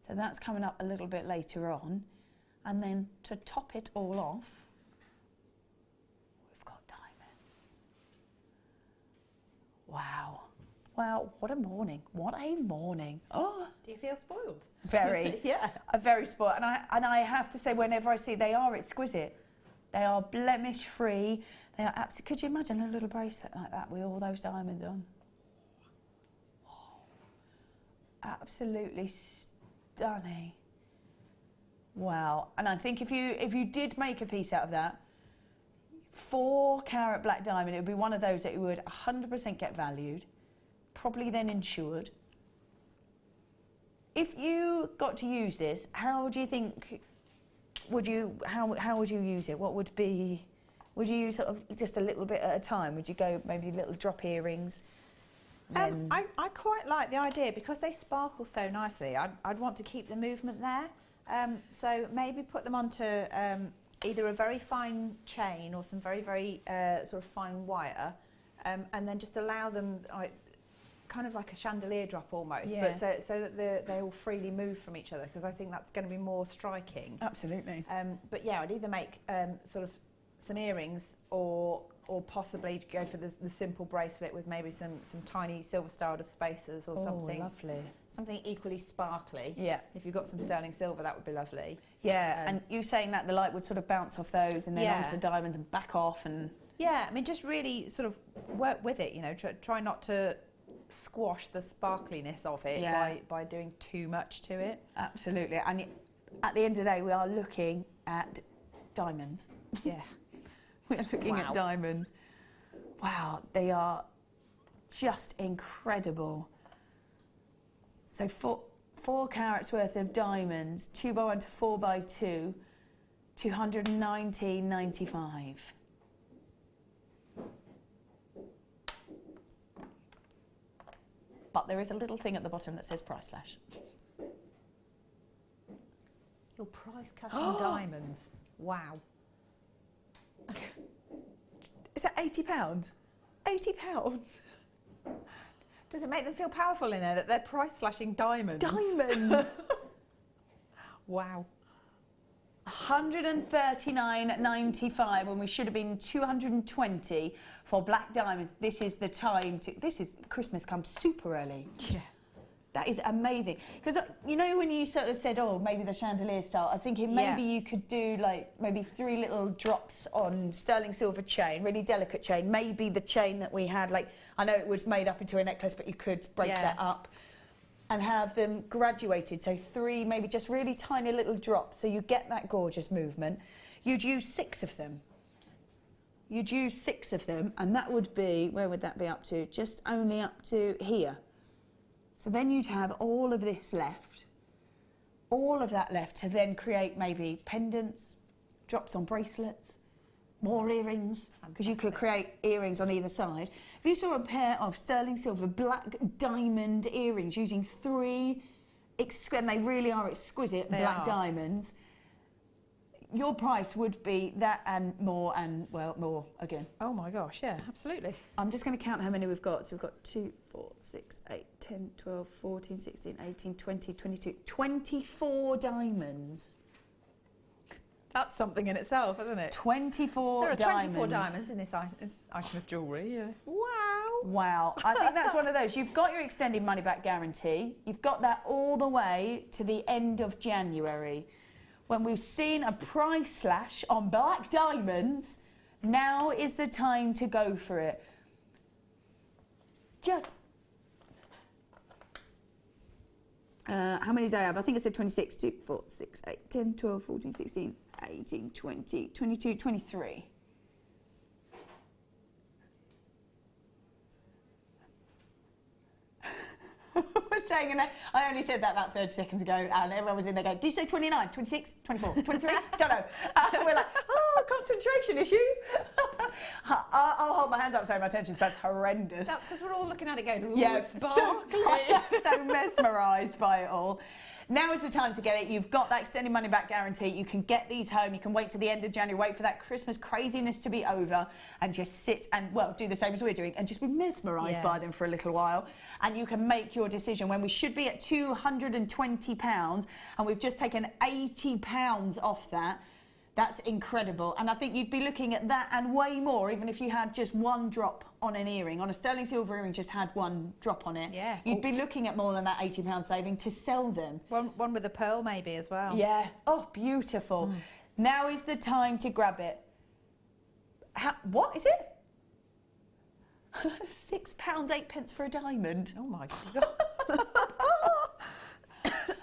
So that's coming up a little bit later on. And then to top it all off, we've got diamonds. Wow. Wow, what a morning. What a morning. Oh, do you feel spoiled? Very. Yeah. I'm very spoiled. And I have to say, whenever I see, they are exquisite. They are blemish free. They are absolutely. Could you imagine a little bracelet like that with all those diamonds on? Absolutely stunning. Wow. And I think if you did make a piece out of that, 4 carat black diamond, it would be one of those that you would 100% get valued, probably then insured. If you got to use this, how do you think how would you use it? What would be, would you use sort of just a little bit at a time? Would you go maybe little drop earrings? I quite like the idea because they sparkle so nicely. I'd want to keep the movement there. So maybe put them onto either a very fine chain or some very, very sort of fine wire, and then just allow them kind of like a chandelier drop almost, yeah. But so that they all freely move from each other, because I think that's going to be more striking. Absolutely. But yeah, I'd either make sort of some earrings or or possibly go for the simple bracelet with maybe some tiny silver stardust spacers or something. Lovely. Something equally sparkly. Yeah. If you've got some sterling silver, that would be lovely. Yeah, and you saying that the light would sort of bounce off those and then onto the diamonds and back off and... Yeah, I mean, just really sort of work with it, you know, try not to squash the sparkliness of it by doing too much to it. Absolutely, and at the end of the day, we are looking at diamonds. Yeah. We're looking at diamonds. Wow, they are just incredible. So 4 carats worth of diamonds, 2x1 to 4x2, 219.95. But there is a little thing at the bottom that says price slash. Your price cut on diamonds. Wow. Is that £80? £80? Does it make them feel powerful in there that they're price slashing diamonds? Diamonds! Wow. 139.95 when we should have been 220 for black diamond. This is the time to... Christmas comes super early. Yeah. That is amazing. Because, you know, when you sort of said, oh, maybe the chandelier style, I was thinking maybe you could do, like, maybe 3 little drops on sterling silver chain, really delicate chain. Maybe the chain that we had, like, I know it was made up into a necklace, but you could break that up and have them graduated. So 3, maybe just really tiny little drops, so you get that gorgeous movement. You'd use 6 of them. You'd use 6 of them, and that would be, where would that be up to? Just only up to here. So then you'd have all of this left, all of that left to then create maybe pendants, drops on bracelets, more earrings, because you could create earrings on either side. If you saw a pair of sterling silver black diamond earrings using 3, and they really are exquisite black diamonds, your price would be that and more again. Oh my gosh, yeah, absolutely. I'm just going to count how many we've got. So we've got 2, 4, 6, 8, 10, 12, 14, 16, 18, 20, 22, 24 diamonds. That's something in itself, isn't it? 24 diamonds. There are 24 diamonds in this item of jewellery, yeah. Wow. Wow. I think that's one of those. You've got your extended money back guarantee. You've got that all the way to the end of January. When we've seen a price slash on black diamonds, now is the time to go for it. Just... how many do I have? I think I said 26, 2, 4, 6, 8, 10, 12, 14, 16, 18, 20, 22, 23. Saying, and I only said that about 30 seconds ago, and everyone was in there going, did you say 29, 26, 24, 23? Don't know. We're like, oh, concentration issues. I'll hold my hands up saying my attention span's horrendous. That's because we're all looking at it going, ooh, sparkly. So mesmerised by it all. Now is the time to get it. You've got that extended money back guarantee. You can get these home. You can wait till the end of January, wait for that Christmas craziness to be over and just sit and, well, do the same as we're doing and just be mesmerised by them for a little while. And you can make your decision when we should be at £220 and we've just taken £80 off that. That's incredible. And I think you'd be looking at that and way more, even if you had just 1 drop on an earring. On a sterling silver earring, just had 1 drop on it. Yeah. You'd be looking at more than that £80 saving to sell them. One with a pearl maybe as well. Yeah. Oh, beautiful. Now is the time to grab it. What is it? £6.08 for a diamond. Oh my God.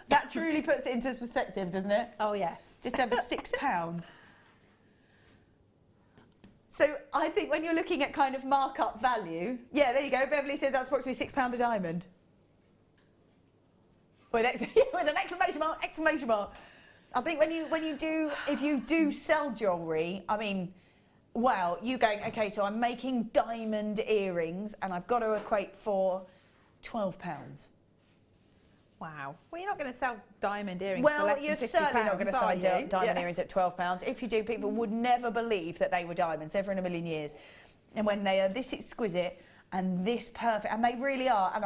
That truly puts it into perspective, doesn't it? Oh, yes. Just over £6. So I think when you're looking at kind of markup value, yeah, there you go. Beverly said that's approximately £6 a diamond. With an exclamation mark, exclamation mark. I think when you do, if you do sell jewellery, I mean, wow, you going, okay, so I'm making diamond earrings and I've got to equate for £12. Wow. Well, you're not going to sell diamond earrings well, for less you're than £50, certainly not going to sell diamond yeah. earrings at £12. If you do, people would never believe that they were diamonds, never in a million years. And when they are this exquisite and this perfect, and they really are, and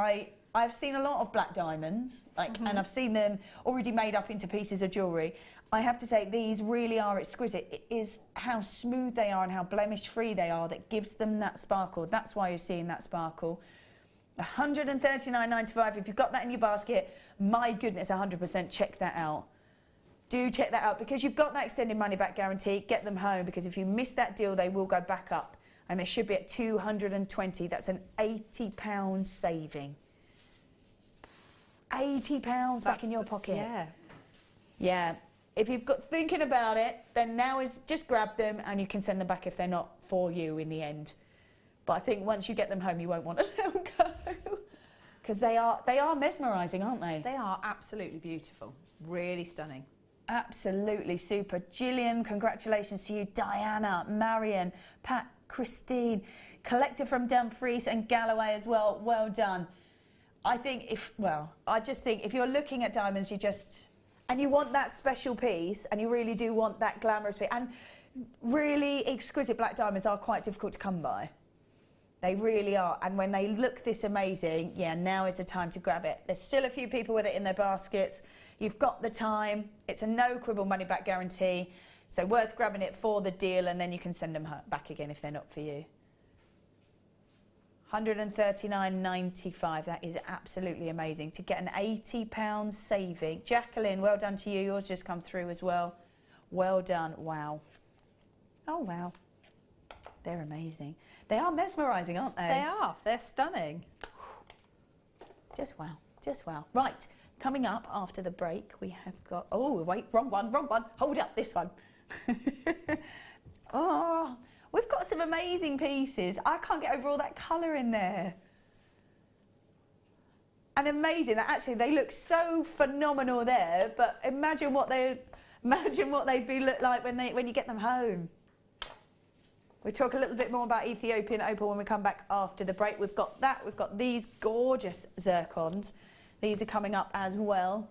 I've seen a lot of black diamonds, and I've seen them already made up into pieces of jewellery. I have to say, these really are exquisite. It is how smooth they are and how blemish-free they are that gives them that sparkle. That's why you're seeing that sparkle. $139.95. If you've got that in your basket, my goodness, 100% check that out. Do check that out, because you've got that extended money-back guarantee. Get them home, because if you miss that deal, they will go back up, and they should be at $220. That's an £80 saving. £80 back in your pocket. Yeah. Yeah. If you've got thinking about it, then now is just grab them and you can send them back if they're not for you in the end. But I think once you get them home, you won't want to let them go, because they are mesmerising, aren't they? They are absolutely beautiful. Really stunning. Absolutely super. Gillian, congratulations to you. Diana, Marion, Pat, Christine, collector from Dumfries and Galloway as well. Well done. I just think if you're looking at diamonds, and you want that special piece, and you really do want that glamorous piece, and really exquisite black diamonds are quite difficult to come by. They really are, and when they look this amazing, yeah, now is the time to grab it. There's still a few people with it in their baskets. You've got the time. It's a no quibble money back guarantee, so worth grabbing it for the deal, and then you can send them back again if they're not for you. $139.95. That is absolutely amazing to get an £80 saving. Jacqueline, well done to you. Yours just come through as well. Well done. Wow. Oh, wow. They're amazing. They are mesmerising, aren't they? They are. They're stunning. Just wow. Just wow. Right. Coming up after the break, we have got... Oh, wait. Wrong one. Wrong one. Hold up. This one. Oh... We've got some amazing pieces. I can't get over all that colour in there. And amazing that actually they look so phenomenal there, but imagine what they'd look like when you get them home. We'll talk a little bit more about Ethiopian opal when we come back after the break. We've got that. We've got these gorgeous zircons. These are coming up as well.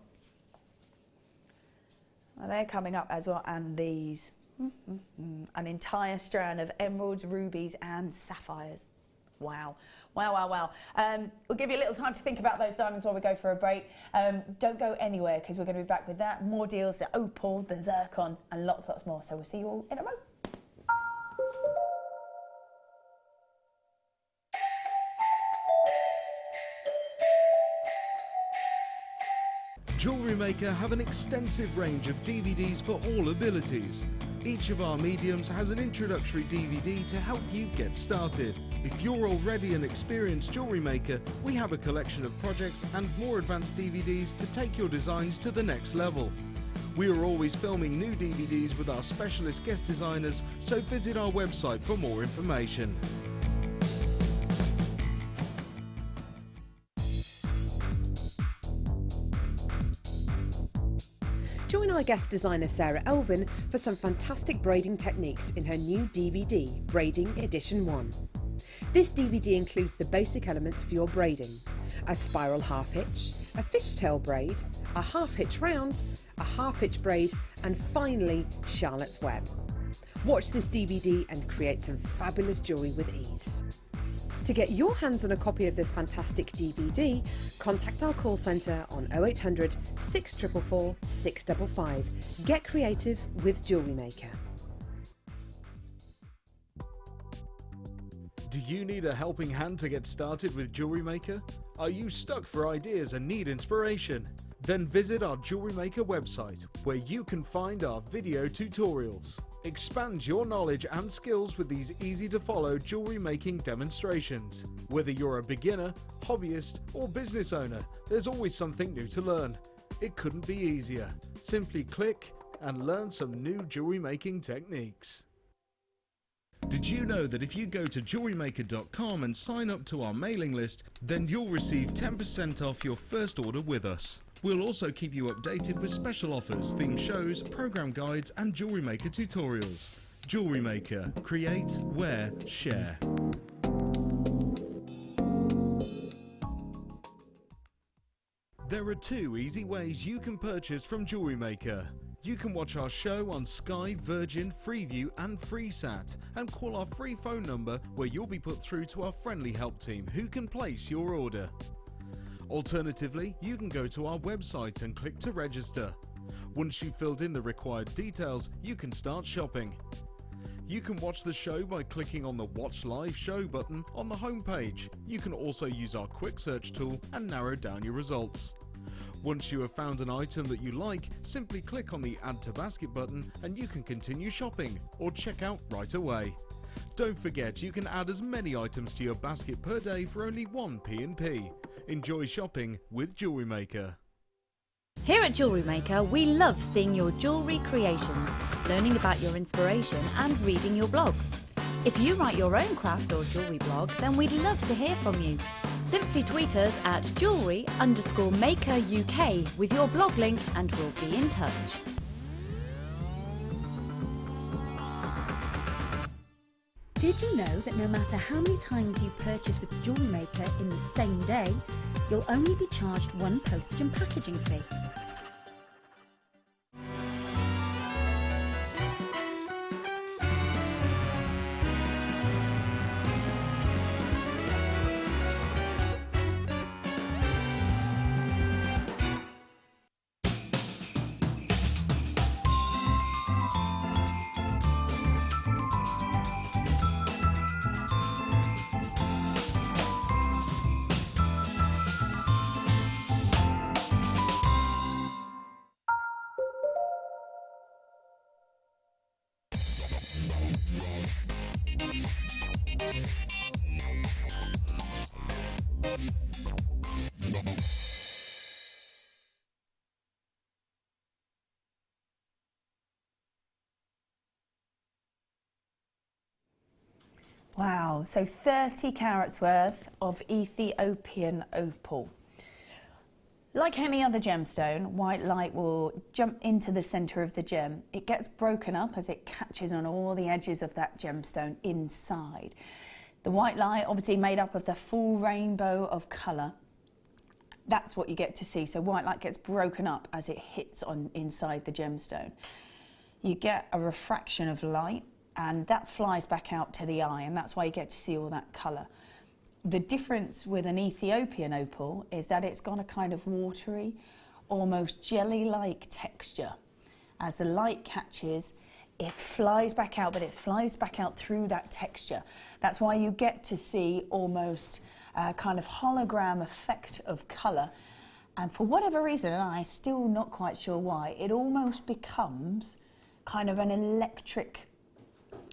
And they're coming up as well, and these. An entire strand of emeralds, rubies and sapphires. Wow. Wow, wow, wow. We'll give you a little time to think about those diamonds while we go for a break. Don't go anywhere, because we're going to be back with that. More deals, the opal, the zircon and lots more. So we'll see you all in a moment. JewelleryMaker have an extensive range of DVDs for all abilities. Each of our mediums has an introductory DVD to help you get started. If you're already an experienced jewellery maker, we have a collection of projects and more advanced DVDs to take your designs to the next level. We are always filming new DVDs with our specialist guest designers, so visit our website for more information. Join our guest designer Sarah Elvin for some fantastic braiding techniques in her new DVD, Braiding Edition 1. This DVD includes the basic elements for your braiding: a spiral half hitch, a fishtail braid, a half hitch round, a half hitch braid, and finally Charlotte's Web. Watch this DVD and create some fabulous jewellery with ease. To get your hands on a copy of this fantastic DVD, contact our call centre on 0800 644 655. Get creative with JewelleryMaker. Do you need a helping hand to get started with JewelleryMaker? Are you stuck for ideas and need inspiration? Then visit our JewelleryMaker website, where you can find our video tutorials. Expand your knowledge and skills with these easy-to-follow jewellery making demonstrations. Whether you're a beginner, hobbyist or business owner, there's always something new to learn. It couldn't be easier. Simply click and learn some new jewellery making techniques. Did you know that if you go to JewelleryMaker.com and sign up to our mailing list, then you'll receive 10% off your first order with us. We'll also keep you updated with special offers, themed shows, program guides and Jewellery Maker tutorials. Jewellery Maker. Create, wear, share. There are 2 easy ways you can purchase from Jewellery Maker. You can watch our show on Sky, Virgin, Freeview and FreeSat and call our free phone number, where you'll be put through to our friendly help team who can place your order. Alternatively, you can go to our website and click to register. Once you've filled in the required details, you can start shopping. You can watch the show by clicking on the Watch Live Show button on the homepage. You can also use our quick search tool and narrow down your results. Once you have found an item that you like, simply click on the Add to Basket button and you can continue shopping or check out right away. Don't forget, you can add as many items to your basket per day for only one P&P. Enjoy shopping with JewelleryMaker. Here at JewelleryMaker, we love seeing your jewellery creations, learning about your inspiration and reading your blogs. If you write your own craft or jewellery blog, then we'd love to hear from you. Simply tweet us at jewellery_maker UK with your blog link and we'll be in touch. Did you know that no matter how many times you purchase with JewelleryMaker in the same day, you'll only be charged one postage and packaging fee? Wow, so 30 carats worth of Ethiopian opal. Like any other gemstone, white light will jump into the centre of the gem. It gets broken up as it catches on all the edges of that gemstone inside. The white light obviously made up of the full rainbow of colour. That's what you get to see. So white light gets broken up as it hits on inside the gemstone. You get a refraction of light, and that flies back out to the eye, and that's why you get to see all that colour. The difference with an Ethiopian opal is that it's got a kind of watery, almost jelly-like texture. As the light catches, it flies back out, but it flies back out through that texture. That's why you get to see almost a kind of hologram effect of colour. And for whatever reason, and I'm still not quite sure why, it almost becomes kind of an electric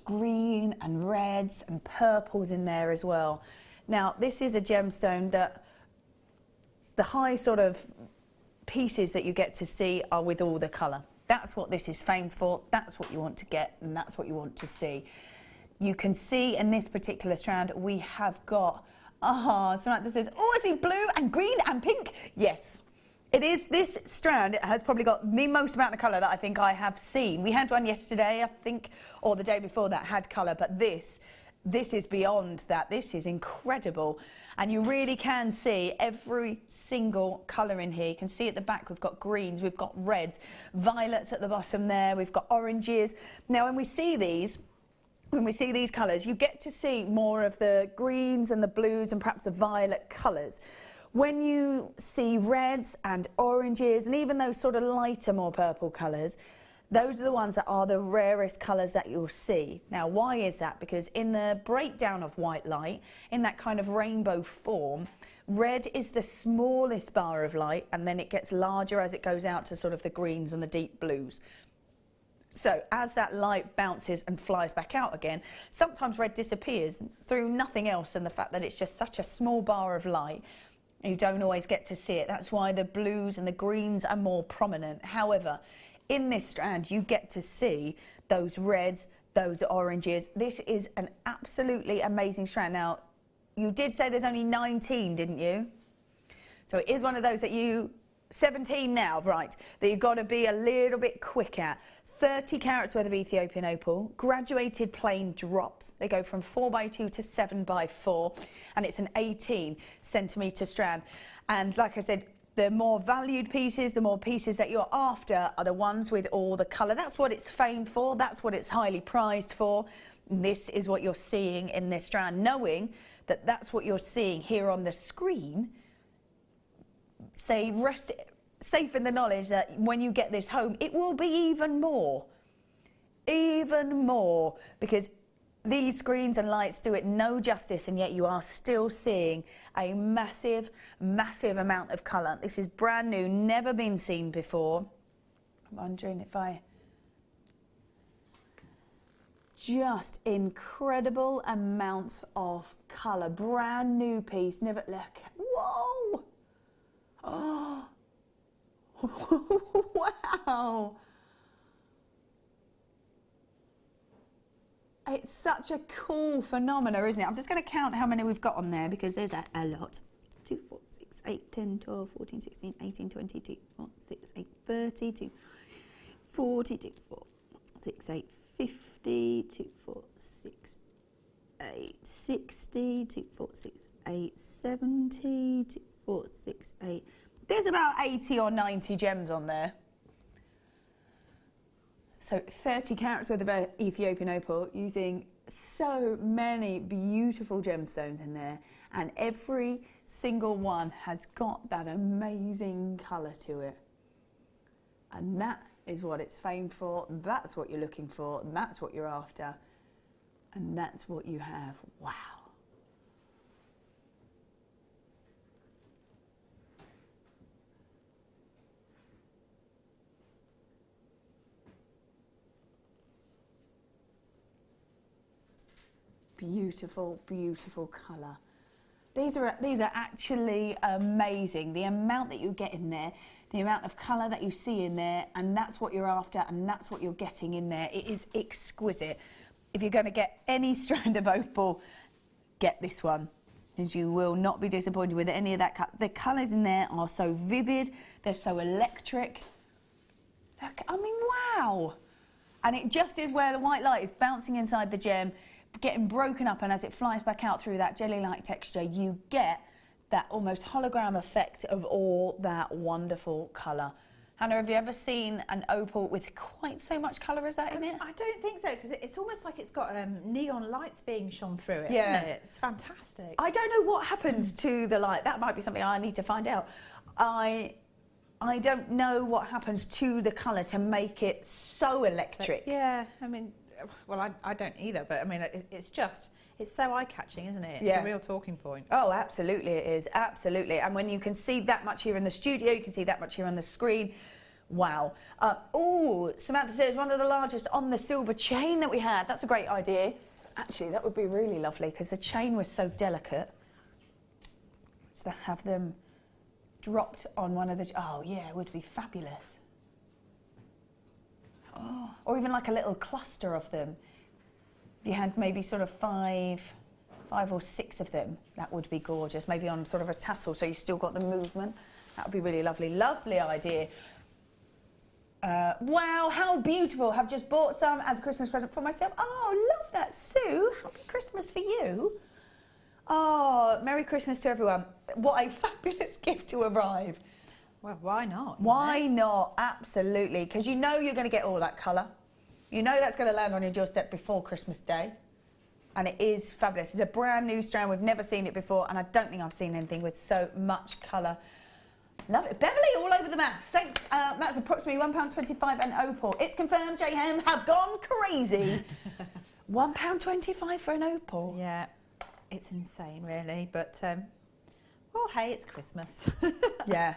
green and reds and purples in there as well. Now, this is a gemstone that the high sort of pieces that you get to see are with all the colour. That's what this is famed for, that's what you want to get, and that's what you want to see. You can see in this particular strand, we have got, Samantha says, oh, I see blue and green and pink. Yes. It is this strand. It has probably got the most amount of colour that I think I have seen. We had one yesterday, I think, or the day before that had colour, but this is beyond that. This is incredible. And you really can see every single colour in here. You can see at the back we've got greens, we've got reds, violets at the bottom there, we've got oranges. Now when we see these colours, you get to see more of the greens and the blues and perhaps the violet colours. When you see reds and oranges and even those sort of lighter, more purple colours, those are the ones that are the rarest colours that you'll see. Now, why is that? Because in the breakdown of white light, in that kind of rainbow form, red is the smallest bar of light, and then it gets larger as it goes out to sort of the greens and the deep blues. So as that light bounces and flies back out again, sometimes red disappears through nothing else than the fact that it's just such a small bar of light. You don't always get to see it. That's why the blues and the greens are more prominent. However, in this strand, you get to see those reds, those oranges. This is an absolutely amazing strand. Now, you did say there's only 19, didn't you? So it is one of those that 17 now, right, that you've got to be a little bit quick at. 30 carats worth of Ethiopian opal, graduated plain drops. They go from 4x2 to 7x4, and it's an 18 centimetre strand. And like I said, the more valued pieces, the more pieces that you're after are the ones with all the colour. That's what it's famed for, that's what it's highly prized for. This is what you're seeing in this strand. Knowing that that's what you're seeing here on the screen say, rest safe in the knowledge that when you get this home, it will be even more, because these screens and lights do it no justice, and yet you are still seeing a massive, massive amount of colour. This is brand new, never been seen before. I'm wondering if just incredible amounts of colour. Brand new piece, never, look, whoa! Oh, wow! It's such a cool phenomena, isn't it? I'm just going to count how many we've got on there because there's a lot. 2, 4, 6, 8, 10, 12, 14, 16, 18, 20, 2, 4, 6, 8, 30, 2, 40, 2, 4, 6, 8, 50, 2, 4, 6, 8, 60, 2, 4, 6, 8, 70, 2, 4, 6, 8. There's about 80 or 90 gems on there. So 30 carats worth of Ethiopian opal, using so many beautiful gemstones in there, and every single one has got that amazing colour to it. And that is what it's famed for, that's what you're looking for, that's what you're after, and that's what you have. Wow. Beautiful, beautiful colour. These are actually amazing. The amount that you get in there, the amount of colour that you see in there, and that's what you're after, and that's what you're getting in there. It is exquisite. If you're going to get any strand of opal, get this one, because you will not be disappointed with any of that. The colours in there are so vivid, they're so electric. Look, I mean, wow. And it just is where the white light is bouncing inside the gem, getting broken up, and as it flies back out through that jelly-like texture, you get that almost hologram effect of all that wonderful colour. Hannah, have you ever seen an opal with quite so much colour as that in it? I don't think so, because it's almost like it's got neon lights being shone through it, yeah. Isn't it? It's fantastic. I don't know what happens to the light. That might be something I need to find out. I don't know what happens to the colour to make it so electric. So, yeah, I mean, well, I don't either, but I mean, it's so eye-catching, isn't it? It's a real talking point. Oh, absolutely it is, absolutely. And when you can see that much here in the studio, you can see that much here on the screen, wow. Oh, Samantha says one of the largest on the silver chain that we had. That's a great idea. Actually, that would be really lovely, because the chain was so delicate. To have them dropped on one of the, oh yeah, it would be fabulous. Oh, or even like a little cluster of them. If you had maybe sort of five or six of them, that would be gorgeous. Maybe on sort of a tassel, so you still got the movement. That would be really lovely. Lovely idea. Wow, how beautiful. I've just bought some as a Christmas present for myself. Oh, love that, Sue. Happy Christmas for you. Oh, Merry Christmas to everyone. What a fabulous gift to arrive. Well, why not? Why not? Absolutely. Because you know you're going to get all that colour. You know that's going to land on your doorstep before Christmas Day. And it is fabulous. It's a brand new strand. We've never seen it before, and I don't think I've seen anything with so much colour. Love it. Beverly, all over the map. Thanks. That's approximately £1.25 an opal. It's confirmed JM have gone crazy. £1.25 for an opal. Yeah, it's insane, really. But, well, hey, it's Christmas. Yeah.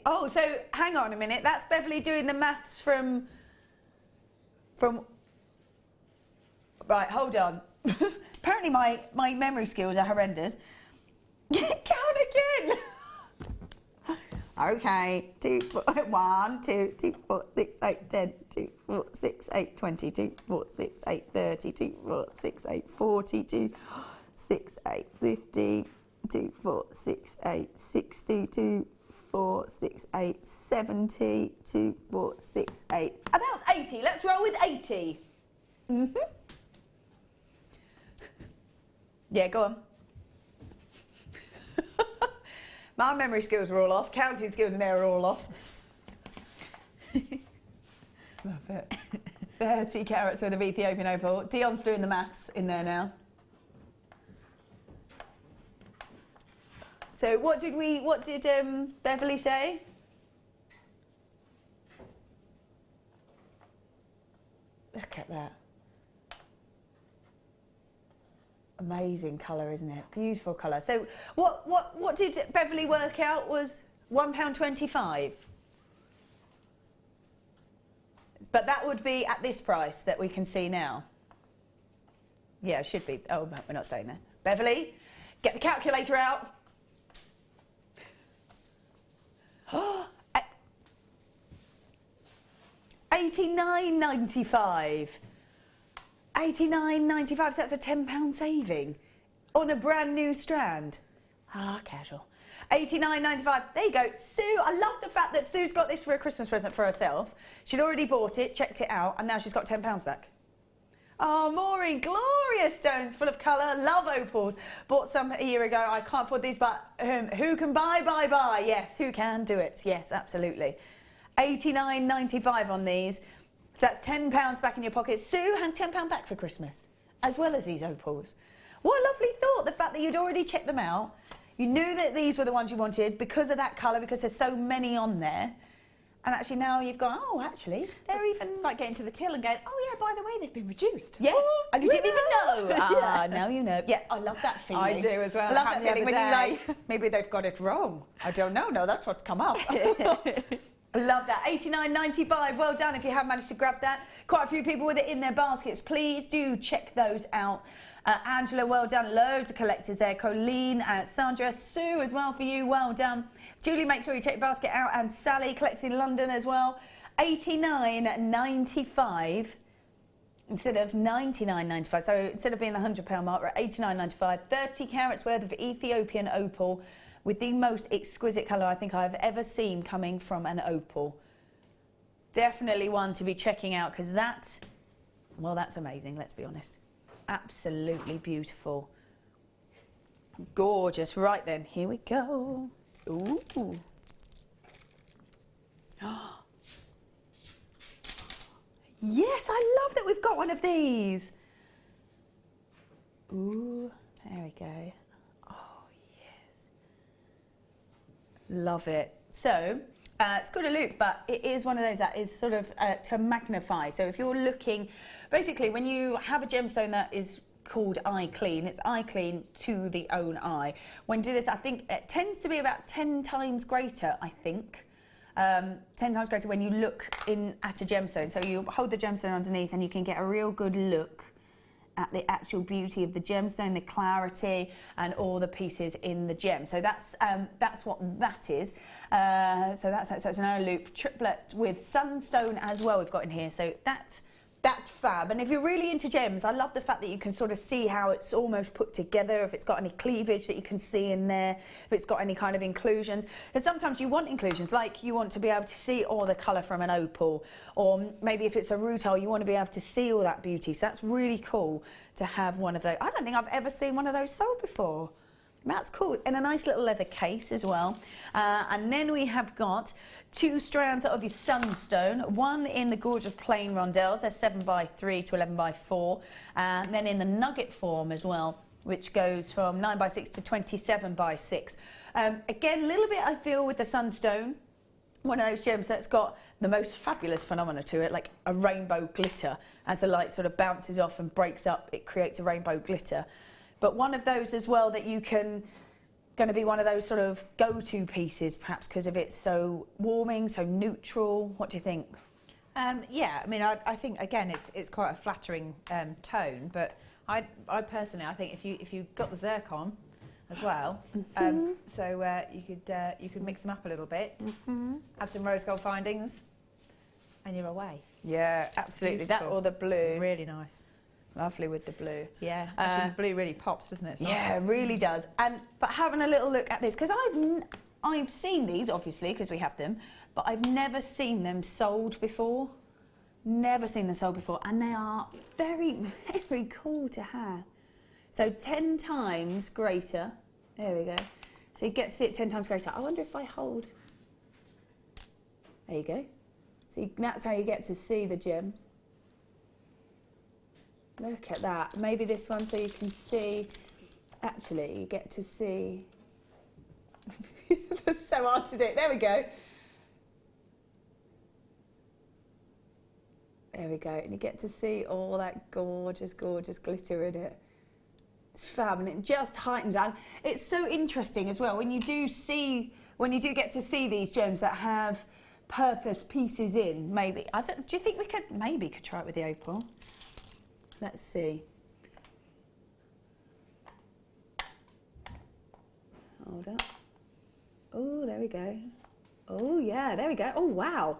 Oh, so hang on a minute. That's Beverly doing the maths from. Right, hold on. Apparently my memory skills are horrendous. Count again. Okay. 2, 4, 1, 2, 2, 4, 6, 8, 10, 2, 4, 6, 8, 20, 2, 4, 6, 8, 30, 2, 4, 6, 8, 40, 2, 6, 8, 50, 2, 4, 6, 8, 60, 2, 4, 6, 8, 70, 2, 4, 6, 8. About 80. Let's roll with 80. Mm-hmm. Yeah, go on. My memory skills are all off. Counting skills and there are all off. Love it. 30 carats worth of Ethiopian opal. Dion's doing the maths in there now. So what did Beverly say? Look at that. Amazing colour, isn't it? Beautiful colour. So what did Beverly work out was £1.25? But that would be at this price that we can see now. Yeah, it should be. Oh, we're not staying there. Beverly, get the calculator out. £89.95. £89.95, so that's a £10 saving on a brand new strand. Ah, casual. £89.95. There you go. Sue, I love the fact that Sue's got this for a Christmas present for herself. She'd already bought it, checked it out, and now she's got £10 back. Oh, Maureen, glorious stones full of colour. Love opals. Bought some a year ago. I can't afford these, but who can buy? Yes, who can do it? Yes, absolutely. £89.95 on these. So that's £10 back in your pocket. Sue had £10 back for Christmas, as well as these opals. What a lovely thought, the fact that you'd already checked them out. You knew that these were the ones you wanted because of that colour, because there's so many on there. And actually now you've gone, oh, actually, they're even... It's like getting to the till and going, oh, yeah, by the way, they've been reduced. Yeah, and you didn't even know. Yeah. Now you know. Yeah, I love that feeling. I do as well. I love that feeling when you're like, maybe they've got it wrong. I don't know. No, that's what's come up. I love that. £89.95. Well done if you have managed to grab that. Quite a few people with it in their baskets. Please do check those out. Angela, well done. Loads of collectors there. Colleen, Sandra, Sue as well for you. Well done. Julie, make sure you check your basket out. And Sally collects in London as well. £89.95 instead of £99.95. So instead of being the £100 mark, we're at £89.95. 30 carats worth of Ethiopian opal with the most exquisite colour I think I've ever seen coming from an opal. Definitely one to be checking out because that, well, that's amazing, let's be honest. Absolutely beautiful. Gorgeous. Right then, here we go. Ooh. Yes, I love that we've got one of these. Ooh, there we go. Oh, yes. Love it. So, it's got a loop, but it is one of those that is sort of to magnify. So if you're looking, basically when you have a gemstone that is called eye clean, it's eye clean to the own eye. When you do this, I think it tends to be about 10 times greater, I think. 10 times greater when you look in at a gemstone. So you hold the gemstone underneath and you can get a real good look at the actual beauty of the gemstone, the clarity, and all the pieces in the gem. So that's what that is. So it's an hour loop triplet with sunstone as well. We've got in here. So that's fab. And if you're really into gems, I love the fact that you can sort of see how it's almost put together, if it's got any cleavage that you can see in there, if it's got any kind of inclusions. And sometimes you want inclusions, like you want to be able to see all the colour from an opal, or maybe if it's a rutile, you want to be able to see all that beauty. So that's really cool to have one of those. I don't think I've ever seen one of those sold before. That's cool. In a nice little leather case as well. And then we have got 2 strands of your sunstone, one in the gorgeous plain rondelles, they're 7x3 to 11x4, and then in the nugget form as well, which goes from 9x6 to 27x6. Again, a little bit I feel with the sunstone, one of those gems that's got the most fabulous phenomena to it, like a rainbow glitter. As the light sort of bounces off and breaks up, it creates a rainbow glitter. But one of those as well that you can, going to be one of those sort of go-to pieces, perhaps because of it's so warming, so neutral. What do you think? Yeah, I mean, I think again it's quite a flattering tone, but I personally I think if you got the zircon as well, so you could mix them up a little bit, add some rose gold findings, and you're away. Yeah, absolutely. Beautiful. That or the blue. Really nice. Lovely with the blue. Yeah, actually the blue really pops, doesn't it? Yeah, it really does. But having a little look at this, because I've seen these, obviously, because we have them, but I've never seen them sold before. Never seen them sold before, and they are very, very cool to have. So 10 times greater. There we go. So you get to see it 10 times greater. I wonder if I hold. There you go. See, that's how you get to see the gems. Look at that. Maybe this one so you can see. Actually, you get to see. That's so hard to do. There we go. There we go. And you get to see all that gorgeous, gorgeous glitter in it. It's fab, and it just heightens. And it's so interesting as well when you do get to see these gems that have purpose pieces in. Maybe do you think we could try it with the opal? Let's see. Hold up. Oh, there we go. Oh yeah, there we go. Oh wow.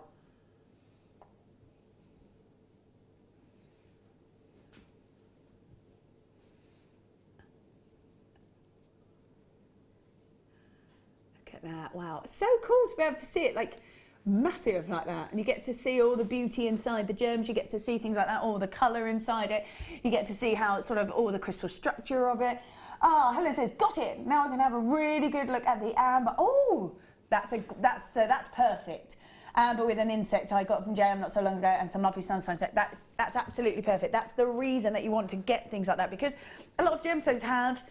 That. Wow, it's so cool to be able to see it like massive like that, and you get to see all the beauty inside the gems. You get to see things like that, all the colour inside it. You get to see how it's sort of all the crystal structure of it. Helen says, got it. Now I can have a really good look at the amber. Oh, that's perfect. Amber with an insect I got from JM not so long ago, and some lovely sunshine. That's absolutely perfect. That's the reason that you want to get things like that, because a lot of gemstones have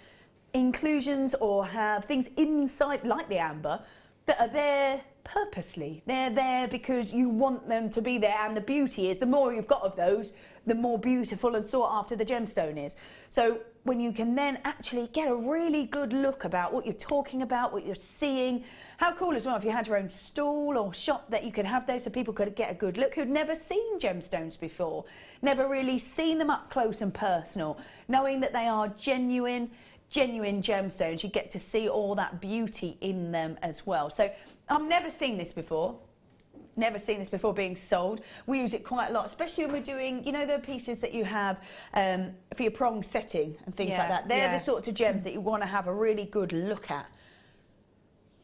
inclusions or have things inside like the amber that are there purposely. They're there because you want them to be there, and the beauty is the more you've got of those, the more beautiful and sought after the gemstone is. So when you can then actually get a really good look about what you're talking about, what you're seeing, how cool as well if you had your own stall or shop that you could have those so people could get a good look who'd never seen gemstones before, never really seen them up close and personal, knowing that they are genuine gemstones. You get to see all that beauty in them as well. So I've never seen this before being sold. We use it quite a lot, especially when we're doing, you know, the pieces that you have for your prong setting and things like that. They're the sorts of gems that you want to have a really good look at.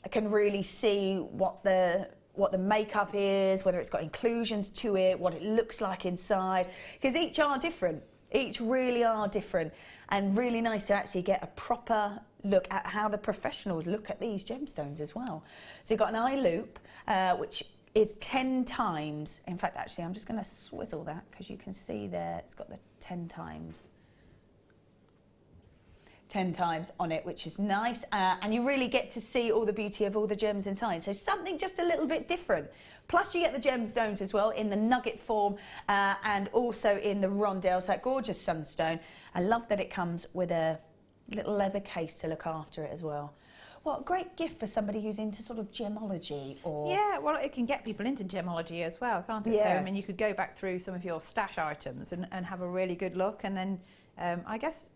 I can really see what the makeup is, whether it's got inclusions to it, what it looks like inside, because each are different. Each really are different, and really nice to actually get a proper look at how the professionals look at these gemstones as well. So you've got an eye loop, which is 10 times. In fact, actually, I'm just going to swizzle that because you can see there it's got the 10 times. 10 times on it, which is nice, and you really get to see all the beauty of all the gems inside. So something just a little bit different. Plus you get the gemstones as well in the nugget form and also in the rondelles, that gorgeous sunstone. I love that it comes with a little leather case to look after it as well. What a great gift for somebody who's into sort of gemology or... Yeah, well, it can get people into gemology as well, can't it? Yeah. So, I mean, you could go back through some of your stash items and have a really good look, and then I guess...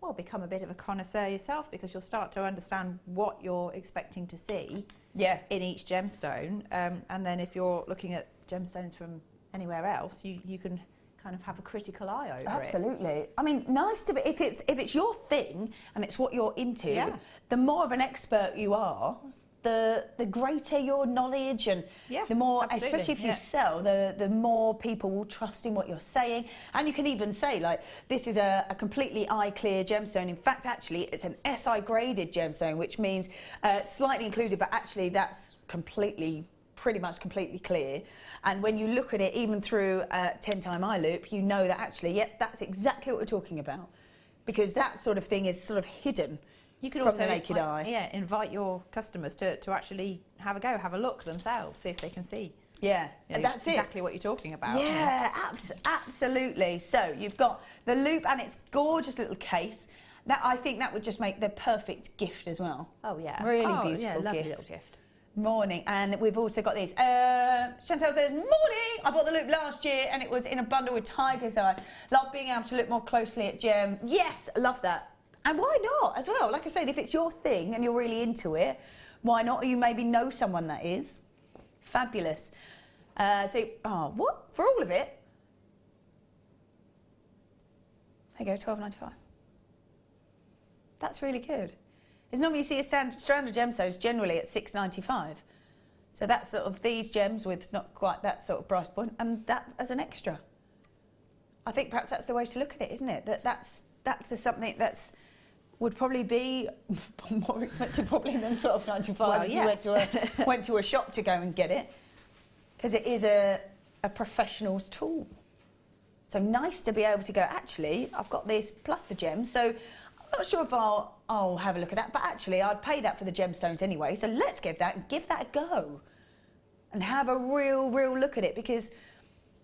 well, become a bit of a connoisseur yourself, because you'll start to understand what you're expecting to see in each gemstone. And then if you're looking at gemstones from anywhere else, you can kind of have a critical eye over it. Absolutely. I mean, nice to be, if it's your thing and it's what you're into, the more of an expert you are, the greater your knowledge, and the more, especially if you sell, the more people will trust in what you're saying. And you can even say, like, this is a completely eye clear gemstone. In fact, actually, it's an SI graded gemstone, which means slightly included, but actually that's pretty much completely clear. And when you look at it, even through a 10-time eye loop, you know that actually, that's exactly what we're talking about, because that sort of thing is sort of hidden. You could also, the naked eye. Invite your customers to actually have a go, have a look themselves, see if they can see. Yeah, and that's exactly what you're talking about. Yeah, absolutely. So you've got the loop and its gorgeous little case. That, I think that would just make the perfect gift as well. Oh yeah, really beautiful lovely gift. Little gift. Morning, and we've also got these. Chantel says, morning, I bought the loop last year and it was in a bundle with tiger's eye. Love being able to look more closely at gem. Yes, love that. And why not as well? Like I said, if it's your thing and you're really into it, why not? Or you maybe know someone that is. Fabulous. What? For all of it? There you go, $12.95. That's really good. It's normally you see a strand of gemstones generally at $6.95. So that's sort of these gems with not quite that sort of price point, and that as an extra. I think perhaps that's the way to look at it, isn't it? That's something that's would probably be more expensive probably than $12.95 if you went to a shop to go and get it, because it is a professional's tool. So nice to be able to go, actually, I've got this plus the gems. So I'm not sure if I'll have a look at that, but actually I'd pay that for the gemstones anyway. So let's give that a go and have a real look at it, because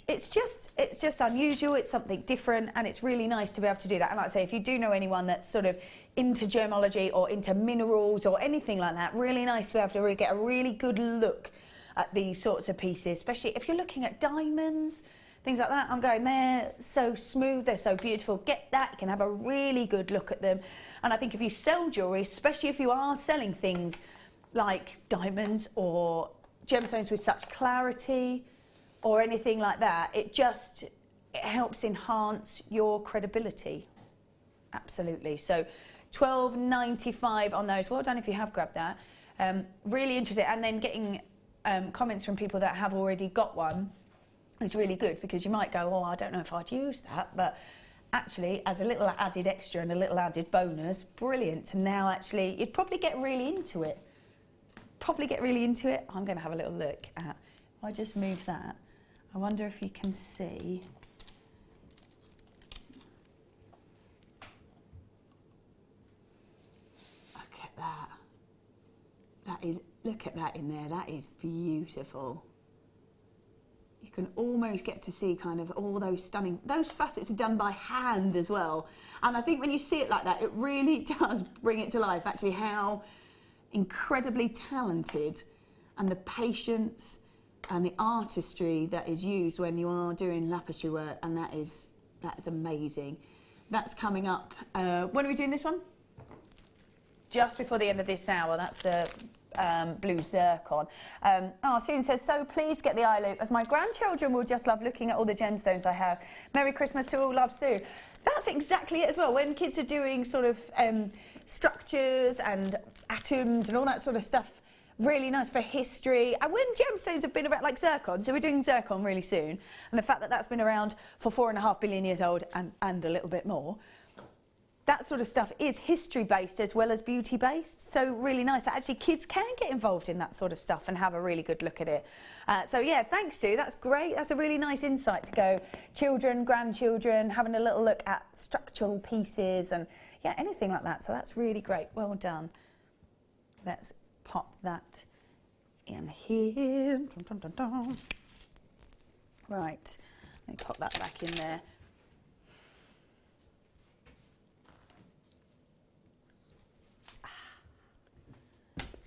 it's just unusual, it's something different, and it's really nice to be able to do that. And like I say, if you do know anyone that's sort of into gemology or into minerals or anything like that, really nice to be able to really get a really good look at these sorts of pieces, especially if you're looking at diamonds, things like that. I'm going, they're so smooth, they're so beautiful. Get that, you can have a really good look at them. And I think if you sell jewellery, especially if you are selling things like diamonds or gemstones with such clarity or anything like that, it helps enhance your credibility. Absolutely. So $12.95 on those. Well done if you have grabbed that. Really interested. And then getting comments from people that have already got one is really good, because you might go, oh, I don't know if I'd use that, but actually as a little added extra and a little added bonus, brilliant. And now actually you'd probably get really into it. I'm going to have a little look at, if I just move that, I wonder if you can see. Look at that. Look at that in there, that is beautiful. You can almost get to see kind of all those those facets are done by hand as well. And I think when you see it like that, it really does bring it to life, actually, how incredibly talented and the patience and the artistry that is used when you are doing lapis work, and that is amazing. That's coming up. When are we doing this one? Just before the end of this hour. That's the blue zircon. Susan says, so please get the eye loop, as my grandchildren will just love looking at all the gemstones I have. Merry Christmas to all, love Sue. That's exactly it as well. When kids are doing sort of structures and atoms and all that sort of stuff, really nice for history. And when gemstones have been around, like zircon, so we're doing zircon really soon, and the fact that that's been around for 4.5 billion years old and a little bit more, that sort of stuff is history-based as well as beauty-based, so really nice that actually kids can get involved in that sort of stuff and have a really good look at it. So yeah, thanks Sue, that's great. That's a really nice insight to go children, grandchildren, having a little look at structural pieces and yeah, anything like that. So that's really great, well done. Let's pop that in here. Dun, dun, dun, dun. Right, let me pop that back in there.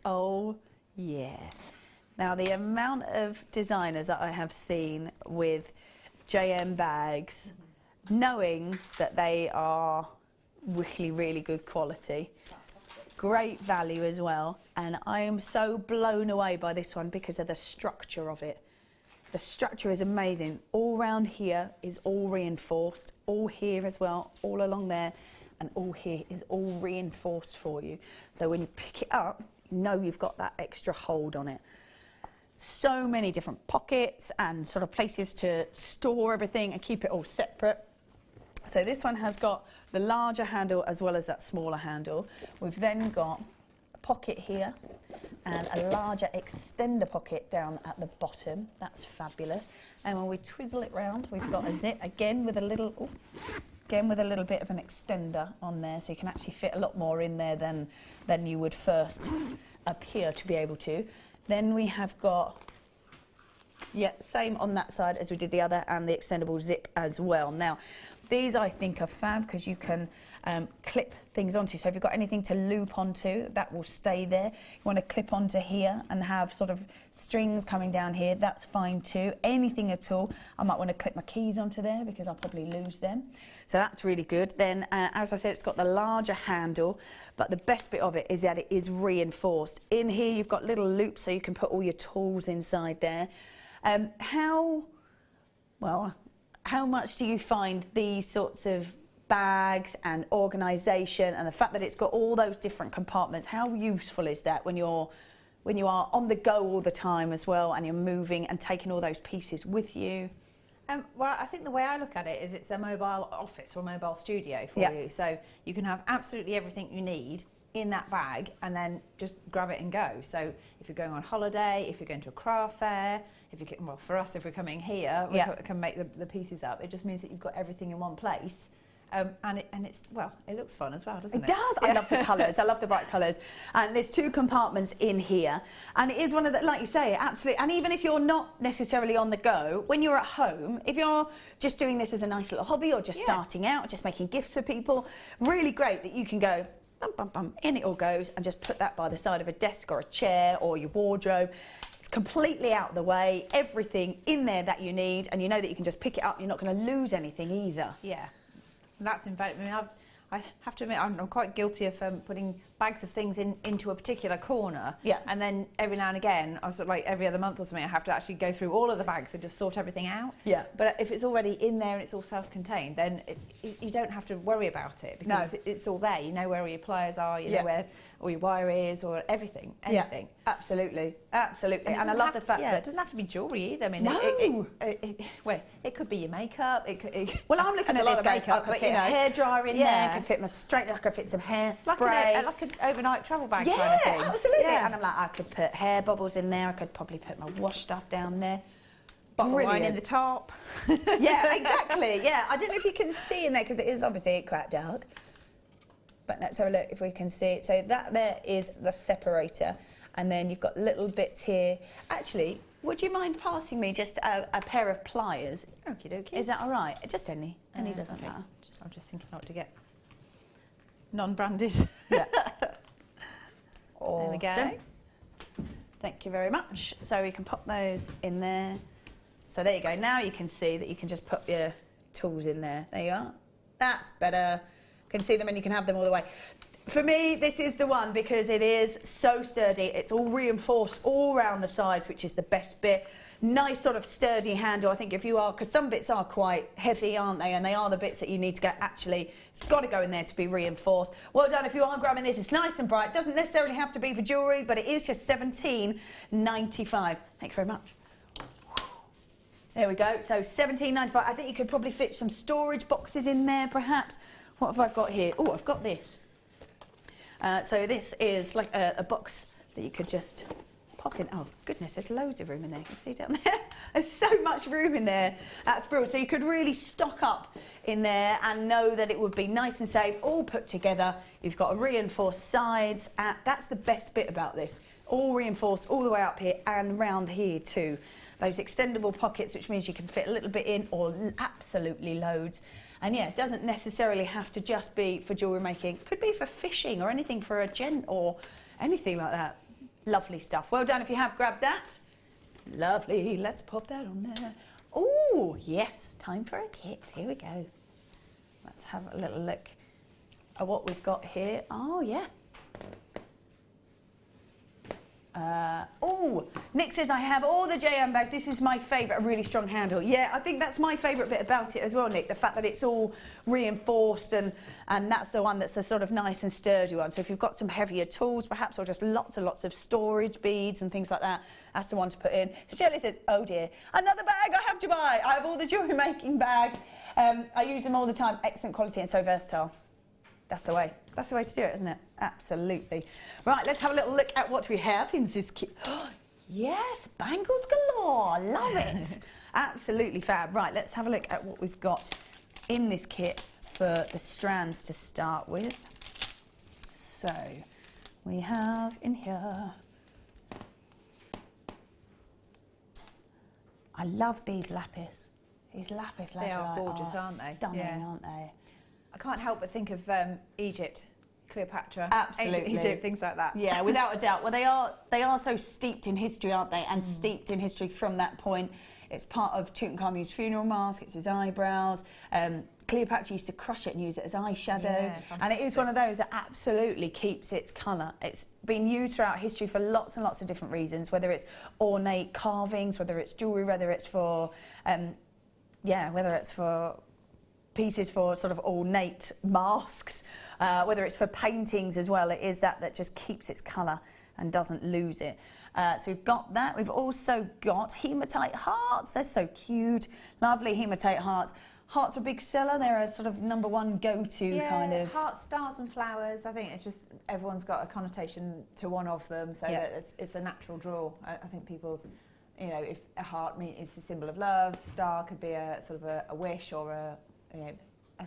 Oh yeah. Now the amount of designers that I have seen with JM bags, knowing that they are really, really good quality, great value as well, and I am so blown away by this one because of the structure of it. The structure is amazing. All around here is all reinforced, all here as well, all along there, and all here is all reinforced for you. So when you pick it up, you know you've got that extra hold on it. So many different pockets and sort of places to store everything and keep it all separate. So this one has got the larger handle as well as that smaller handle. We've then got a pocket here and a larger extender pocket down at the bottom. That's fabulous. And when we twizzle it round, we've got a zip again with a little bit of an extender on there, so you can actually fit a lot more in there than you would first appear to be able to. Then we have got, yeah, same on that side as we did the other, and the extendable zip as well. Now, these I think are fab because you can clip things onto. So if you've got anything to loop onto, that will stay there. You want to clip onto here and have sort of strings coming down here, that's fine too. Anything at all. I might want to clip my keys onto there because I'll probably lose them. So that's really good. Then, as I said, it's got the larger handle, but the best bit of it is that it is reinforced. In here, you've got little loops so you can put all your tools inside there. How much do you find these sorts of bags and organisation and the fact that it's got all those different compartments, how useful is that when you are on the go all the time as well and you're moving and taking all those pieces with you? Well, I think the way I look at it is it's a mobile office or a mobile studio for you. So you can have absolutely everything you need in that bag and then just grab it and go. So if you're going on holiday, if you're going to a craft fair, if you can, well, for us, if we're coming here, we can make the pieces up. It just means that you've got everything in one place. And it's, well, it looks fun as well, doesn't it? It does. I love the colours. I love the bright colours. And there's 2 compartments in here. And it is one of the, like you say, absolutely. And even if you're not necessarily on the go, when you're at home, if you're just doing this as a nice little hobby or just starting out, just making gifts for people, really great that you can go, bum, bum, bum, in it all goes, and just put that by the side of a desk or a chair or your wardrobe. It's completely out of the way, everything in there that you need, and you know that you can just pick it up. You're not going to lose anything either. Yeah. That's invaluable. I mean, I have to admit, I'm quite guilty of putting bags of things into a particular corner. Yeah. And then every now and again, I was like every other month or something, I have to actually go through all of the bags and just sort everything out. Yeah. But if it's already in there and it's all self-contained, then you don't have to worry about it because it's all there. You know where all your pliers are, you know where all your wire is, or everything, anything. Yeah, absolutely, absolutely. And I love the fact that it doesn't have to be jewellery either. I mean, well, it could be your makeup. Well, I'm looking at this makeup. I could fit a hairdryer in there. I could fit my straightener. I could fit some hairspray. Like an overnight travel bag kind of thing. Absolutely. Yeah. And I'm like, I could put hair bubbles in there. I could probably put my wash stuff down there. Bottle of wine in the top. Yeah, exactly. Yeah, I don't know if you can see in there because it is obviously quite dark. But let's have a look if we can see it. So that there is the separator. And then you've got little bits here. Actually, would you mind passing me just a pair of pliers? Okie dokie. Is that all right? Just any. Any doesn't matter. I'm just thinking not to get non-branded. Yeah. Awesome. There we go. Thank you very much. So we can pop those in there. So there you go. Now you can see that you can just put your tools in there. There you are. That's better. You can see them and you can have them all the way. For me, this is the one because it is so sturdy. It's all reinforced all around the sides, which is the best bit. Nice sort of sturdy handle. I think if you are, because some bits are quite heavy, aren't they? And they are the bits that you need to go, actually, it's got to go in there to be reinforced. Well done if you are grabbing this. It's nice and bright. Doesn't necessarily have to be for jewellery, but it is just $17.95. Thanks very much. There we go. So $17.95. I think you could probably fit some storage boxes in there, perhaps. What have I got here? Oh, I've got this. So this is like a box that you could just pop in. Oh, goodness, there's loads of room in there. You can see down there. There's so much room in there. That's brilliant. So you could really stock up in there and know that it would be nice and safe, all put together. You've got reinforced sides. That's the best bit about this. All reinforced all the way up here and round here too. Those extendable pockets, which means you can fit a little bit in or absolutely loads. And yeah, it doesn't necessarily have to just be for jewellery making. It could be for fishing or anything for a gent or anything like that. Lovely stuff. Well done if you have grabbed that. Lovely. Let's pop that on there. Oh, yes. Time for a kit. Here we go. Let's have a little look at what we've got here. Oh, yeah. Nick says I have all the JM bags. This is my favourite, a really strong handle. Yeah, I think that's my favourite bit about it as well, Nick, the fact that it's all reinforced and that's the one that's the sort of nice and sturdy one. So if you've got some heavier tools perhaps or just lots and lots of storage beads and things like that, that's the one to put in. Shirley says, oh dear, another bag I have to buy. I have all the jewellery making bags. I use them all the time. Excellent quality and so versatile. That's the way. That's the way to do it, isn't it? Absolutely. Right, let's have a little look at what we have in this kit. Oh, yes, bangles galore. Love it. Absolutely fab. Right, let's have a look at what we've got in this kit for the strands to start with. So, we have in here... I love these lapis. These lapis They are gorgeous, aren't they? Stunning, aren't they? I can't help but think of Egypt, Cleopatra, absolutely. ancient Egypt, things like that. Yeah, without a doubt. Well, they are so steeped in history, aren't they? And steeped in history from that point. It's part of Tutankhamun's funeral mask. It's his eyebrows. Cleopatra used to crush it and use it as eyeshadow. Yeah, and it is one of those that absolutely keeps its colour. It's been used throughout history for lots and lots of different reasons, whether it's ornate carvings, whether it's jewellery, whether it's for, whether it's for pieces for sort of ornate masks, whether it's for paintings as well. It is that just keeps its colour and doesn't lose it. So we've got that. We've also got hematite hearts. They're so cute. Lovely hematite hearts. Hearts are a big seller. They're a sort of #1 go-to kind of. Hearts, stars and flowers. I think it's just everyone's got a connotation to one of them, so that it's a natural draw. I think people, you know, if a heart is a symbol of love, star could be a sort of a wish or a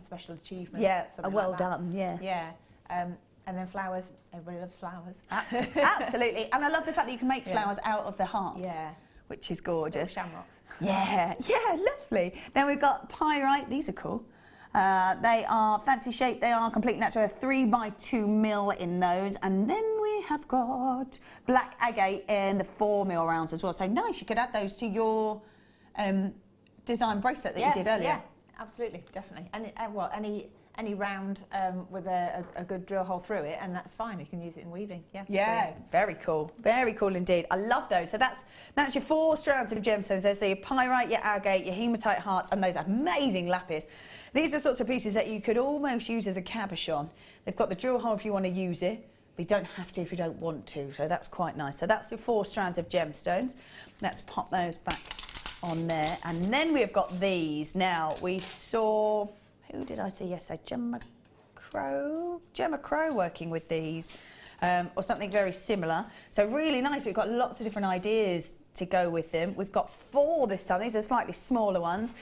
special achievement. Yeah, a something well like that. done. Yeah. Yeah. And then flowers. Everybody loves flowers. Absolutely. And I love the fact that you can make flowers out of the hearts. Yeah. Which is gorgeous. Shamrocks. Yeah, lovely. Then we've got pyrite. These are cool. They are fancy shape. They are completely natural. 3x2 mil in those. And then we have got black agate in the 4 mil rounds as well. So nice. You could add those to your design bracelet that you did earlier. Yeah, absolutely, definitely. And any round with a good drill hole through it, and that's fine. You can use it in weaving. Yeah, very cool indeed. I love those. So that's your 4 strands of gemstones there. So your pyrite, your agate, your hematite hearts, and those amazing lapis. These are sorts of pieces that you could almost use as a cabochon. They've got the drill hole if you want to use it, but you don't have to if you don't want to. So that's quite nice. So that's your 4 strands of gemstones. Let's pop those back on there, and then we've got these. Now we saw. Who did I see yesterday? Gemma Crow working with these, or something very similar. So really nice. We've got lots of different ideas to go with them. We've got 4 this time. These are slightly smaller ones.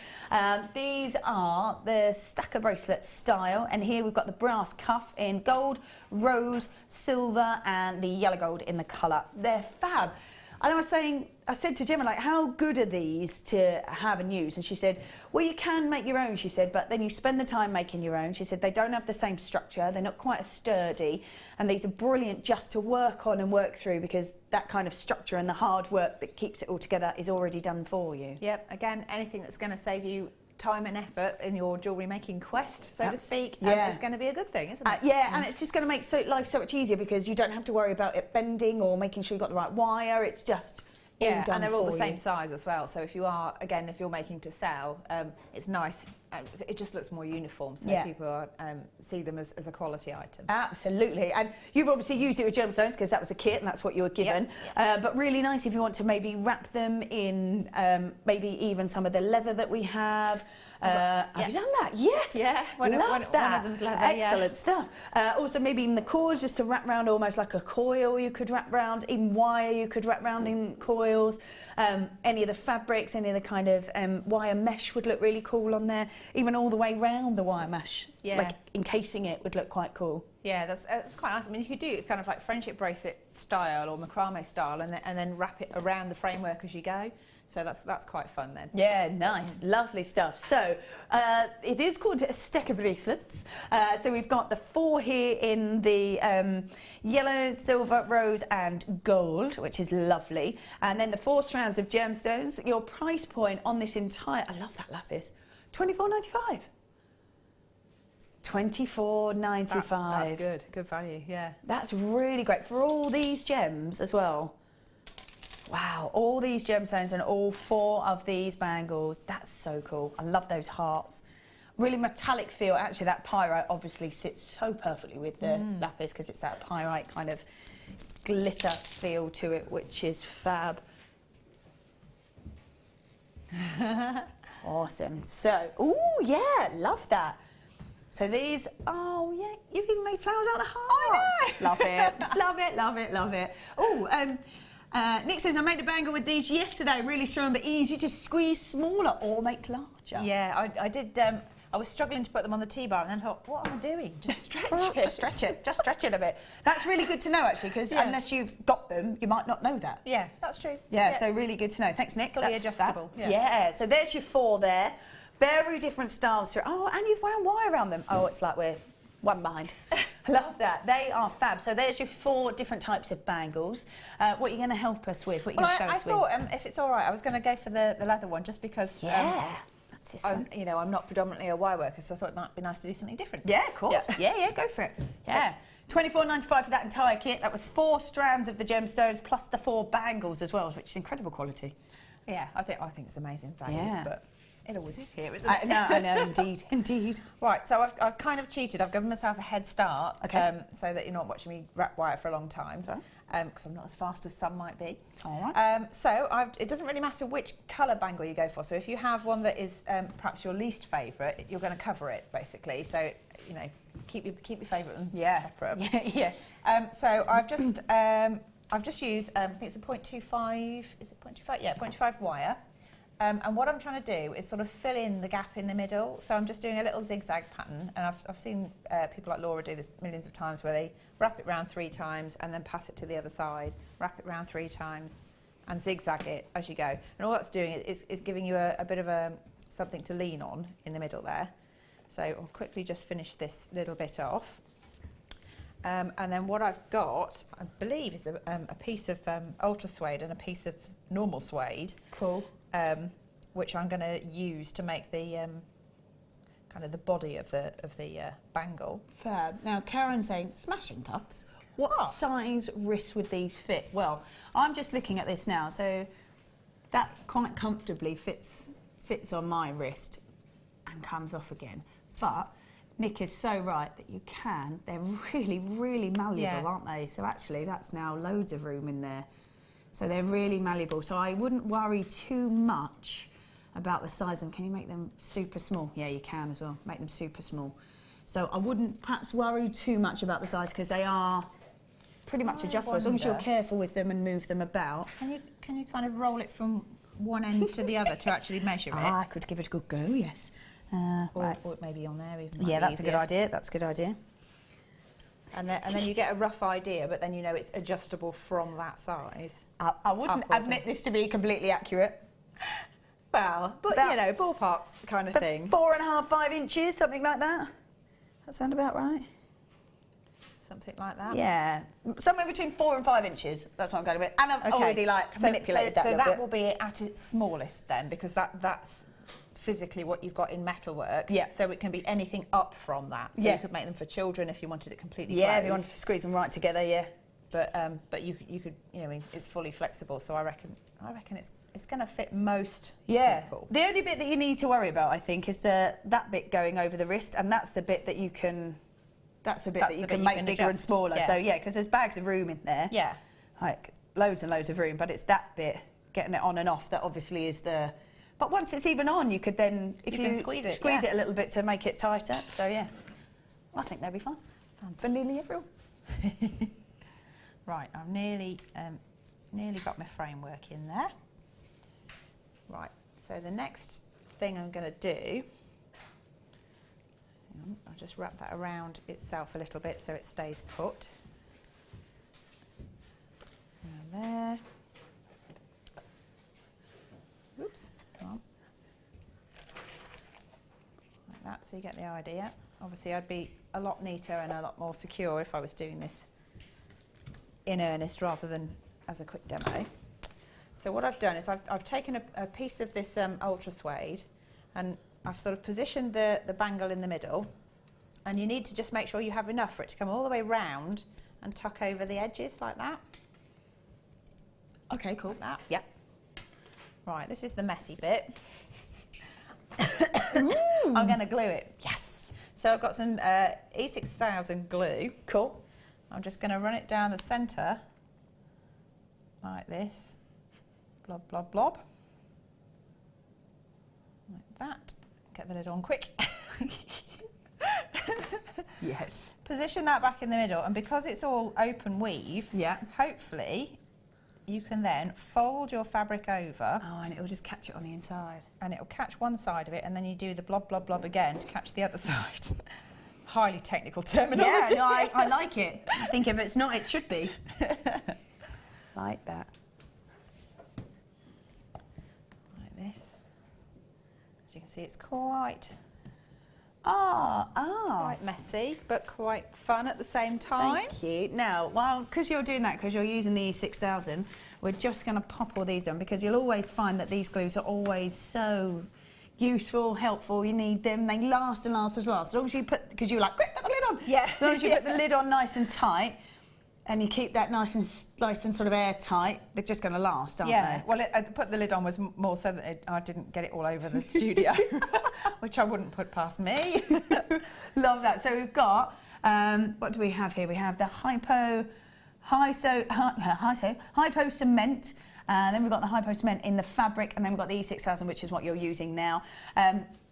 These are the stacker bracelet style, and here we've got the brass cuff in gold, rose, silver, and the yellow gold in the colour. They're fab. And I said to Gemma, like, how good are these to have and use? And she said, well, you can make your own, she said, but then you spend the time making your own. She said, they don't have the same structure. They're not quite as sturdy. And these are brilliant just to work on and work through, because that kind of structure and the hard work that keeps it all together is already done for you. Yep. Again, anything that's going to save you time and effort in your jewellery making quest, so to speak, it's going to be a good thing, isn't it? And it's just going to make life so much easier, because you don't have to worry about it bending or making sure you've got the right wire. It's just and they're all the same size as well. So if you're making to sell, it's nice. It just looks more uniform, so people see them as a quality item. Absolutely. And you've obviously used it with gemstones because that was a kit and that's what you were given. But really nice if you want to maybe wrap them in maybe even some of the leather that we have. Have you done that? Yes. Yeah. One of them's leather. Excellent stuff. Also maybe in the cords, just to wrap round almost like a coil. You could wrap round in wire. You could wrap round in coils. Any of the fabrics, any of the kind of wire mesh would look really cool on there. Even all the way round the wire mesh, like encasing it, would look quite cool. Yeah, that's quite nice. I mean, you could do it kind of like friendship bracelet style or macrame style, and then wrap it around the framework as you go. So that's quite fun then. Yeah, nice, lovely stuff. So it is called stacker bracelets. So we've got the 4 here in the yellow, silver, rose, and gold, which is lovely. And then the 4 strands of gemstones. Your price point on this entire, I love that lapis, $24.95. $24.95. That's good value. Yeah, that's really great for all these gems as well. Wow, all these gemstones and all 4 of these bangles. That's so cool. I love those hearts. Really metallic feel. Actually, that pyrite obviously sits so perfectly with the lapis, because it's that pyrite kind of glitter feel to it, which is fab. Awesome. So, ooh, yeah, love that. So these, oh yeah, you've even made flowers out of the hearts. I know. Love it, love it, love it, love it. Oh, Nick says, I made a bangle with these yesterday, really strong but easy to squeeze smaller or make larger. Yeah, I did. I was struggling to put them on the T-bar, and then thought, what am I doing? Just stretch it. Just stretch it. Just stretch it a bit. That's really good to know, actually, because unless you've got them, you might not know that. Yeah, that's true. Yeah, so really good to know. Thanks, Nick. Fully adjustable. Yeah, so there's your 4 there. Very different styles. Oh, and you've wound wire around them. Oh, it's like we're one behind. I love that. They are fab. So there's your 4 different types of bangles. What are you going to help us with? What are you going to show us with? I thought, if it's all right, I was going to go for the leather one, just because that's this one. I'm not predominantly a wire worker, so I thought it might be nice to do something different. Yeah, of course. Yeah, go for it. Yeah. $24.95 for that entire kit. That was 4 strands of the gemstones plus the 4 bangles as well, which is incredible quality. Yeah, I think it's amazing value. Yeah. But It always is here, isn't it? I know, indeed, indeed. Right, so I've kind of cheated. I've given myself a head start, so that you're not watching me wrap wire for a long time, because I'm not as fast as some might be. All right. It doesn't really matter which colour bangle you go for. So if you have one that is perhaps your least favourite, you're going to cover it basically. So you know, keep your favourite ones separate. Yeah. So I've just used I think it's a 0.25. Is it 0.25? Yeah, 0.25 wire. And what I'm trying to do is sort of fill in the gap in the middle. So I'm just doing a little zigzag pattern, and I've seen people like Laura do this millions of times, where they wrap it round 3 times and then pass it to the other side, wrap it round 3 times and zigzag it as you go. And all that's doing is giving you a bit of something to lean on in the middle there. So I'll quickly just finish this little bit off. And then what I've got, I believe, is a piece of ultra suede and a piece of normal suede. Cool. Which I'm going to use to make the kind of the body of the bangle. Fab. Now, Karen's saying, smashing cuffs. What size wrist would these fit? Well, I'm just looking at this now, so that quite comfortably fits on my wrist and comes off again. But Nick is so right that you can. They're really, really malleable, aren't they? So actually, that's now loads of room in there. So they're really malleable. So I wouldn't worry too much about the size of them. Can you make them super small? Yeah, you can as well. Make them super small. So I wouldn't perhaps worry too much about the size, because they are pretty much adjustable as long as you're careful with them and move them about. Can you kind of roll it from one end to the other to actually measure it? I could give it a good go, yes. Or maybe on there even. Yeah, that's a good idea. That's a good idea. And then you get a rough idea, but then you know it's adjustable from that size. I wouldn't admit this to be completely accurate. Well, but you know, ballpark kind of thing. 4.5, 5 inches, something like that. That sound about right? Something like that. Yeah, somewhere between 4 and 5 inches. That's what I'm going with. And I've already manipulated that. So that will be at its smallest then, because that's physically what you've got in metalwork. Yeah. So it can be anything up from that. So you could make them for children if you wanted it completely closed. Yeah, if you wanted to squeeze them right together, yeah. But you could, you know, it's fully flexible. So I reckon it's going to fit most people. The only bit that you need to worry about, I think, is that bit going over the wrist, and that's the bit that you can. That's the bit that you can make bigger and smaller. Yeah. So yeah, because there's bags of room in there. Yeah. Like loads and loads of room, but it's that bit getting it on and off that obviously is the. But once it's even on, you could then, if you squeeze it a little bit to make it tighter. So yeah, I think they'll be fine. For nearly everyone. Right, I've nearly got my framework in there. Right, so the next thing I'm going to do, I'll just wrap that around itself a little bit so it stays put. And there. Oops. On. Like that, so you get the idea. Obviously I'd be a lot neater and a lot more secure if I was doing this in earnest rather than as a quick demo. So what I've done is I've taken a piece of this ultra suede, and I've sort of positioned the bangle in the middle, and you need to just make sure you have enough for it to come all the way round and tuck over the edges like that. Okay, cool. Like that. Yeah. Right, this is the messy bit. I'm going to glue it. Yes. So I've got some E6000 glue. Cool. I'm just going to run it down the centre like this. Blob, blob, blob. Like that. Get the lid on quick. Yes. Position that back in the middle, and because it's all open weave, hopefully you can then fold your fabric over. Oh, and it will just catch it on the inside. And it will catch one side of it, and then you do the blob, blob, blob again to catch the other side. Highly technical terminology. Yeah, no, I like it. I think if it's not, it should be. Like that. Like this. As you can see, it's quite messy, but quite fun at the same time. Thank you. Now, well, because you're doing that, because you're using the E6000, we're just going to pop all these on, because you'll always find that these glues are always so useful, helpful. You need them. They last and last and last. As long as you put, because you're like, quick, put the lid on. Yeah. As long as you put the lid on nice and tight. And you keep that nice and sort of airtight. They're just going to last, aren't they? Yeah. Well, I put the lid on was more so that I didn't get it all over the studio, which I wouldn't put past me. Love that. So we've got, what do we have here? We have the Hypo Cement. Then we've got the Hypo Cement in the fabric, and then we've got the E6000, which is what you're using now.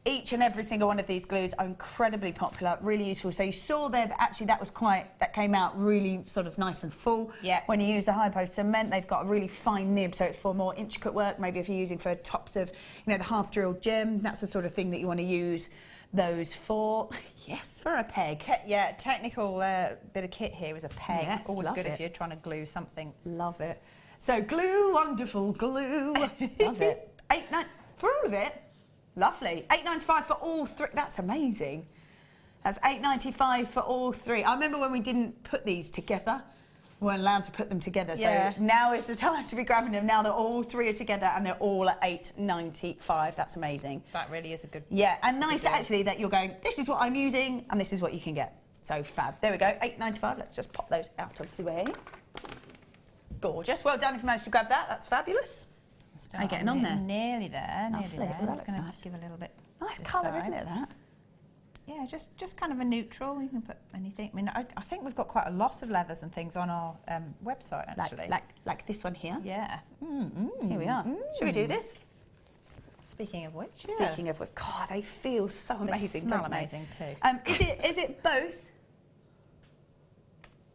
Each and every single one of these glues are incredibly popular, really useful. So you saw there that actually that came out really sort of nice and full. Yeah. When you use the Hypo Cement, they've got a really fine nib, so it's for more intricate work. Maybe if you're using for tops of, the half drilled gem, that's the sort of thing that you want to use those for. Yes, for a peg. Technical bit of kit here is a peg. Yes, always good it. if you're trying to glue something. Love it. So glue, wonderful glue. Love it. $8.9 for all of it. Lovely. $8.95 for all three. That's amazing. That's $8.95 for all three. I remember when we didn't put these together. We weren't allowed to put them together. Yeah. So now is the time to be grabbing them. Now that all three are together and they're all at $8.95. That's amazing. That really is a good. Yeah, and nice actually that you're going, this is what I'm using and this is what you can get. So fab. There we go. $8.95. Let's just pop those out of the way. Gorgeous. Well done if you managed to grab that. That's fabulous. How are you getting on there? Nearly there. Lovely. Nearly there. Well, that Just going looks to give a little bit. Nice this colour, side. isn't it, that? Yeah, just kind of a neutral. You can put anything. I mean, I think we've got quite a lot of leathers and things on our website actually. Like this one here. Yeah. Here we are. Should we do this? Speaking of which, Speaking of which, God, they feel so amazing. They smell don't they? amazing too. Is it both?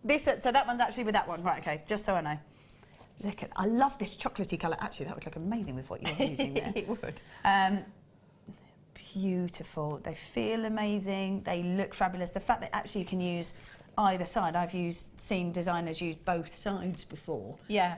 This, so that one's actually with that one, right? Okay, just so I know. Look at, I love this chocolatey colour. Actually, that would look amazing with what you're using there. It would. Beautiful. They feel amazing. They look fabulous. The fact that actually you can use either side. I've seen designers use both sides before. Yeah.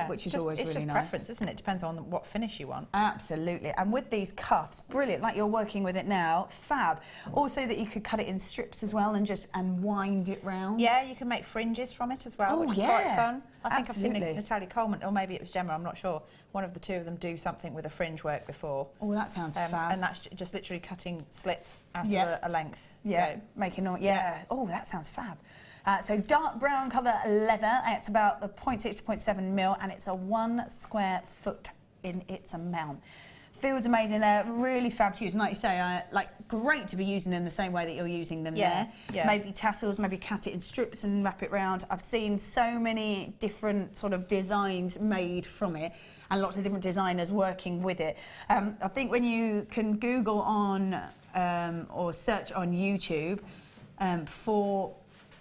Which is always really nice. It's just preference, isn't it? Depends on what finish you want. Absolutely. And with these cuffs, brilliant. Like you're working with it now, fab. Also that you could cut it in strips as well and wind it round. Yeah, you can make fringes from it as well, which is quite fun. I think Absolutely. I've seen Natalie Coleman, or maybe it was Gemma, I'm not sure. One of the two of them do something with a fringe work before. Oh, that sounds fab. And that's just literally cutting slits out of a length. Yeah, so, making all, Oh, that sounds fab. So dark brown colour leather, it's about the 0.6 to 0.7 mil, and it's a 1 square foot in its amount. Feels amazing. They're really fab to use, and like you say, great to be using them the same way that you're using them there. Yeah. Maybe tassels, maybe cut it in strips and wrap it round. I've seen so many different sort of designs made from it, and lots of different designers working with it. I think when you can Google on or search on YouTube for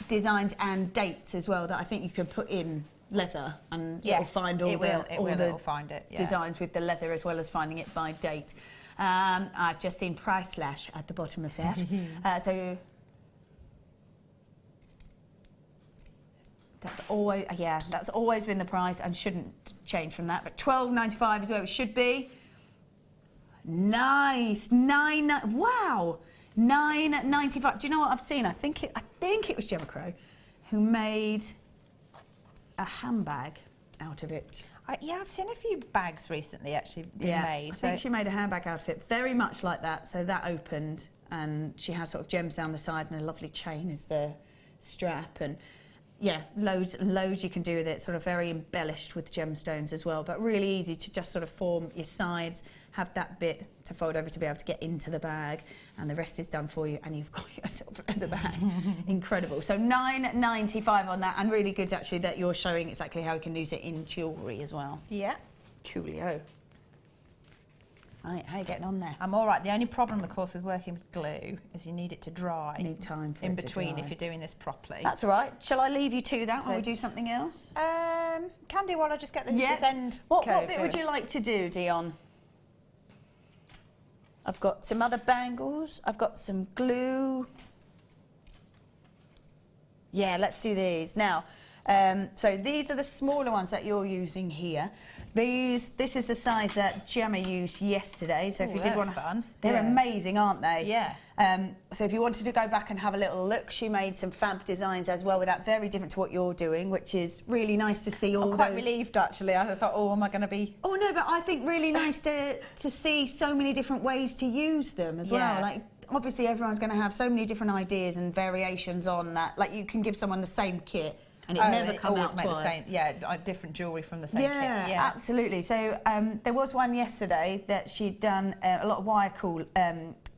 designs and dates as well, that I think you can put in leather, and it'll find all the designs with the leather, as well as finding it by date. I've just seen price slash at the bottom of that. So that's always been the price and shouldn't change from that. But $12.95 is where it should be. Nice. Wow. $9.95. Do you know what I've seen? I think it was Gemma Crow who made a handbag out of it. I've seen a few bags recently actually being made. I think she made a handbag out of it, very much like that. So that opened, and she has sort of gems down the side and a lovely chain as the strap, and loads you can do with it. Sort of very embellished with gemstones as well, but really easy to just sort of form your sides, have that bit to fold over to be able to get into the bag, and the rest is done for you, and you've got yourself in the bag. Incredible. So $9.95 on that, and really good actually that you're showing exactly how you can use it in jewellery as well. Yeah. Coolio. Right, how are you getting on there? I'm all right. The only problem, of course, with working with glue is you need it to dry. Need time for in it to between dry. if you're doing this properly. That's all right. Shall I leave you to that while we do something else? Can do while I just get this end What code bit would you like to do, Dion? I've got some other bangles. I've got some glue. Yeah, let's do these. Now, so these are the smaller ones that you're using here. This is the size that Gemma used yesterday. So if you did want to, they're amazing, aren't they? Yeah. So if you wanted to go back and have a little look, she made some fab designs as well with that, very different to what you're doing, which is really nice to see. I'm quite relieved actually. I thought, oh, am I going to be? Oh no, but I think really nice to see so many different ways to use them as well. Like obviously everyone's going to have so many different ideas and variations on that. Like you can give someone the same kit and it never comes out make twice. the same, different jewellery from the same kit. Yeah, absolutely. So there was one yesterday that she'd done a lot of wire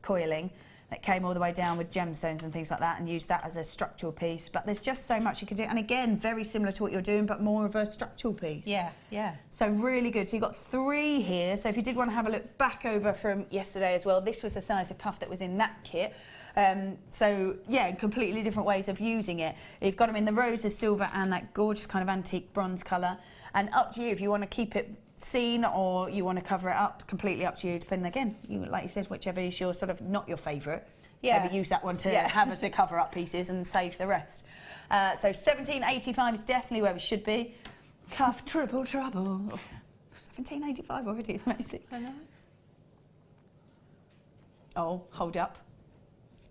coiling that came all the way down with gemstones and things like that, and used that as a structural piece. But there's just so much you can do, and again, very similar to what you're doing, but more of a structural piece. Yeah, yeah. So really good. So you've got 3 here. So if you did want to have a look back over from yesterday as well, this was the size of cuff that was in that kit. So yeah, completely different ways of using it. You've got them in the rose, the silver, and that gorgeous kind of antique bronze colour. And up to you if you want to keep it seen or you want to cover it up. Completely up to you. Depending again, like you said, whichever is your sort of not your favourite. Yeah. Maybe use that one to have as a cover up pieces and save the rest. So 1785 is definitely where we should be. Cuff triple trouble. 1785 already is amazing. I know. Oh, hold up.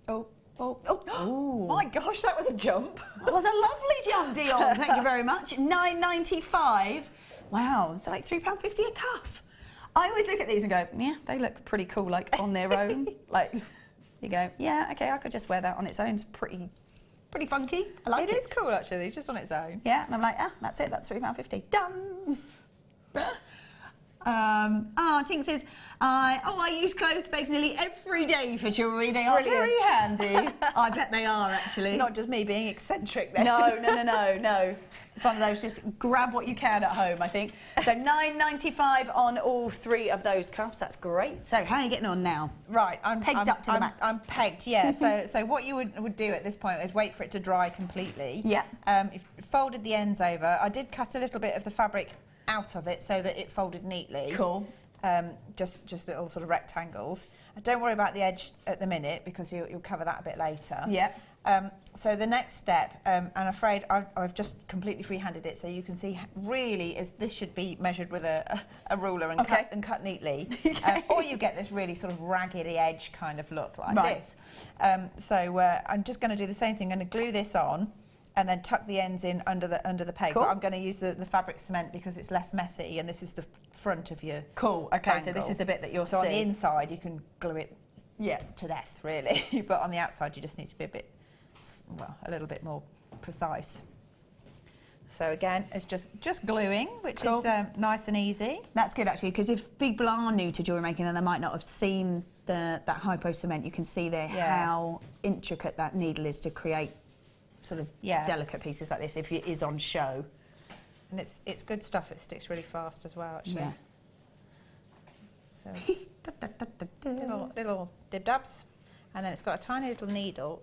Oh. My gosh, that was a jump. That was a lovely jump, Dion. Thank you very much. £9.95. Wow, so like £3.50 a cuff. I always look at these and go, yeah, they look pretty cool, like on their own. Like, you go, yeah, okay, I could just wear that on its own. It's pretty funky. I like it. It is cool, actually, just on its own. Yeah, and I'm like, that's it, that's £3.50. Done. Tink says, I use clothes pegs nearly every day for jewellery. They are very handy. I bet they are, actually. Not just me being eccentric then. No. It's one of those, just grab what you can at home, I think. So £9.95 on all 3 of those cuffs. That's great. So how are you getting on now? Right, I'm pegged up to the max. I'm pegged, yeah. so what you would do at this point is wait for it to dry completely. Yeah. You've folded the ends over. I did cut a little bit of the fabric out of it so that it folded neatly. Cool. Just little sort of rectangles. Don't worry about the edge at the minute because you'll cover that a bit later. Yeah. So the next step, I'm afraid I've just completely free-handed it, so you can see really this should be measured with a ruler and cut neatly. Okay. Or you get this really sort of raggedy edge kind of look like this. So I'm just going to do the same thing. I'm going to glue this on and then tuck the ends in under the peg. Cool. But I'm going to use the fabric cement because it's less messy, and this is the front of your Cool. Okay, bangle. so this is the bit that you'll see. So on the inside you can glue it to death, really. But on the outside you just need to be a little bit more precise. So again, it's just gluing, which is nice and easy. That's good, actually, because if people are new to jewellery making and they might not have seen that hypo cement, you can see there how intricate that needle is to create sort of delicate pieces like this if it is on show. And it's good stuff. It sticks really fast as well, actually. Yeah. So little dib-dabs, and then it's got a tiny little needle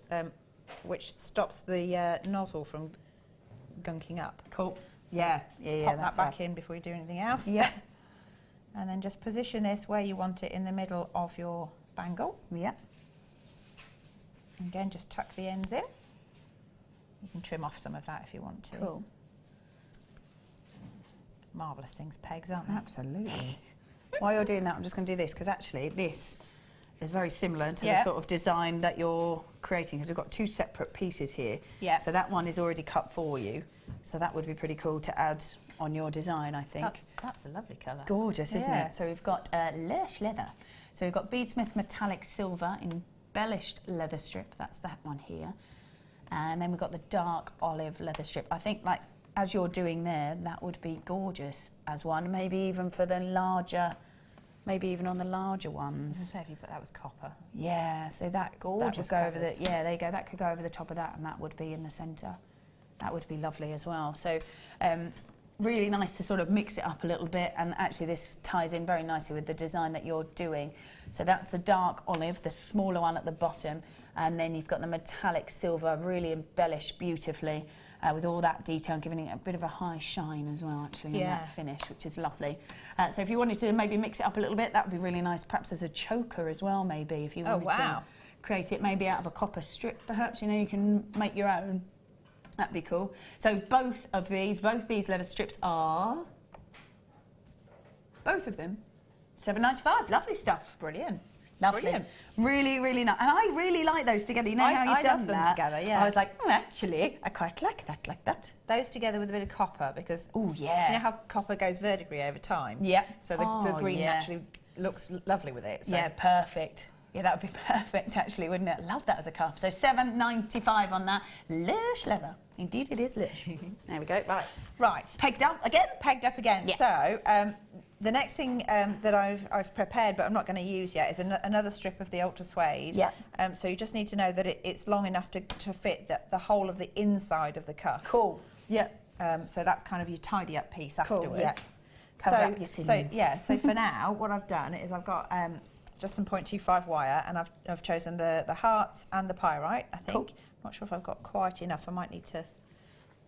which stops the nozzle from gunking up. Cool. So yeah. Pop that back in before you do anything else. Yeah. And then just position this where you want it in the middle of your bangle. Yeah. Again, just tuck the ends in. You can trim off some of that if you want to. Cool. Marvellous things, pegs, aren't they? Absolutely. While you're doing that, I'm just going to do this, because actually this is very similar to the sort of design that you're creating, because we've got 2 separate pieces here. Yeah. So that one is already cut for you. So that would be pretty cool to add on your design, I think. That's a lovely colour. Gorgeous, isn't it? So we've got lush leather. So we've got Beadsmith Metallic Silver embellished leather strip. That's that one here. And then we've got the dark olive leather strip. I think, like, as you're doing there, that would be gorgeous as one. Maybe even for the larger, maybe even on the larger ones. So if you put that with copper. Yeah, so that gorgeous that would go colours. over the, there you go, that could go over the top of that, and that would be in the centre. That would be lovely as well. So really nice to sort of mix it up a little bit, and actually this ties in very nicely with the design that you're doing. So that's the dark olive, the smaller one at the bottom, and then you've got the metallic silver, really embellished beautifully with all that detail, giving it a bit of a high shine as well, actually, in that finish, which is lovely. So if you wanted to maybe mix it up a little bit, that would be really nice, perhaps as a choker as well, maybe, if you wanted to create it maybe out of a copper strip, perhaps, you know, you can make your own. That'd be cool. So both these leather strips are, both of them, £7.95. Lovely stuff. Brilliant. Lovely. Brilliant. Really, really nice. And I really like those together. You know how you've done love them that? together, yeah. I was like, actually, I quite like that. Those together with a bit of copper, because oh yeah, you know how copper goes verdigris over time. Yeah. So the green actually looks lovely with it. So. Yeah, perfect. Yeah, that would be perfect, actually, wouldn't it? Love that as a cuff. So £7.95 on that. Lush leather. Indeed, it is lush. There we go. Right. Right. Pegged up again? Pegged up again. Yeah. So, the next thing that I've prepared, but I'm not going to use yet, is another strip of the ultra suede. Yeah. So you just need to know that it's long enough to fit the whole of the inside of the cuff. Cool. Yeah. So that's kind of your tidy up piece Cool, afterwards. yeah. Cover up your seams. So for now, what I've done is I've got just some 0.25 wire, and I've chosen the hearts and the pyrite, I think. Cool. Not sure if I've got quite enough. I might need to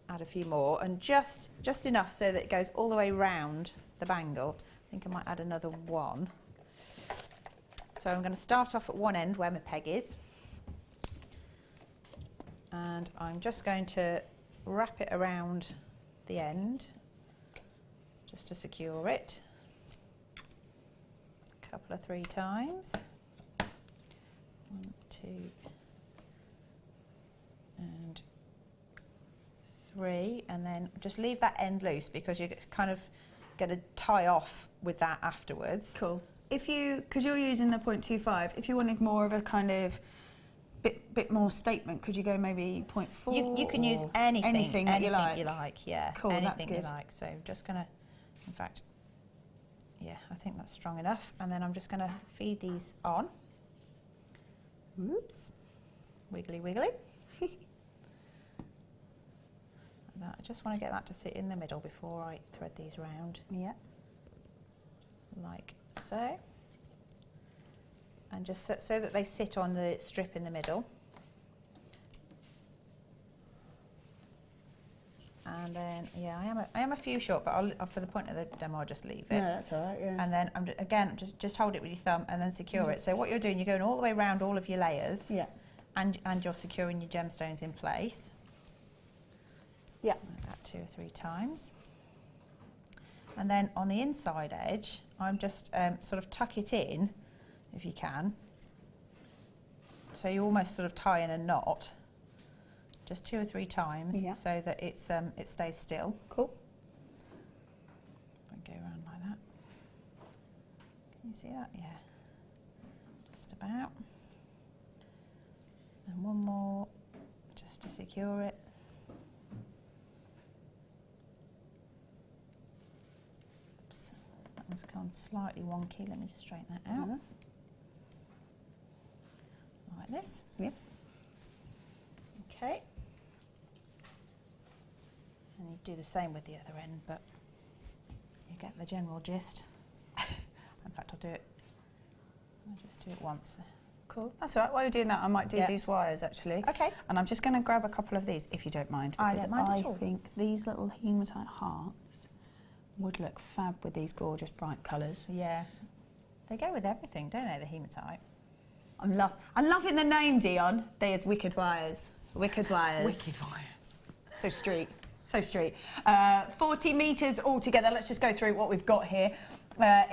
add a few more, and just enough so that it goes all the way round the bangle. I think I might add another one. So I'm going to start off at one end where my peg is, and I'm just going to wrap it around the end just to secure it. A couple of 3 times. 1, 2, and 3, and then just leave that end loose because you're kind of going to tie off with that afterwards. Cool. If you, because you're using the 0.25, if you wanted more of a kind of bit more statement, could you go maybe 0.4? You can use anything that you like. Yeah. Cool, anything that's good. you like. So just going to, in fact, yeah, I think that's strong enough. And then I'm just going to feed these on. Oops. Wiggly, wiggly. I just want to get that to sit in the middle before I thread these round. Yeah. Like so. And just so that they sit on the strip in the middle. And then, yeah, I am a few short, but I'll, for the point of the demo, I'll just leave it. No, that's all right, yeah. And then, again, just hold it with your thumb and then secure it. So what you're doing, you're going all the way around all of your layers. Yeah. And you're securing your gemstones in place. Yeah. Like that 2 or 3 times. And then on the inside edge, I'm just sort of tuck it in, if you can. So you almost sort of tie in a knot, just 2 or 3 times, yeah, so that it's it stays still. Cool. Go around like that. Can you see that? Yeah. Just about. And one more, just to secure it. Oops, that one's gone slightly wonky. Let me just straighten that out. Like this. Yep. Okay. And you do the same with the other end, but you get the general gist. In fact, I'll just do it once. Cool. That's all right. While you're doing that, I might do these wires actually. Okay. And I'm just going to grab a couple of these, if you don't mind. I don't mind at all. I think these little hematite hearts would look fab with these gorgeous bright colours. Yeah. They go with everything, don't they, the hematite? I'm loving the name, Dion. There's Wicked Wires. Wicked Wires. Wicked Wires. So street. So street. 40 metres altogether. Let's just go through what we've got here.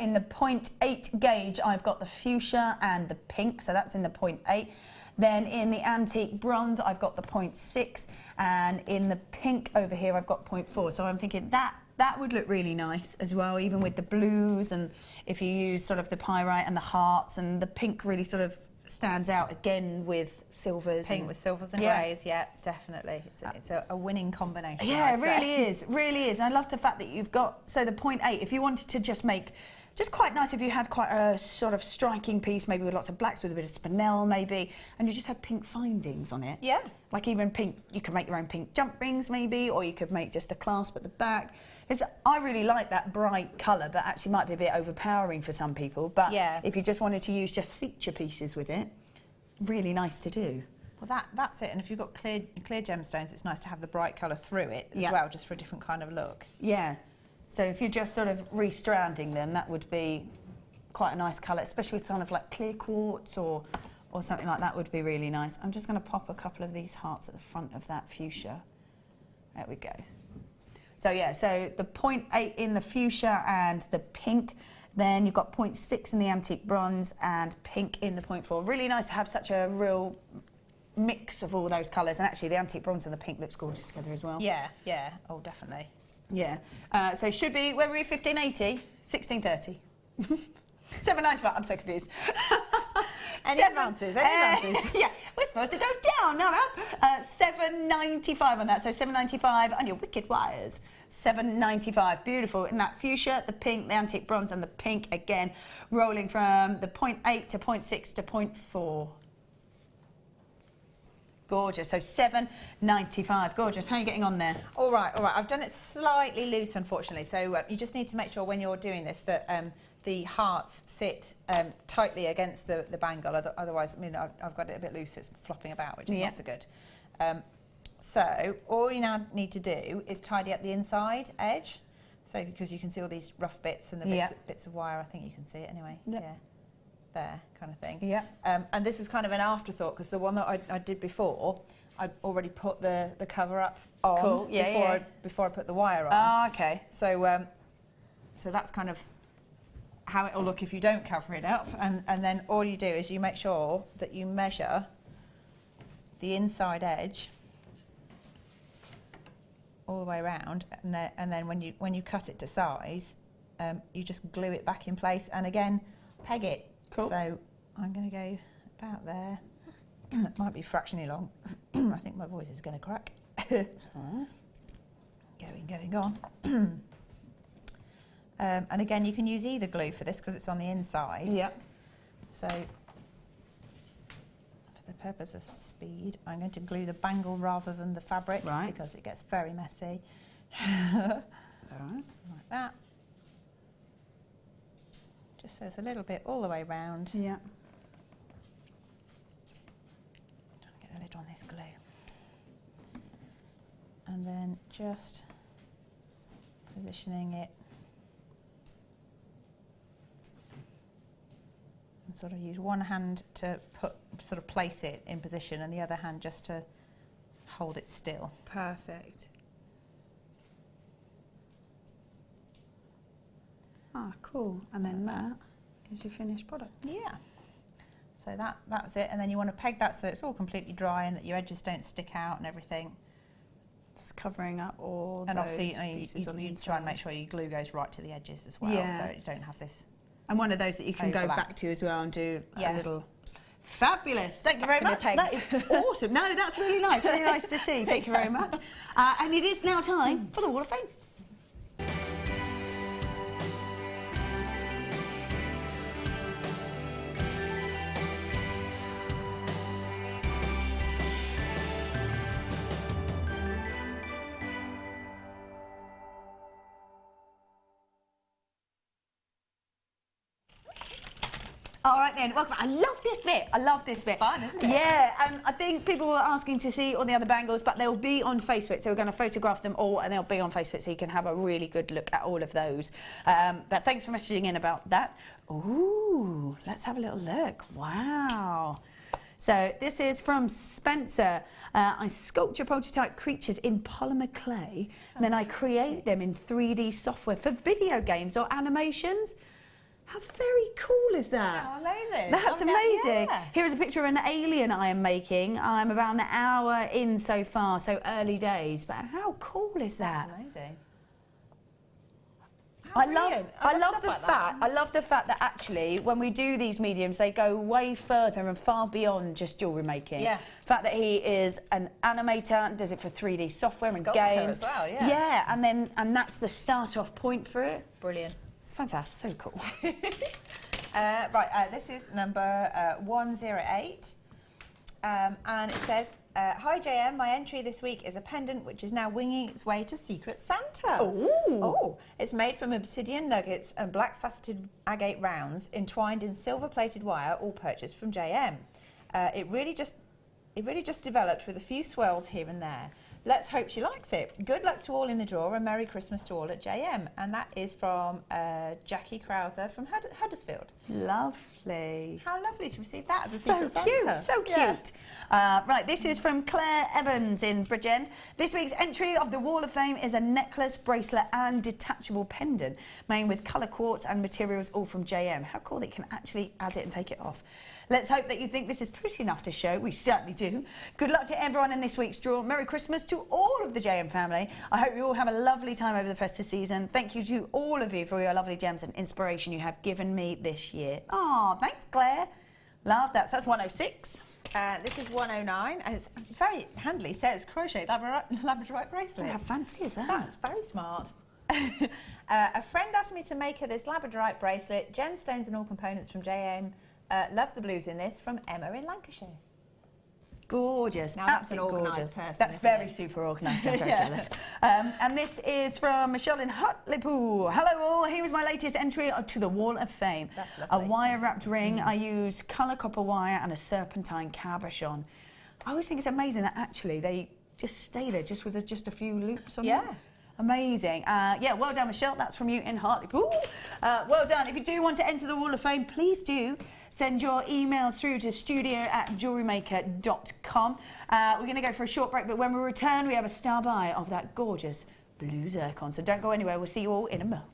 In the 0.8 gauge, I've got the fuchsia and the pink, so that's in the 0.8. Then in the antique bronze, I've got the 0.6, and in the pink over here, I've got 0.4. So I'm thinking that would look really nice as well, even with the blues, and if you use sort of the pyrite and the hearts, and the pink really sort of stands out again with silvers. Pink with silvers and greys, yeah, definitely. It's a winning combination. Yeah, it really is. And I love the fact that you've got, so the 0.8, if you wanted to just make, just quite nice if you had quite a sort of striking piece, maybe with lots of blacks with a bit of spinel maybe, and you just had pink findings on it. Yeah. Like even pink, you could make your own pink jump rings maybe, or you could make just a clasp at the back. I really like that bright colour, but actually might be a bit overpowering for some people. But if you just wanted to use just feature pieces with it, really nice to do. Well, that's it. And if you've got clear gemstones, it's nice to have the bright colour through it as well, just for a different kind of look. Yeah. So if you're just sort of restranding them, that would be quite a nice colour, especially with kind of like clear quartz or something like that would be really nice. I'm just going to pop a couple of these hearts at the front of that fuchsia. There we go. So yeah, so the 0.8 in the fuchsia and the pink, then you've got 0.6 in the antique bronze and pink in the 0.4. Really nice to have such a real mix of all those colours, and actually the antique bronze and the pink looks gorgeous together as well. Yeah, yeah, oh definitely. Yeah, so should be, where were we, 1580? 1630? 795, I'm so confused. Any advances? Yeah, we're supposed to go down, not up. $7.95 on that, so $7.95 on your wicked wires. $7.95, beautiful. In that fuchsia, the pink, the antique bronze, and the pink again, rolling from the 0.8 to 0.6 to 0.4. Gorgeous. So $7.95. Gorgeous. How are you getting on there? All right. I've done it slightly loose, unfortunately. So you just need to make sure when you're doing this that the hearts sit tightly against the bangle. Otherwise, I mean, I've got it a bit loose, so it's flopping about, which is not so good. So all you now need to do is tidy up the inside edge. So because you can see all these rough bits and the bits of wire. I think you can see it anyway. Yep. Yeah. There kind of thing. Yeah. And this was kind of an afterthought because the one that I did before, I'd already put the cover up on before I put the wire on. Oh, okay. So so that's kind of how it'll look if you don't cover it up. And then all you do is you make sure that you measure the inside edge all the way around, and then when you cut it to size, you just glue it back in place and again peg it. Cool. So I'm going to go about there. That might be fractionally long. I think my voice is going to crack. Going on. And again, you can use either glue for this because it's on the inside. Yep. So for the purpose of speed, I'm going to glue the bangle rather than the fabric because it gets very messy. All right. Like that. Just so it's a little bit all the way round. Yeah. Trying to get the lid on this glue. And then just positioning it. And sort of use one hand to sort of place it in position and the other hand just to hold it still. Perfect. Ah, cool. And then that is your finished product. Yeah. So that's it. And then you want to peg that so it's all completely dry and that your edges don't stick out and everything. It's covering up all and those obviously you try and make sure your glue goes right to the edges as well, so you don't have this. And one of those that you can go back to as well and do a little. Fabulous. Thank you very much. That is awesome. No, that's really nice. Really nice to see. Thank you very much. And it is now time for the Wall of Fame. All right then, welcome. I love this bit. I love this bit. It's fun, isn't it? Yeah, and I think people were asking to see all the other bangles, but they'll be on Facebook, so we're going to photograph them all, and they'll be on Facebook, so you can have a really good look at all of those. But thanks for messaging in about that. Ooh, let's have a little look. Wow. So this is from Spencer. I sculpture prototype creatures in polymer clay, and then I create them in 3D software for video games or animations. How very cool is that? Oh, amazing. That's amazing. Yeah. Here is a picture of an alien I am making. I'm about an hour in so far, so early days. But how cool is that? That's amazing. I love the fact that actually when we do these mediums they go way further and far beyond just jewellery making. Yeah. The fact that he is an animator and does it for 3D software and games as well, yeah. Yeah, and that's the start off point for it. Brilliant. It's fantastic, so cool. This is number 108. And it says, hi JM, my entry this week is a pendant which is now winging its way to Secret Santa. Ooh. Oh, it's made from obsidian nuggets and black faceted agate rounds entwined in silver plated wire, all purchased from JM. It really just developed with a few swirls here and there. Let's hope she likes it. Good luck to all in the draw and Merry Christmas to all at JM. And that is from Jackie Crowther from Huddersfield. Lovely. How lovely to receive that as a Secret Santa. So cute. Right, this is from Claire Evans in Bridgend. This week's entry of the Wall of Fame is a necklace, bracelet and detachable pendant made with colour quartz and materials all from JM. How cool that you can actually add it and take it off. Let's hope that you think this is pretty enough to show. We certainly do. Good luck to everyone in this week's draw. Merry Christmas to all of the JM family. I hope you all have a lovely time over the festive season. Thank you to all of you for your lovely gems and inspiration you have given me this year. Oh, thanks, Claire. Love that. So that's 106. This is 109, and it's very handily says crocheted labradorite bracelet. How fancy is that? That's very smart. A friend asked me to make her this labradorite bracelet, gemstones and all components from JM. Love the blues in this, from Emma in Lancashire. Gorgeous. Now that's an organised person. That's very super organised. I'm very jealous. And this is from Michelle in Hartlepool. Hello all. Here is my latest entry to the Wall of Fame. That's lovely. A wire wrapped ring. I use colour copper wire and a serpentine cabochon. I always think it's amazing that actually they just stay there just with just a few loops on them. Amazing. Yeah, well done, Michelle. That's from you in Hartlepool. Well done. If you do want to enter the Wall of Fame, please do send your emails through to studio@jewellerymaker.com. We're going to go for a short break, but when we return, we have a star buy of that gorgeous blue zircon. So don't go anywhere. We'll see you all in a moment.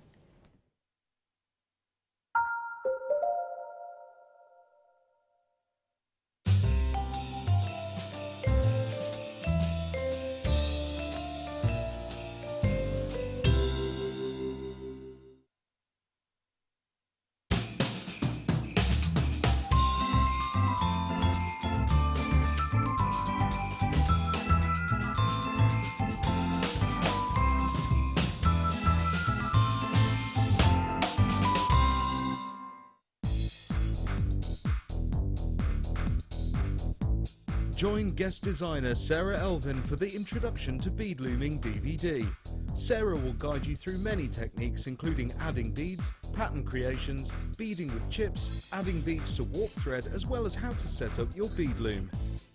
Join guest designer Sarah Elvin for the Introduction to Bead Looming DVD. Sarah will guide you through many techniques including adding beads, pattern creations, beading with chips, adding beads to warp thread, as well as how to set up your bead loom.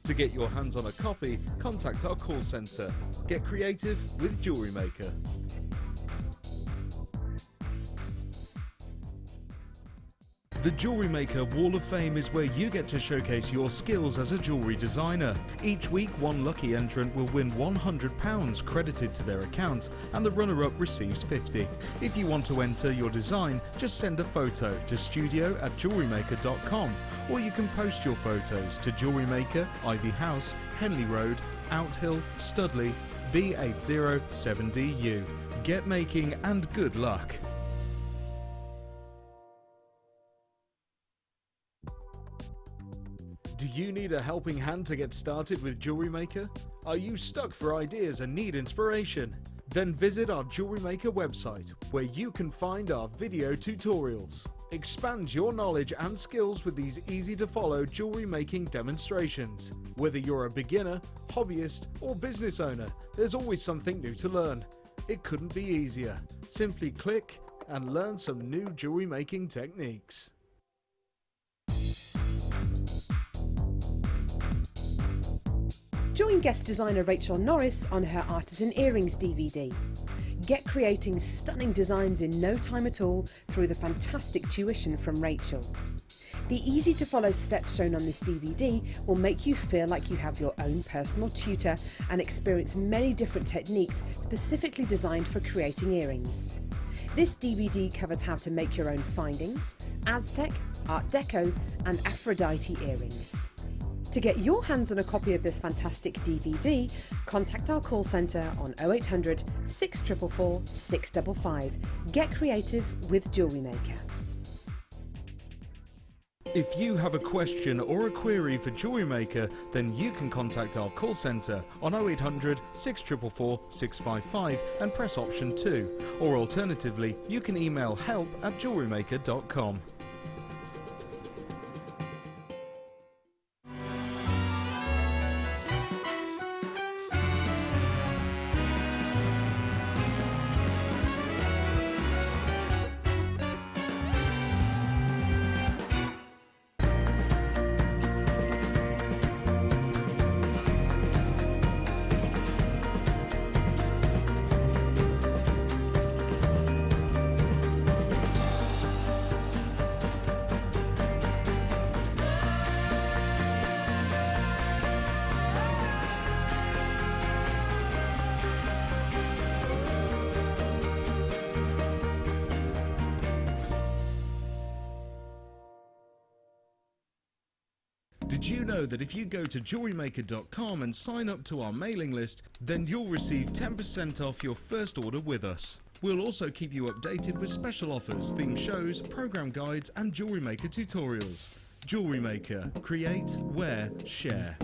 To get your hands on a copy, contact our call centre. Get creative with Jewellery Maker. The Jewellery Maker Wall of Fame is where you get to showcase your skills as a jewellery designer. Each week, one lucky entrant will win £100 credited to their account, and the runner-up receives £50. If you want to enter your design, just send a photo to studio@jewellerymaker.com, or you can post your photos to Jewellery Maker, Ivy House, Henley Road, Outhill, Studley, B807DU. Get making and good luck. Do you need a helping hand to get started with Jewellery Maker? Are you stuck for ideas and need inspiration? Then visit our Jewellery Maker website, where you can find our video tutorials. Expand your knowledge and skills with these easy-to-follow jewellery making demonstrations. Whether you're a beginner, hobbyist, or business owner, there's always something new to learn. It couldn't be easier. Simply click and learn some new jewellery making techniques. Join guest designer Rachel Norris on her Artisan Earrings DVD. Get creating stunning designs in no time at all through the fantastic tuition from Rachel. The easy-to-follow steps shown on this DVD will make you feel like you have your own personal tutor and experience many different techniques specifically designed for creating earrings. This DVD covers how to make your own findings, Aztec, Art Deco and Aphrodite earrings. To get your hands on a copy of this fantastic DVD, contact our call centre on 0800 644 655. Get creative with Jewellery Maker. If you have a question or a query for Jewellery Maker, then you can contact our call centre on 0800 644 655 and press option 2. Or alternatively, you can email help@jewellerymaker.com. Did you know that if you go to JewelleryMaker.com and sign up to our mailing list, then you'll receive 10% off your first order with us. We'll also keep you updated with special offers, theme shows, program guides and Jewellery Maker tutorials. Jewellery Maker. Create, wear, share.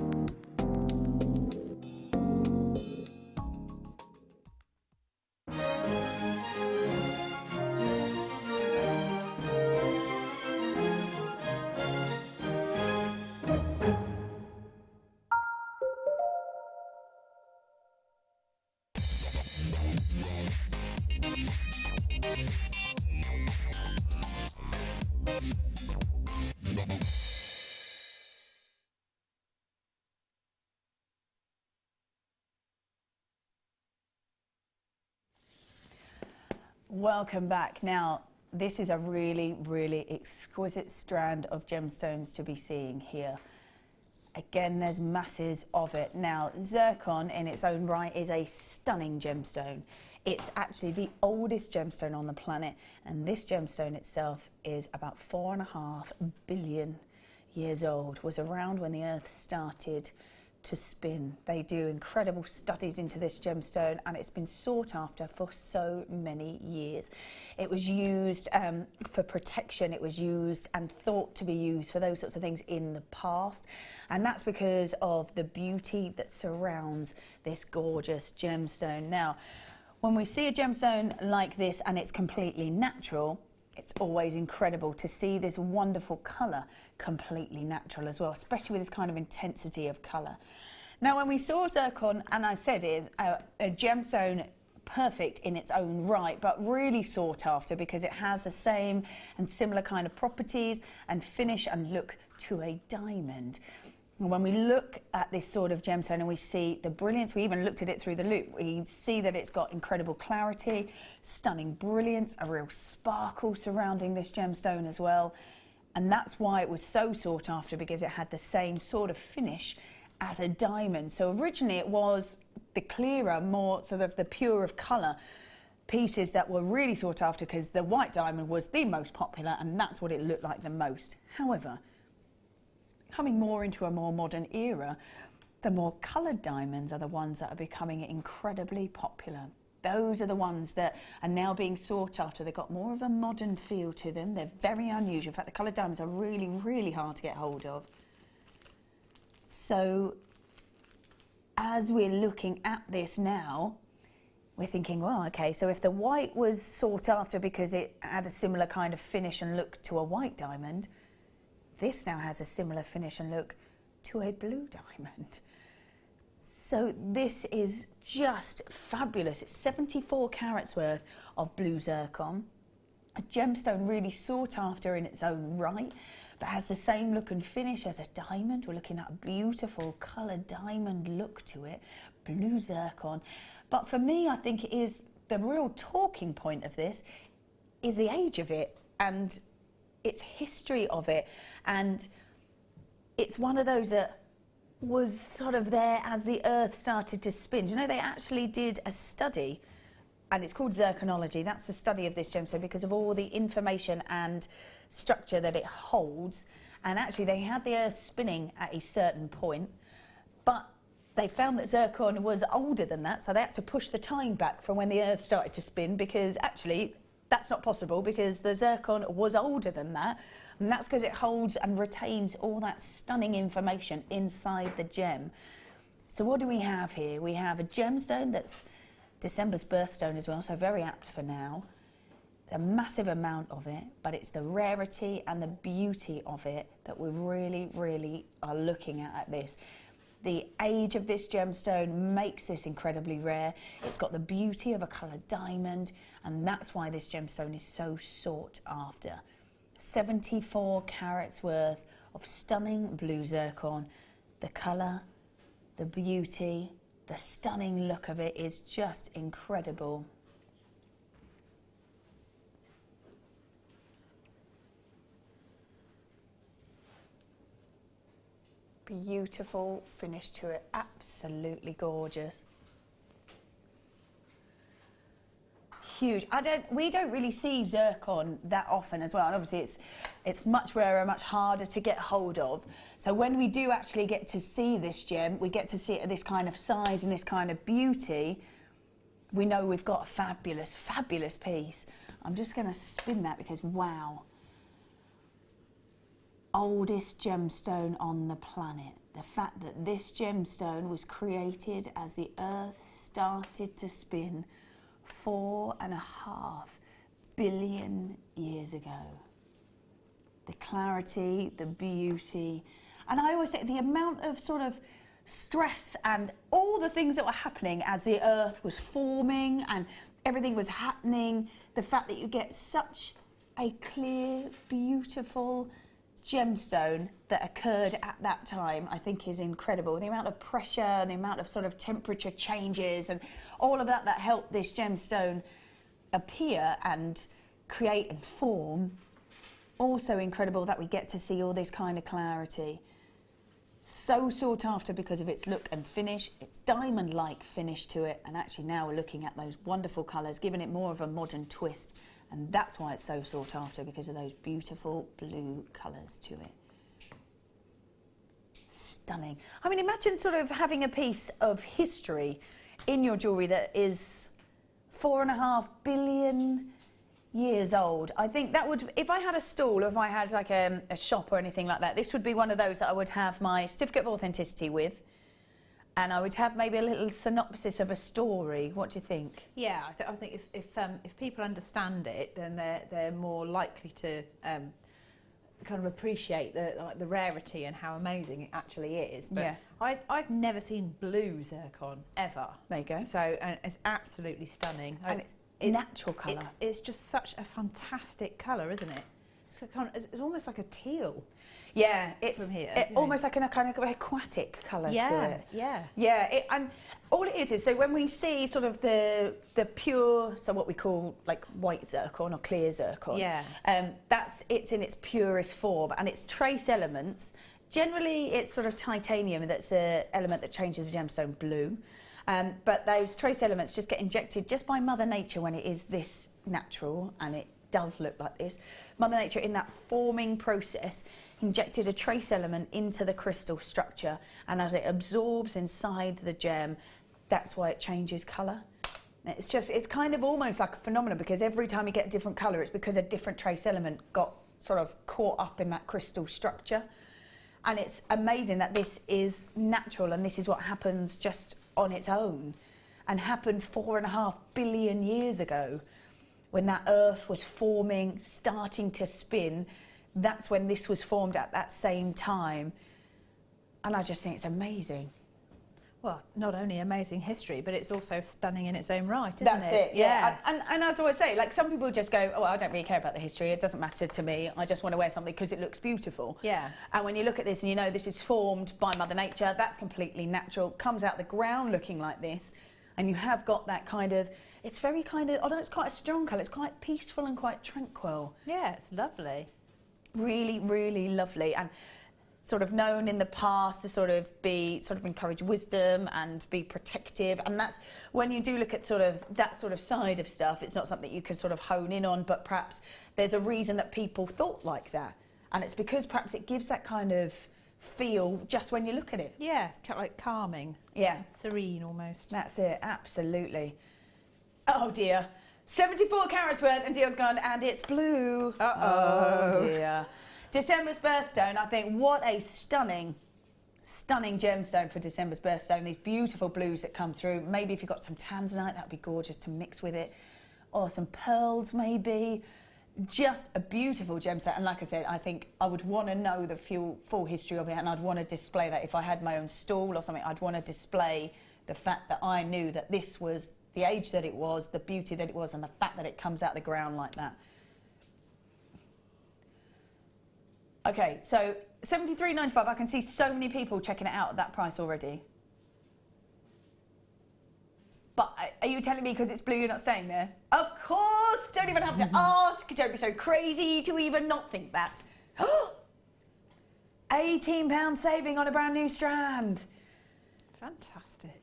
Welcome back. Now, this is a really, really exquisite strand of gemstones to be seeing here. Again, there's masses of it. Now, zircon in its own right is a stunning gemstone. It's actually the oldest gemstone on the planet, and this gemstone itself is about 4.5 billion years old, was around when the Earth started to spin. They do incredible studies into this gemstone, and it's been sought after for so many years. It was used for protection. It was used and thought to be used for those sorts of things in the past, and that's because of the beauty that surrounds this gorgeous gemstone. Now, when we see a gemstone like this and it's completely natural, it's always incredible to see this wonderful colour completely natural as well, especially with this kind of intensity of colour. Now, when we saw zircon, and I said it is a gemstone perfect in its own right, but really sought after because it has the same and similar kind of properties and finish and look to a diamond. And when we look at this sort of gemstone and we see the brilliance, we even looked at it through the loop, we see that it's got incredible clarity, stunning brilliance, a real sparkle surrounding this gemstone as well. And that's why it was so sought after, because it had the same sort of finish as a diamond. So originally it was the clearer, more sort of the pure of colour pieces that were really sought after, because the white diamond was the most popular and that's what it looked like the most. However, coming more into a more modern era, the more coloured diamonds are the ones that are becoming incredibly popular. Those are the ones that are now being sought after. They've got more of a modern feel to them. They're very unusual. In fact, the coloured diamonds are really, really hard to get hold of. So as we're looking at this now, we're thinking, well, okay, so if the white was sought after because it had a similar kind of finish and look to a white diamond, this now has a similar finish and look to a blue diamond. So this is just fabulous. It's 74 carats worth of blue zircon, a gemstone really sought after in its own right, but has the same look and finish as a diamond. We're looking at a beautiful coloured diamond look to it, blue zircon. But for me, I think it is the real talking point of this is the age of it and its history of it. And it's one of those that was sort of there as the Earth started to spin. You know, they actually did a study, and it's called zirconology. That's the study of this gemstone because of all the information and structure that it holds. And actually they had the Earth spinning at a certain point, but they found that zircon was older than that, so they had to push the time back from when the Earth started to spin, because actually that's not possible, because the zircon was older than that, and that's because it holds and retains all that stunning information inside the gem. So what do we have here? We have a gemstone that's December's birthstone as well, so very apt for now. It's a massive amount of it, but it's the rarity and the beauty of it that we really, really are looking at this. The age of this gemstone makes this incredibly rare. It's got the beauty of a coloured diamond, and that's why this gemstone is so sought after. 74 carats worth of stunning blue zircon. The colour, the beauty, the stunning look of it is just incredible. Beautiful finish to it, absolutely gorgeous. Huge. We don't really see zircon that often as well, and obviously it's much rarer, much harder to get hold of. So when we do actually get to see this gem, we get to see it at this kind of size and this kind of beauty, we know we've got a fabulous, fabulous piece. I'm just going to spin that because wow. oldest gemstone on the planet. The fact that this gemstone was created as the Earth started to spin 4.5 billion years ago. The clarity, the beauty, and I always say the amount of sort of stress and all the things that were happening as the Earth was forming and everything was happening, the fact that you get such a clear, beautiful gemstone that occurred at that time, I think is incredible. The amount of pressure and the amount of sort of temperature changes and all of that helped this gemstone appear and create and form. Also incredible that we get to see all this kind of clarity. So sought after because of its look and finish, its diamond-like finish to it, and actually now we're looking at those wonderful colours, giving it more of a modern twist, and that's why it's so sought after, because of those beautiful blue colours to it. Stunning. I mean, imagine sort of having a piece of history in your jewellery that is 4.5 billion years old. I think that would, if I had a stall or if I had like a shop or anything like that, this would be one of those that I would have my certificate of authenticity with, and I would have maybe a little synopsis of a story. What do you think? Yeah, I think if people understand it, then they're more likely to kind of appreciate the rarity and how amazing it actually is. But yeah. I've never seen blue zircon ever. There you go. So and it's absolutely stunning. And it's natural colour. It's just such a fantastic colour, isn't it? It's almost like a teal. Yeah, it's from here, almost like a kind of aquatic colour to it. Yeah. And all it is so when we see sort of the pure, so what we call like white zircon or clear zircon, it's in its purest form, and its trace elements. Generally, it's sort of titanium that's the element that changes the gemstone blue. But those trace elements just get injected just by Mother Nature when it is this natural, and it does look like this. Mother Nature, in that forming process, injected a trace element into the crystal structure, and as it absorbs inside the gem, that's why it changes colour. It's kind of almost like a phenomenon, because every time you get a different colour, it's because a different trace element got sort of caught up in that crystal structure. And it's amazing that this is natural, and this is what happens just on its own, and happened 4.5 billion years ago when that Earth was forming, starting to spin. That's when this was formed at that same time. And I just think it's amazing. Well, not only amazing history, but it's also stunning in its own right, isn't it? That's it, yeah. And as I always say, like, some people just go, oh, I don't really care about the history, it doesn't matter to me, I just want to wear something because it looks beautiful. Yeah. And when you look at this and you know this is formed by Mother Nature, that's completely natural, comes out the ground looking like this, and you have got that kind of, it's very kind of, although it's quite a strong colour, it's quite peaceful and quite tranquil. Yeah, it's lovely. Really, really lovely, and sort of known in the past to sort of encourage wisdom and be protective, and that's when you do look at sort of that sort of side of stuff, it's not something you can sort of hone in on, but perhaps there's a reason that people thought like that, and it's because perhaps it gives that kind of feel just when you look at it. Yeah, it's kind of like calming. Yeah. Serene almost. That's it, absolutely. Oh dear. 74 carats worth, and Dio's gone, and it's blue. Uh-oh. Oh dear. December's birthstone, I think, what a stunning gemstone for December's birthstone. These beautiful blues that come through. Maybe if you've got some Tanzanite, that would be gorgeous to mix with it. Or some pearls, maybe. Just a beautiful gemstone. And like I said, I think I would want to know the full history of it, and I'd want to display that. If I had my own stall or something, I'd want to display the fact that I knew that this was the age that it was, the beauty that it was, and the fact that it comes out of the ground like that. Okay, so $73.95. I can see so many people checking it out at that price already. But are you telling me because it's blue you're not staying there? Of course! Don't even have to ask. Don't be so crazy to even not think that. £18 saving on a brand new strand. Fantastic.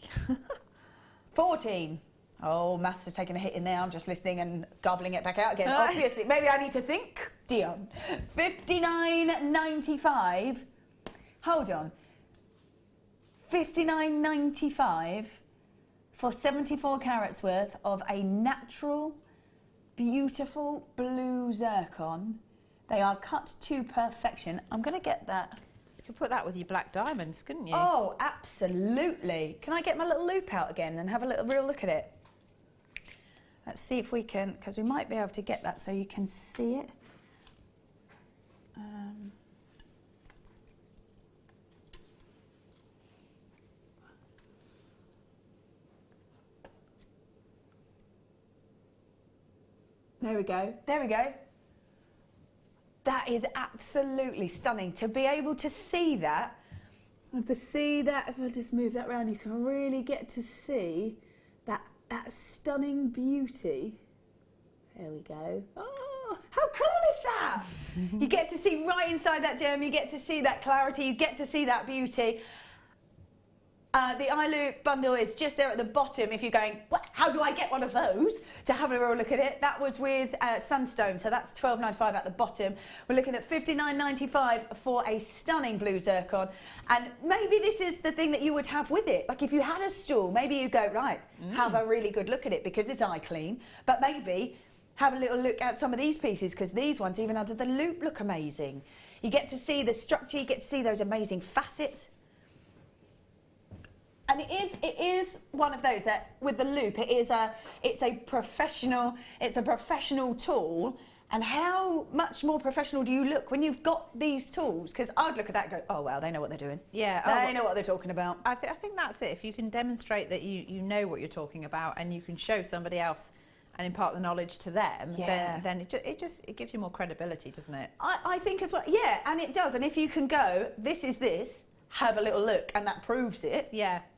14. Oh, maths is taking a hit in there. I'm just listening and gobbling it back out again. Obviously, maybe I need to think. Dion. $59.95. Hold on. $59.95 for 74 carats worth of a natural, beautiful blue zircon They are cut to perfection. I'm going to get that. You could put that with your black diamonds, couldn't you? Oh, absolutely. Can I get my little loop out again and have a little real look at it? Let's see if we can, because we might be able to get that so you can see it. There we go. There we go. That is absolutely stunning. To be able to see that, and to see that, if I just move that around, you can really get to see that stunning beauty. There we go. Oh, how cool is that? You get to see right inside that gem, you get to see that clarity, you get to see that beauty. The eye loop bundle is just there at the bottom if you're going, what, how do I get one of those? To have a real look at it. That was with Sunstone, so that's $12.95 at the bottom. We're looking at $59.95 for a stunning blue zircon. And maybe this is the thing that you would have with it. Like if you had a stool, maybe you go, right, have a really good look at it because it's eye clean. But maybe have a little look at some of these pieces because these ones, even under the loop, look amazing. You get to see the structure, you get to see those amazing facets. And it is one of those that with the loop it's a professional tool. And how much more professional do you look when you've got these tools? Because I'd look at that and go, oh well, they know what they're doing. Yeah, they know what they're talking about. I think that's it. If you can demonstrate that you know what you're talking about and you can show somebody else and impart the knowledge to them, then it gives you more credibility, doesn't it? I think as well. Yeah, and it does. And if you can go, this is this. Have a little look and that proves it,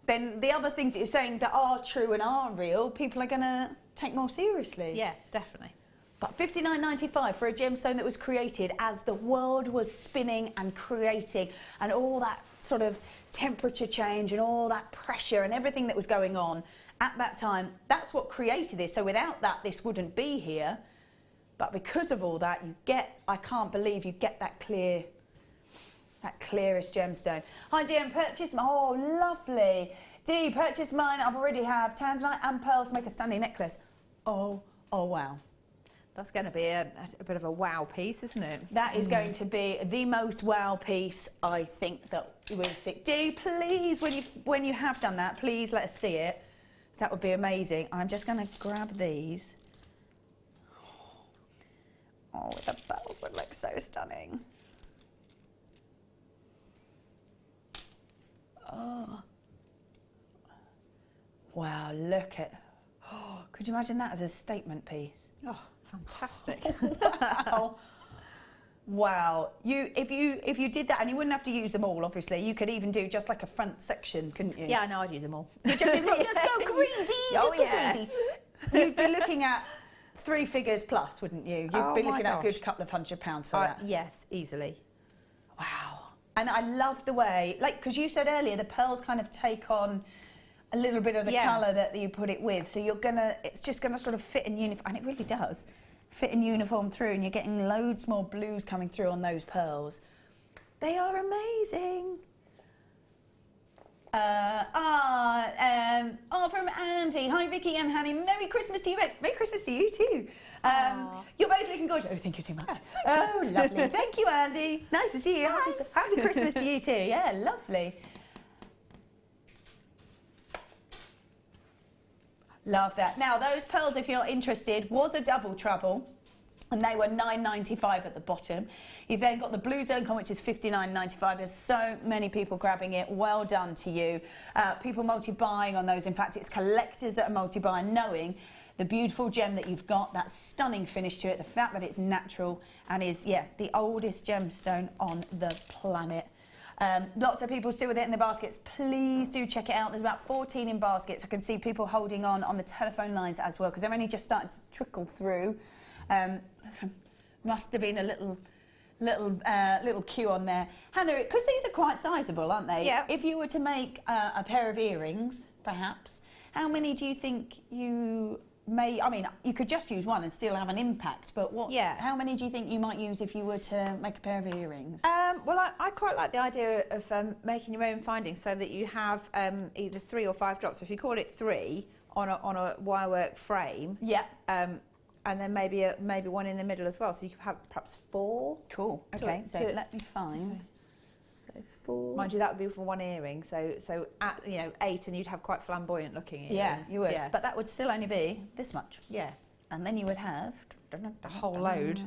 then the other things that you're saying that are true and are real, people are going to take more seriously. Yeah, definitely. But $59.95 for a gemstone that was created as the world was spinning and creating and all that sort of temperature change and all that pressure and everything that was going on at that time, that's what created this. So without that, this wouldn't be here. But because of all that, you get, I can't believe you get that clearest gemstone. Hi Jem, purchase, oh lovely. D, purchase mine, I've already have Tanzanite and pearls to make a stunning necklace. Oh wow. That's going to be a bit of a wow piece, isn't it? That is going to be the most wow piece I think that we'll see. D, please, when you have done that, please let us see it. That would be amazing. I'm just going to grab these. Oh, the pearls would look so stunning. Oh. Wow, look at... Oh, could you imagine that as a statement piece? Oh, fantastic. Wow. Wow. If you did that, and you wouldn't have to use them all, obviously, you could even do just like a front section, couldn't you? Yeah, I know, I'd use them all. Just go crazy, just go crazy. You'd be looking at 3 figures plus, wouldn't you? You'd be looking at a good couple of £100 for that. Yes, easily. Wow. And I love the way, like, because you said earlier, the pearls kind of take on a little bit of the colour that you put it with. So it's just gonna sort of fit in uniform, and it really does fit in uniform through, and you're getting loads more blues coming through on those pearls. They are amazing. From Andy. Hi Vicky and Hanny. Merry Christmas to you. Merry Christmas to you too. You're both looking gorgeous. Oh, thank you so much. Oh, lovely. Thank you, Andy. Nice to see you. Happy Christmas to you too. Yeah, lovely. Love that. Now, those pearls, if you're interested, was a double trouble. And they were $9.95 at the bottom. You've then got the blue zircon, which is $59.95. There's so many people grabbing it. Well done to you. People multi-buying on those. In fact, it's collectors that are multi-buying, knowing the beautiful gem that you've got, that stunning finish to it, the fact that it's natural and is, the oldest gemstone on the planet. Lots of people still with it in the baskets. Please do check it out. There's about 14 in baskets. I can see people holding on the telephone lines as well, because they're only just starting to trickle through. Must have been a little queue on there. Hannah, because these are quite sizable, aren't they? Yeah. If you were to make a pair of earrings, perhaps, how many do you think you may? I mean, you could just use one and still have an impact, but what? Yeah. How many do you think you might use if you were to make a pair of earrings? Well, I quite like the idea of making your own findings, so that you have either 3 or 5 drops. If you call it 3 on a wirework frame. Yeah. and then maybe one in the middle as well. So you could have perhaps 4. Cool. Okay, so let me find. So 4. Mind you, that would be for one earring. So at, you know, 8, and you'd have quite flamboyant looking earrings. Yeah, you would. Yeah. But that would still only be this much. Yeah. And then you would have a whole load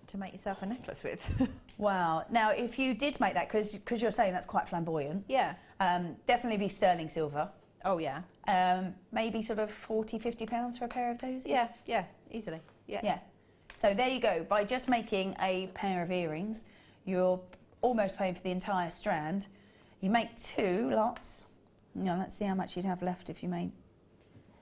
to make yourself a necklace with. Wow. Now, if you did make that, because you're saying that's quite flamboyant. Yeah. Definitely be sterling silver. Oh, yeah. Maybe sort of £40–50 for a pair of those? Yeah, yeah, easily. Yeah. Yeah. So there you go. By just making a pair of earrings, you're almost paying for the entire strand. You make 2 lots. Now, let's see how much you'd have left if you made...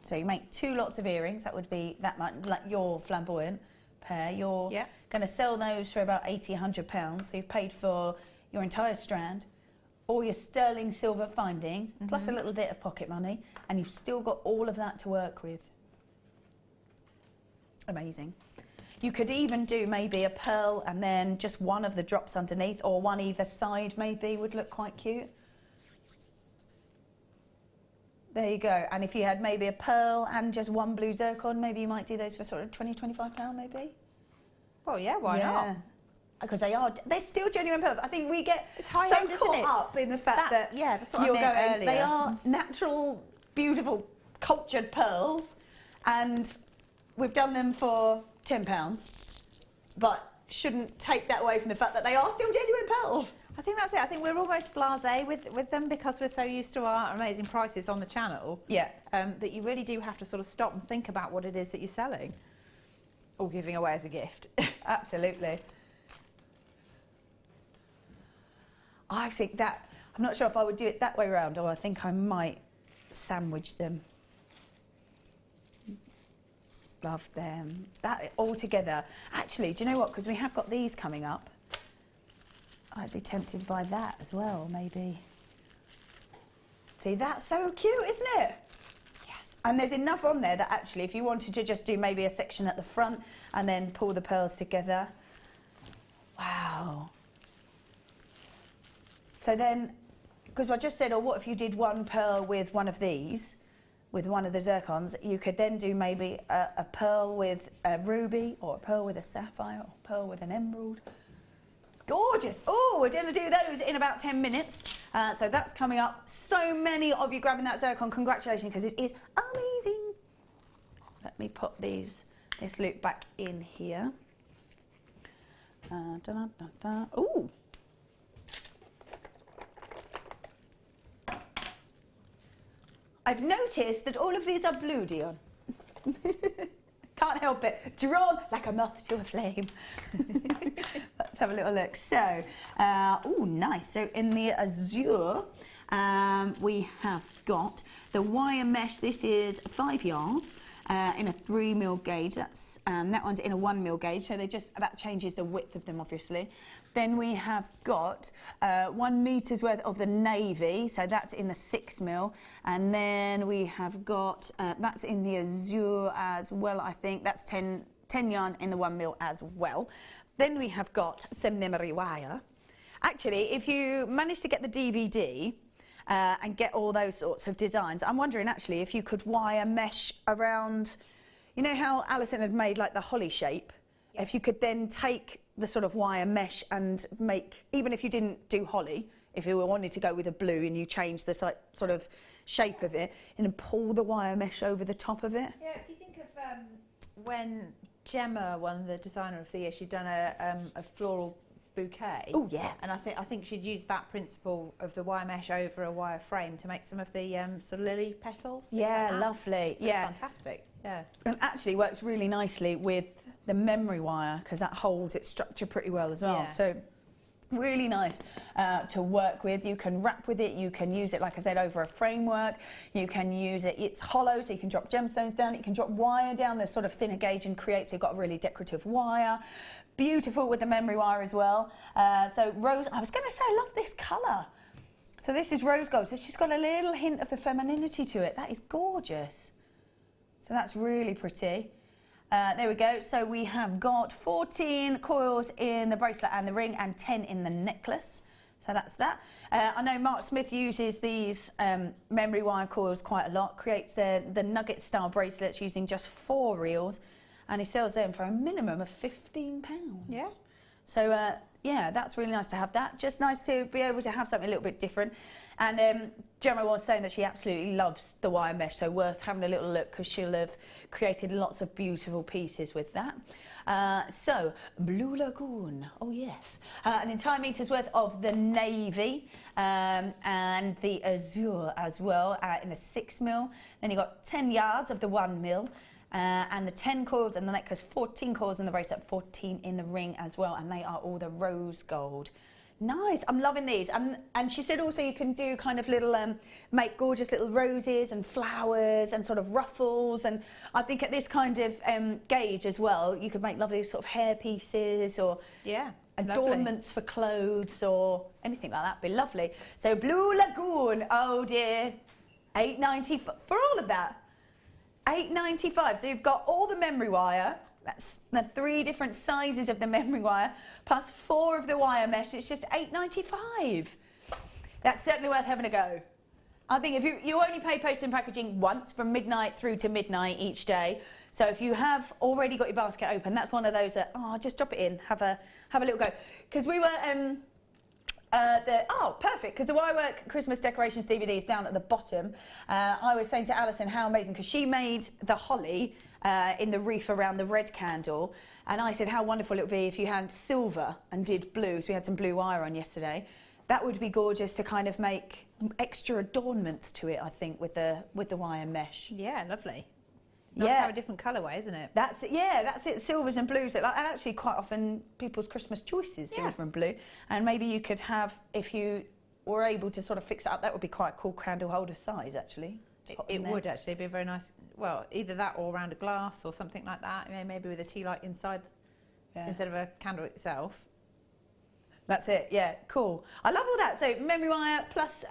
So you make 2 lots of earrings. That would be that much, like your flamboyant pair. You're going to sell those for about £80–100. So you've paid for your entire strand, all your sterling silver findings, plus a little bit of pocket money, and you've still got all of that to work with. Amazing. You could even do maybe a pearl and then just one of the drops underneath, or one either side maybe would look quite cute. There you go. And if you had maybe a pearl and just one blue zircon, maybe you might do those for sort of £20–25 maybe? Well, yeah, why not? Because they're still genuine pearls. I think we get it's high so end, caught up in the fact that yeah, that's what you're I meant going, earlier. they are natural, beautiful, cultured pearls, and we've done them for £10, but shouldn't take that away from the fact that they are still genuine pearls. I think that's it. I think we're almost blasé with them because we're so used to our amazing prices on the channel. Yeah. That you really do have to sort of stop and think about what it is that you're selling or giving away as a gift. Absolutely. I think that, I'm not sure if I would do it that way around, or I think I might sandwich them. Love them. That all together. Actually, do you know what? Because we have got these coming up. I'd be tempted by that as well, maybe. See, that's so cute, isn't it? Yes. And there's enough on there that actually, if you wanted to just do maybe a section at the front and then pull the pearls together. Wow. So then, because I just said, oh, what if you did one pearl with one of these, with one of the zircons, you could then do maybe a pearl with a ruby, or a pearl with a sapphire, or a pearl with an emerald. Gorgeous. Oh, we're going to do those in about 10 minutes. So that's coming up. So many of you grabbing that zircon. Congratulations, because it is amazing. Let me put this loop back in here. Ooh. I've noticed that all of these are blue, Dion. Can't help it. Drawn like a moth to a flame. Let's have a little look. So, oh, nice. So in the azure, we have got the wire mesh. This is 5 yards in a 3mm gauge. That's that one's in a 1mm gauge. So that changes the width of them, obviously. Then we have got 1 meter's worth of the navy, so that's in the 6mm, and then we have got that's in the azure as well. I think that's 10 yards in the 1mm as well. Then we have got some memory wire. Actually, if you manage to get the DVD and get all those sorts of designs, I'm wondering actually if you could wire mesh around. You know how Alison had made like the holly shape? Yeah. If you could then take the sort of wire mesh and make, even if you didn't do holly, if you wanted to go with a blue and you change the sort of shape of it, and then pull the wire mesh over the top of it. Yeah, if you think of when Gemma won the Designer of the Year, she'd done a floral bouquet. Oh yeah. And I think she'd used that principle of the wire mesh over a wire frame to make some of the sort of lily petals. Yeah, like lovely. Yeah, fantastic. Yeah. And actually works really nicely with the memory wire because that holds its structure pretty well as well. Yeah. So really nice to work with. You can wrap with it, you can use it, like I said, over a framework, you can use it, it's hollow so you can drop gemstones down, you can drop wire down, there's sort of thinner gauge and create, so you've got a really decorative wire. Beautiful with the memory wire as well. So rose, I was going to say I love this colour. So this is rose gold, so she's got a little hint of the femininity to it. That is gorgeous. So that's really pretty. There we go. So we have got 14 coils in the bracelet and the ring and 10 in the necklace. So that's that. I know Mark Smith uses these memory wire coils quite a lot, creates the nugget style bracelets using just 4 reels. and he sells them for a minimum of £15. Yeah. So yeah, that's really nice to have that. Just nice to be able to have something a little bit different. And Gemma was saying that she absolutely loves the wire mesh, so worth having a little look because she'll have created lots of beautiful pieces with that. So, Blue Lagoon, oh yes. An entire metre's worth of the navy and the azure as well in a 6mm. Then you've got 10 yards of the 1mm. And the 10 coils in the necklace, 14 coils in the bracelet, 14 in the ring as well, and they are all the rose gold. Nice, I'm loving these. And she said also you can do kind of little, make gorgeous little roses and flowers and sort of ruffles, and I think at this kind of gauge as well, you could make lovely sort of hair pieces or adornments for clothes or anything like that. Be lovely. So Blue Lagoon, oh dear, £8.90 for all of that. £8.95. So you've got all the memory wire. That's the 3 different sizes of the memory wire, plus 4 of the wire mesh. It's just £8.95. That's certainly worth having a go. I think if you only pay post and packaging once from midnight through to midnight each day. So if you have already got your basket open, that's one of those that, just drop it in, have a little go. Because we were, perfect, because the Wirework Christmas decorations DVD is down at the bottom. I was saying to Alison how amazing, because she made the holly in the wreath around the red candle, and I said how wonderful it would be if you had silver and did blue, so we had some blue wire on yesterday. That would be gorgeous to kind of make extra adornments to it, I think, with the wire mesh. Yeah, lovely. It's nice to have a different colourway, isn't it? That's it, yeah, that's it. Silvers and blues, and actually quite often people's Christmas choices, silver and blue. And maybe you could have, if you were able to sort of fix it up, that would be quite a cool candle holder size, actually. It would actually be a very nice, well, either that or around a glass or something like that, maybe with a tea light inside instead of a candle itself. That's it, yeah, cool. I love all that. So memory wire plus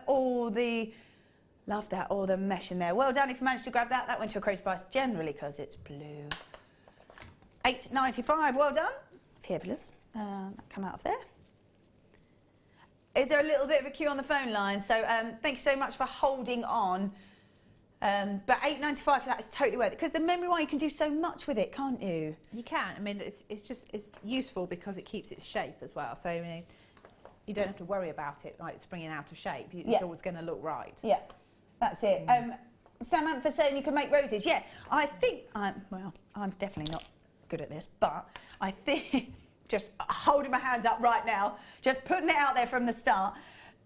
all the, love that, all the mesh in there. Well done if you managed to grab that. That went to a crazy price generally because it's blue. £8.95, well done. Fabulous. Come out of there. Is there a little bit of a queue on the phone line? So thank you so much for holding on. But £8.95 for that is totally worth it, because the memory wire, you can do so much with it, can't you? You can. I mean, it's useful because it keeps its shape as well. So I mean, you don't have to worry about it like springing out of shape. It's always going to look right. Yeah, that's it. Samantha saying you can make roses. Yeah, I think I'm definitely not good at this, but I think. Just holding my hands up right now, just putting it out there from the start.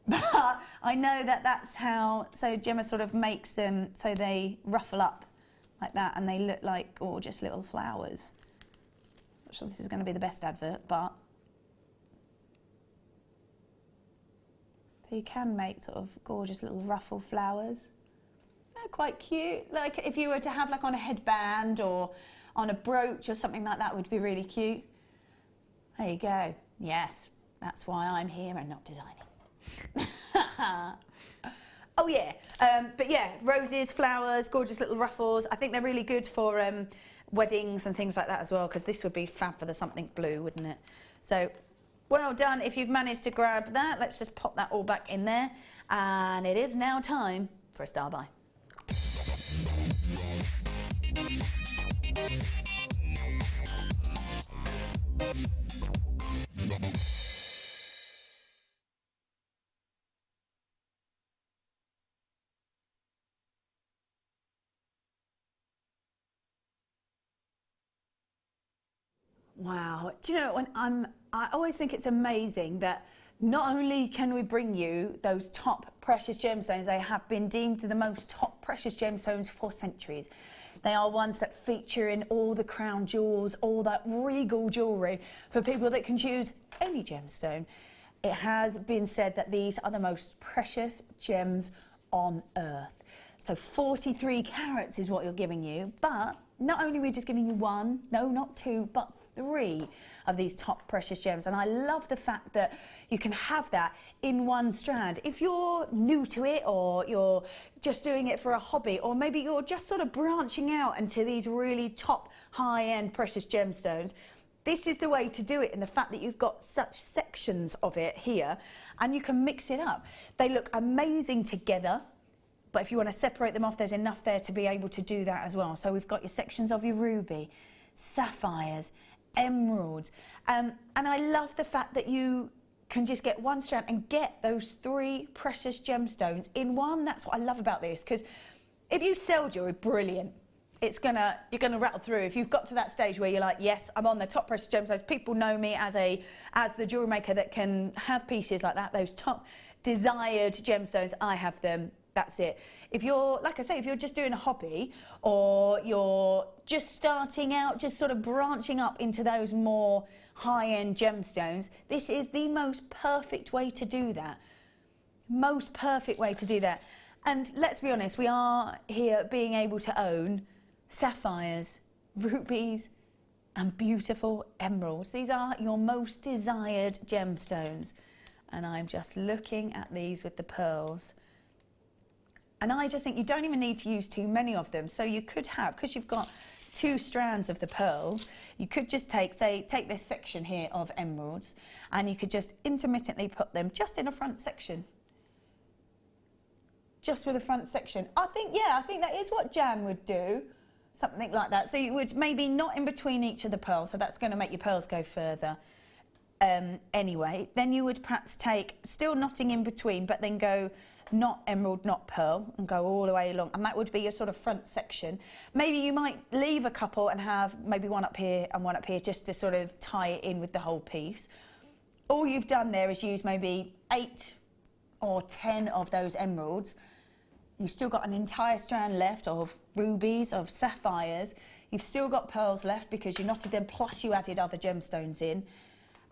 But I know that that's how, so Gemma sort of makes them so they ruffle up like that and they look like gorgeous little flowers. Not sure this is going to be the best advert, but so you can make sort of gorgeous little ruffle flowers. They're quite cute. Like if you were to have like on a headband or on a brooch or something like that, would be really cute. There you go. Yes, that's why I'm here and not designing. Oh yeah, but yeah, roses, flowers, gorgeous little ruffles. I think they're really good for weddings and things like that as well, because this would be fab for the something blue, wouldn't it? So, well done if you've managed to grab that. Let's just pop that all back in there. And it is now time for a star buy. Wow, do you know, I always think it's amazing that not only can we bring you those top precious gemstones, they have been deemed the most top precious gemstones for centuries. They are ones that feature in all the crown jewels, all that regal jewellery for people that can choose any gemstone. It has been said that these are the most precious gems on earth. So 43 carats is what you're giving you, but not only are we just giving you one, no, not two, but 3 of these top precious gems. And I love the fact that you can have that in one strand. If you're new to it, or you're just doing it for a hobby, or maybe you're just sort of branching out into these really top high-end precious gemstones, this is the way to do it, in the fact that you've got such sections of it here and you can mix it up. They look amazing together, But if you want to separate them off, there's enough there to be able to do that as well. So we've got your sections of your ruby, sapphires, emeralds. And I love the fact that you can just get one strand and get those 3 precious gemstones in one. That's what I love about this, because if you sell jewellery, brilliant. You're gonna rattle through. If you've got to that stage where you're like, yes, I'm on the top precious gemstones, people know me as the jewellery maker that can have pieces like that, those top desired gemstones, I have them, that's it. If you're, like I say, if you're just doing a hobby, or you're just starting out, just sort of branching up into those more high-end gemstones, this is the most perfect way to do that. Most perfect way to do that. And let's be honest, we are here being able to own sapphires, rubies, and beautiful emeralds. These are your most desired gemstones. And I'm just looking at these with the pearls. And I just think you don't even need to use too many of them. So you could have, because you've got 2 strands of the pearls, you could just take this section here of emeralds, and you could just intermittently put them just in a front section. Just with a front section. I think that is what Jan would do. Something like that. So you would maybe not in between each of the pearls, so that's going to make your pearls go further. Anyway, then you would perhaps take, still knotting in between, but then go not emerald, not pearl, and go all the way along, and that would be your sort of front section. Maybe you might leave a couple and have maybe one up here and one up here, just to sort of tie it in with the whole piece. All you've done there is use maybe 8 or 10 of those emeralds. You've still got an entire strand left of rubies, of sapphires. You've still got pearls left because you knotted them, plus you added other gemstones in.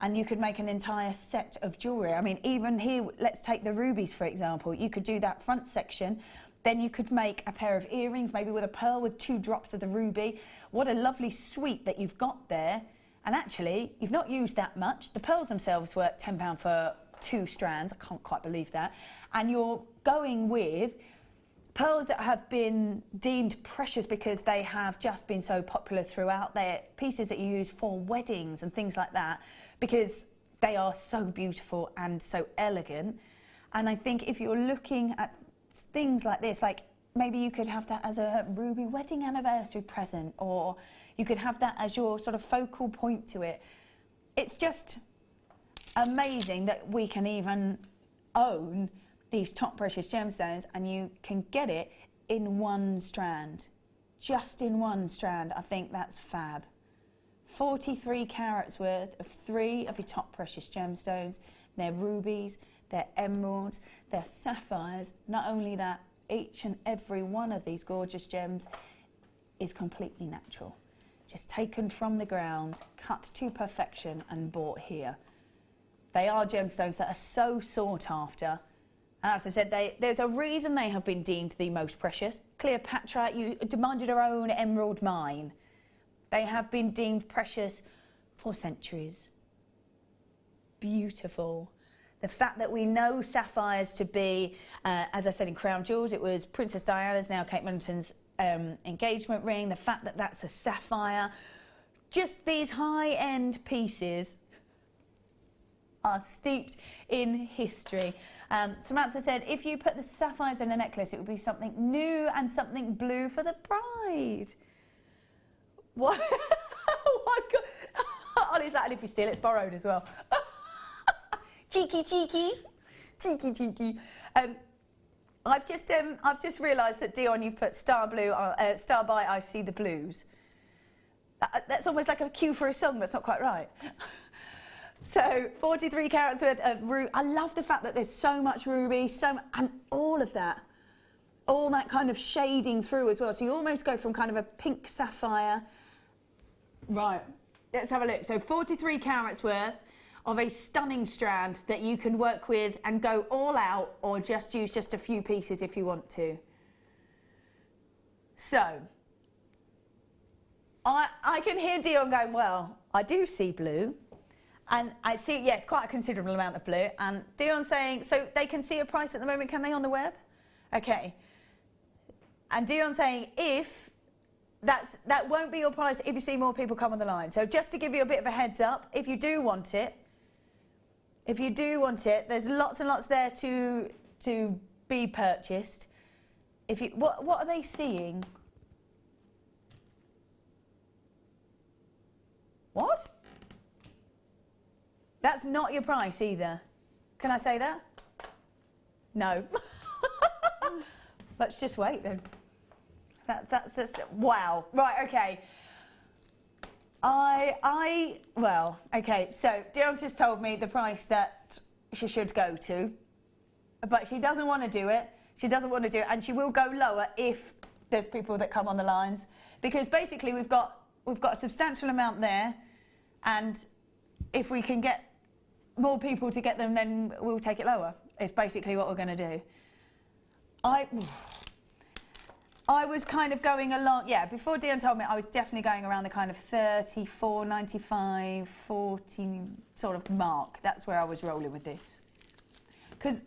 And you could make an entire set of jewellery. I mean, even here, let's take the rubies, for example. You could do that front section. Then you could make a pair of earrings, maybe with a pearl with 2 drops of the ruby. What a lovely suite that you've got there. And actually, you've not used that much. The pearls themselves were £10 for 2 strands. I can't quite believe that. And you're going with pearls that have been deemed precious because they have just been so popular throughout. They're pieces that you use for weddings and things like that, because they are so beautiful and so elegant. And I think if you're looking at things like this, like maybe you could have that as a ruby wedding anniversary present, or you could have that as your sort of focal point to it. It's just amazing that we can even own these top precious gemstones, and you can get it in one strand. Just in one strand. I think that's fab. 43 carats worth of 3 of your top precious gemstones. They're rubies, they're emeralds, they're sapphires. Not only that, each and every one of these gorgeous gems is completely natural. Just taken from the ground, cut to perfection and bought here. They are gemstones that are so sought after. As I said, there's a reason they have been deemed the most precious. Cleopatra, you demanded her own emerald mine. They have been deemed precious for centuries. Beautiful. The fact that we know sapphires to be, as I said in Crown Jewels, it was Princess Diana's, now Kate Middleton's engagement ring. The fact that that's a sapphire. Just these high-end pieces are steeped in history. Samantha said, if you put the sapphires in a necklace, it would be something new and something blue for the bride. What? Oh my God. Ollie's like, and if you steal, it's borrowed as well. Cheeky, cheeky. Cheeky, cheeky. I've just realised that, Dion, you've put Star Blue, Star by I See the Blues. That's almost like a cue for a song. That's not quite right. So 43 carats worth of ruby. I love the fact that there's so much ruby, and all of that, all that kind of shading through as well. So you almost go from kind of a pink sapphire. Right, let's have a look. So 43 carats worth of a stunning strand that you can work with and go all out, or just use just a few pieces if you want to. So I can hear Dion going, well, I do see blue. And I see, yes, quite a considerable amount of blue. And Dion's saying, so they can see a price at the moment, can they, on the web? Okay. And Dion's saying, if that won't be your price if you see more people come on the line. So just to give you a bit of a heads up, if you do want it, there's lots and lots there to be purchased. if you, what are they seeing? What? That's not your price either. Can I say that? No. Let's just wait then. That's just, wow. Right, okay. Well, okay, so Dion's just told me the price that she should go to, but she doesn't want to do it. She doesn't want to do it, and she will go lower if there's people that come on the lines, because basically we've got a substantial amount there, and if we can get more people to get them, then we'll take it lower. It's basically what we're going to do. I was kind of going along, yeah, before Dion told me, I was definitely going around the kind of 34, 95, 40 sort of mark. That's where I was rolling with this.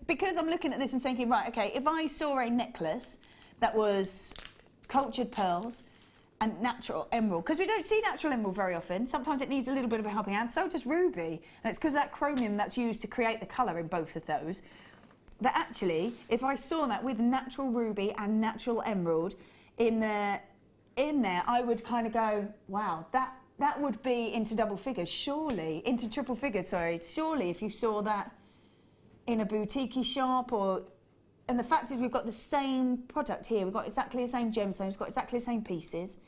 Because I'm looking at this and thinking, right, okay, if I saw a necklace that was cultured pearls and natural emerald, because we don't see natural emerald very often. Sometimes it needs a little bit of a helping hand, so does ruby. And it's because of that chromium that's used to create the colour in both of those. That actually, if I saw that with natural ruby and natural emerald in there, I would kind of go, wow, that would be into double figures, surely, into triple figures, sorry. Surely if you saw that in a boutique shop and the fact is we've got the same product here, we've got exactly the same gemstones, we've got exactly the same pieces.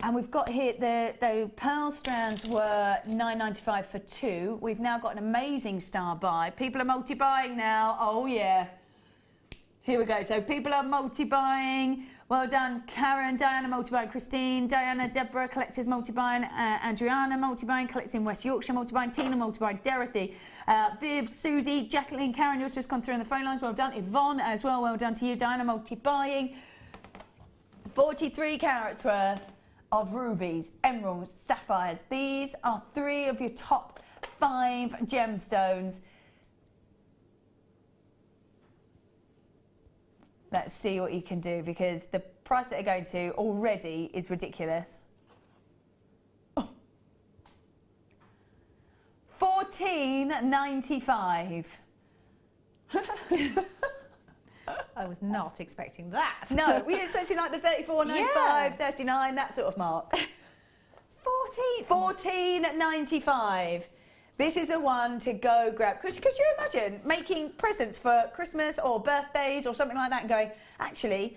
And we've got here, the pearl strands were $9.95 for 2. We've now got an amazing star buy. People are multi-buying now. Oh, yeah. Here we go. So people are multi-buying. Well done, Karen, Diana multi-buying, Christine, Diana, Deborah, collectors multi-buying, Adriana multi-buying, collects in West Yorkshire multi-buying, Tina multi-buying, Dorothy, Viv, Susie, Jacqueline, Karen, yours just gone through on the phone lines. Well done. Yvonne as well. Well done to you. Diana multi-buying. 43 carats worth of rubies, emeralds, sapphires. These are 3 of your top 5 gemstones. Let's see what you can do, because the price that they're going to already is ridiculous. Oh. $14.95. I was not expecting that. No, we were expecting like the 34.95, yeah. 39, that sort of mark. $14.95. This is a one to go grab. Could you imagine making presents for Christmas or birthdays or something like that and going, actually,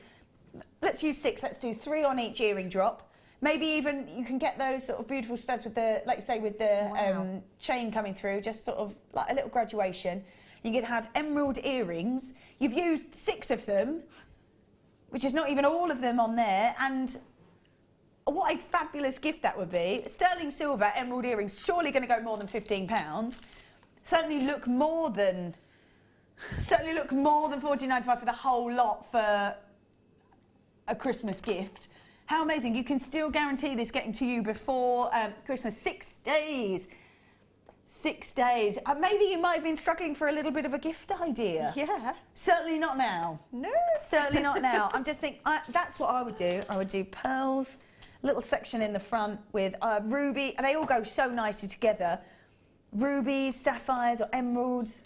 let's use 6, let's do 3 on each earring drop. Maybe even you can get those sort of beautiful studs with the, like you say, with the wow. Chain coming through, just sort of like a little graduation. You can have emerald earrings. You've used 6 of them, which is not even all of them on there. And what a fabulous gift that would be. Sterling silver emerald earrings, surely going to go more than £15. Certainly look more than $14.95 for the whole lot for a Christmas gift. How amazing. You can still guarantee this getting to you before Christmas. 6 days. 6 days. Maybe you might have been struggling for a little bit of a gift idea. Yeah. Certainly not now. No. Certainly not now. I'm just thinking, that's what I would do. I would do pearls, little section in the front with ruby, and they all go so nicely together. Rubies, sapphires or emeralds.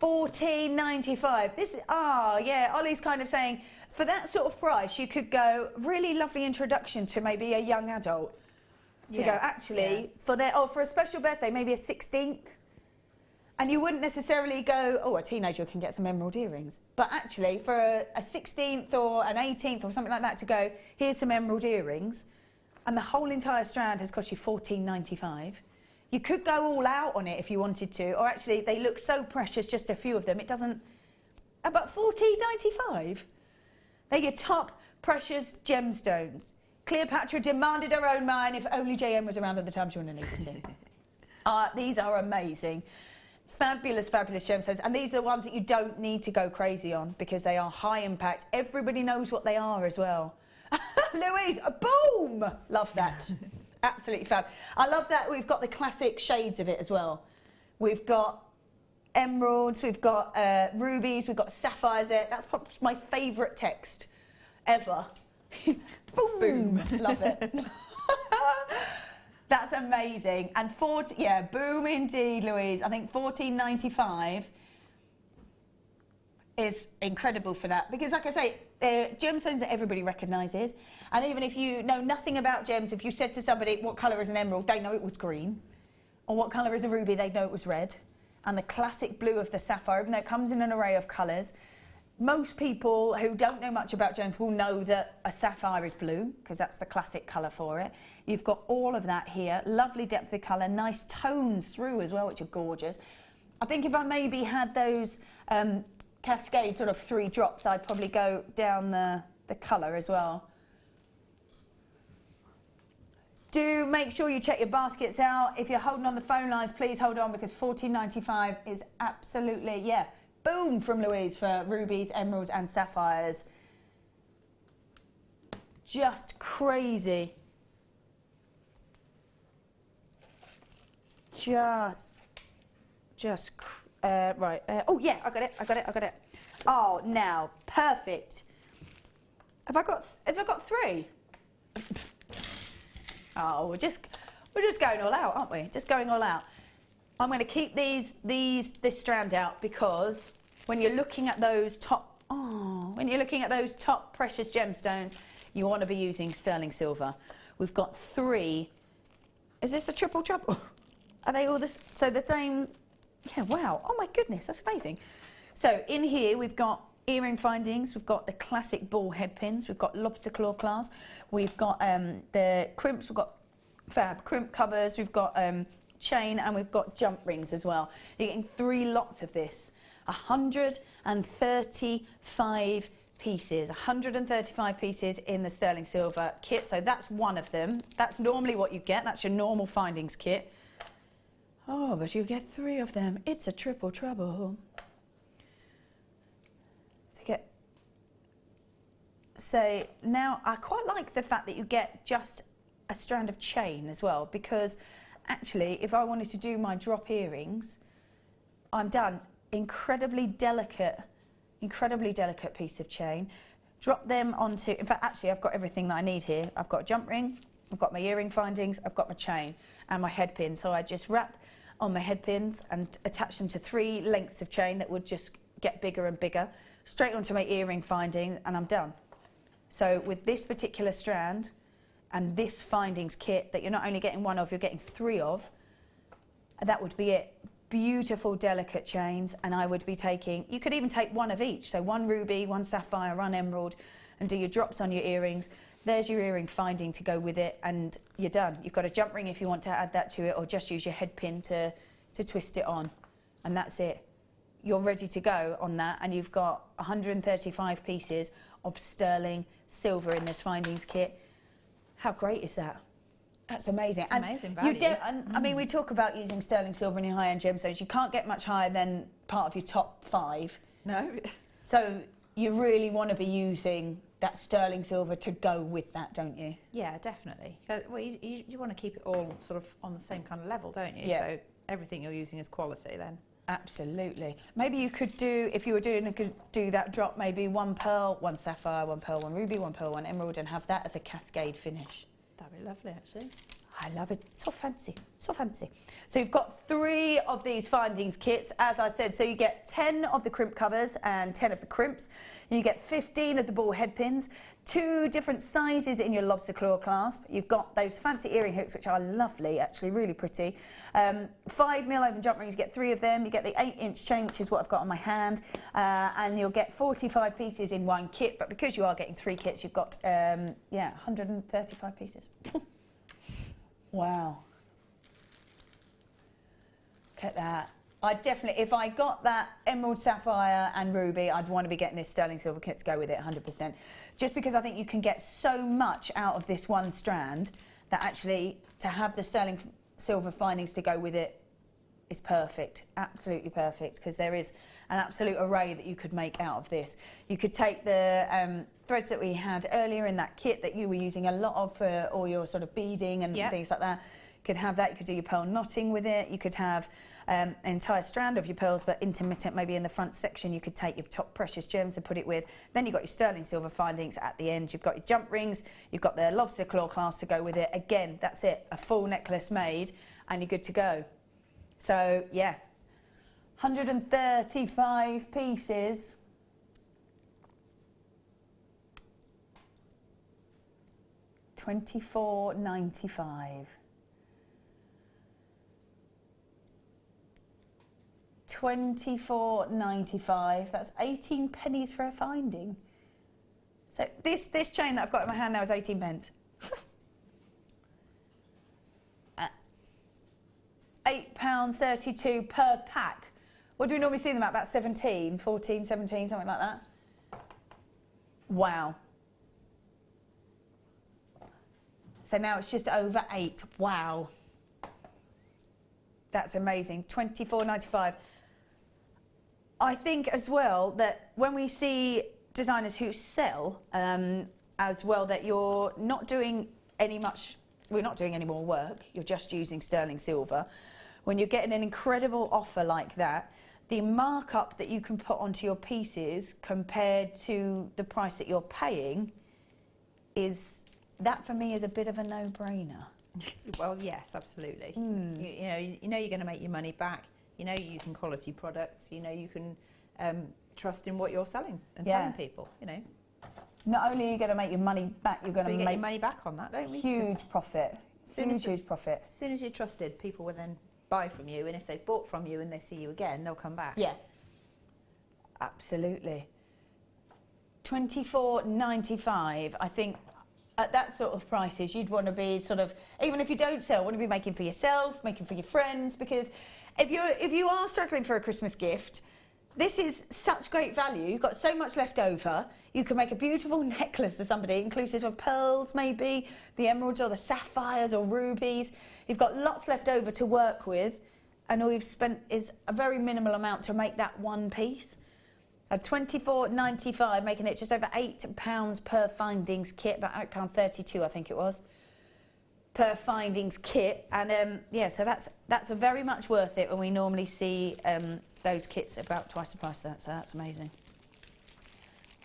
$14.95. This is, yeah, Ollie's kind of saying, for that sort of price, you could go, really lovely introduction to maybe a young adult. To go, actually, for a special birthday, maybe a 16th. And you wouldn't necessarily go, oh, a teenager can get some emerald earrings. But actually, for a 16th or an 18th or something like that, to go, here's some emerald earrings, and the whole entire strand has cost you $14.95. You could go all out on it if you wanted to, or actually, they look so precious, just a few of them, it doesn't... About $14.95. They're your top precious gemstones. Cleopatra demanded her own mine. If only JM was around at the time, she wouldn't have needed to. These are amazing. Fabulous, fabulous gemstones. And these are the ones that you don't need to go crazy on because they are high impact. Everybody knows what they are as well. Louise, boom! Love that. Absolutely fab. I love that we've got the classic shades of it as well. We've got emeralds, we've got rubies, we've got sapphires there. That's probably my favourite text ever. Boom. Boom. Love it. That's amazing. And yeah, boom indeed, Louise. I think $14.95 is incredible for that, because like I say, gemstones that everybody recognises, and even if you know nothing about gems, if you said to somebody what colour is an emerald, they know it was green, or what colour is a ruby, they know it was red, and the classic blue of the sapphire, even though it comes in an array of colours, most people who don't know much about gems will know that a sapphire is blue, because that's the classic colour for it. You've got all of that here, lovely depth of colour, nice tones through as well, which are gorgeous. I think if I maybe had those cascade sort of 3 drops, I'd probably go down the colour as well. Do make sure you check your baskets out. If you're holding on the phone lines, please hold on, because $14.95 is absolutely, yeah, boom from Louise for rubies, emeralds and sapphires. Just crazy. Right. Oh yeah, I got it. Oh, now perfect. Have I got 3? Oh, we're just going all out, aren't we? Just going all out. I'm going to keep this strand out, because when you're looking at those top precious gemstones, you want to be using sterling silver. We've got 3. Is this a triple trouble? Are they all this? So the same. Yeah, wow. Oh my goodness, that's amazing. So in here we've got earring findings, we've got the classic ball head pins, we've got lobster claw clasps, we've got the crimps, we've got fab crimp covers, we've got chain, and we've got jump rings as well. You're getting 3 lots of this. 135 pieces, 135 pieces in the sterling silver kit. So that's one of them. That's normally what you get. That's your normal findings kit. Oh, but you get 3 of them. It's a triple trouble. So now I quite like the fact that you get just a strand of chain as well, because actually if I wanted to do my drop earrings, I'm done. Incredibly delicate piece of chain. Drop them onto, in fact actually I've got everything that I need here. I've got a jump ring, I've got my earring findings, I've got my chain and my head pin. So I just wrap on my head pins and attach them to 3 lengths of chain that would just get bigger and bigger, straight onto my earring finding, and I'm done. So with this particular strand and this findings kit that you're not only getting 1 of, you're getting 3 of, that would be it. Beautiful, delicate chains, and I would be taking, you could even take 1 of each, so 1 ruby, 1 sapphire, 1 emerald, and do your drops on your earrings. There's your earring finding to go with it, and you're done. You've got a jump ring if you want to add that to it, or just use your head pin to twist it on, and that's it. You're ready to go on that, and you've got 135 pieces of sterling silver in this findings kit. How great is that? That's amazing. It's amazing value. I mean, we talk about using sterling silver in your high-end gemstones. You can't get much higher than part of your top 5. No. So you really want to be using that sterling silver to go with that, don't you? Yeah, definitely. Well, you want to keep it all sort of on the same kind of level, don't you? Yeah. So everything you're using is quality then. Absolutely. Maybe you could do, if you were doing, could do that drop, maybe 1 pearl, 1 sapphire, 1 pearl, 1 ruby, 1 pearl, 1 emerald, and have that as a cascade finish. That'd be lovely, actually. I love it. So fancy. So fancy. So you've got 3 of these findings kits, as I said. So you get 10 of the crimp covers and 10 of the crimps. You get 15 of the ball head pins, 2 different sizes in your lobster claw clasp. You've got those fancy earring hooks, which are lovely, actually, really pretty. 5mm open jump rings, you get 3 of them. You get the 8-inch chain, which is what I've got on my hand. And you'll get 45 pieces in 1 kit. But because you are getting 3 kits, you've got, 135 pieces. Wow. Look at that. I definitely, if I got that emerald, sapphire and ruby, I'd want to be getting this sterling silver kit to go with it 100%. Just because I think you can get so much out of this 1 strand that actually to have the sterling silver findings to go with it is perfect. Absolutely perfect, because there is an absolute array that you could make out of this. You could take the threads that we had earlier in that kit that you were using a lot of for all your sort of beading and things like that. You could have that. You could do your pearl knotting with it. You could have an entire strand of your pearls, but intermittent, maybe in the front section. You could take your top precious gems and put it with. Then you've got your sterling silver findings at the end. You've got your jump rings. You've got the lobster claw clasp to go with it. Again, that's it. A full necklace made, and you're good to go. So yeah, 135 pieces. $24.95. $24.95. That's 18 pennies for a finding. So this chain that I've got in my hand now is 18 pence. £8.32 per pack. What do we normally see them at? About 17, 14, 17, something like that. Wow. So now it's just over 8. Wow. That's amazing. $24.95. I think as well that when we see designers who sell as well, that you're not doing we're not doing any more work, you're just using sterling silver. When you're getting an incredible offer like that, the markup that you can put onto your pieces compared to the price that you're paying is... That for me is a bit of a no-brainer. Well, yes, absolutely. You know you're going to make your money back. You know you're using quality products. You know you can trust in what you're selling and telling people. You know. Not only are you going to make your money back, you're going to make your money back on that, don't we? Huge profit. Huge profit. As soon as you're trusted, people will then buy from you, and if they've bought from you and they see you again, they'll come back. Yeah. Absolutely. $24.95. I think. At that sort of prices, you'd want to be sort of, even if you don't sell, want to be making for yourself, making for your friends, because if you are struggling for a Christmas gift, this is such great value. You've got so much left over. You can make a beautiful necklace for somebody, inclusive of pearls maybe, the emeralds or the sapphires or rubies. You've got lots left over to work with, and all you've spent is a very minimal amount to make that one piece. At $24.95, making it just over £8 per findings kit, about £8.32 I think it was, per findings kit. And yeah, so that's very much worth it when we normally see those kits about twice the price. So that's amazing.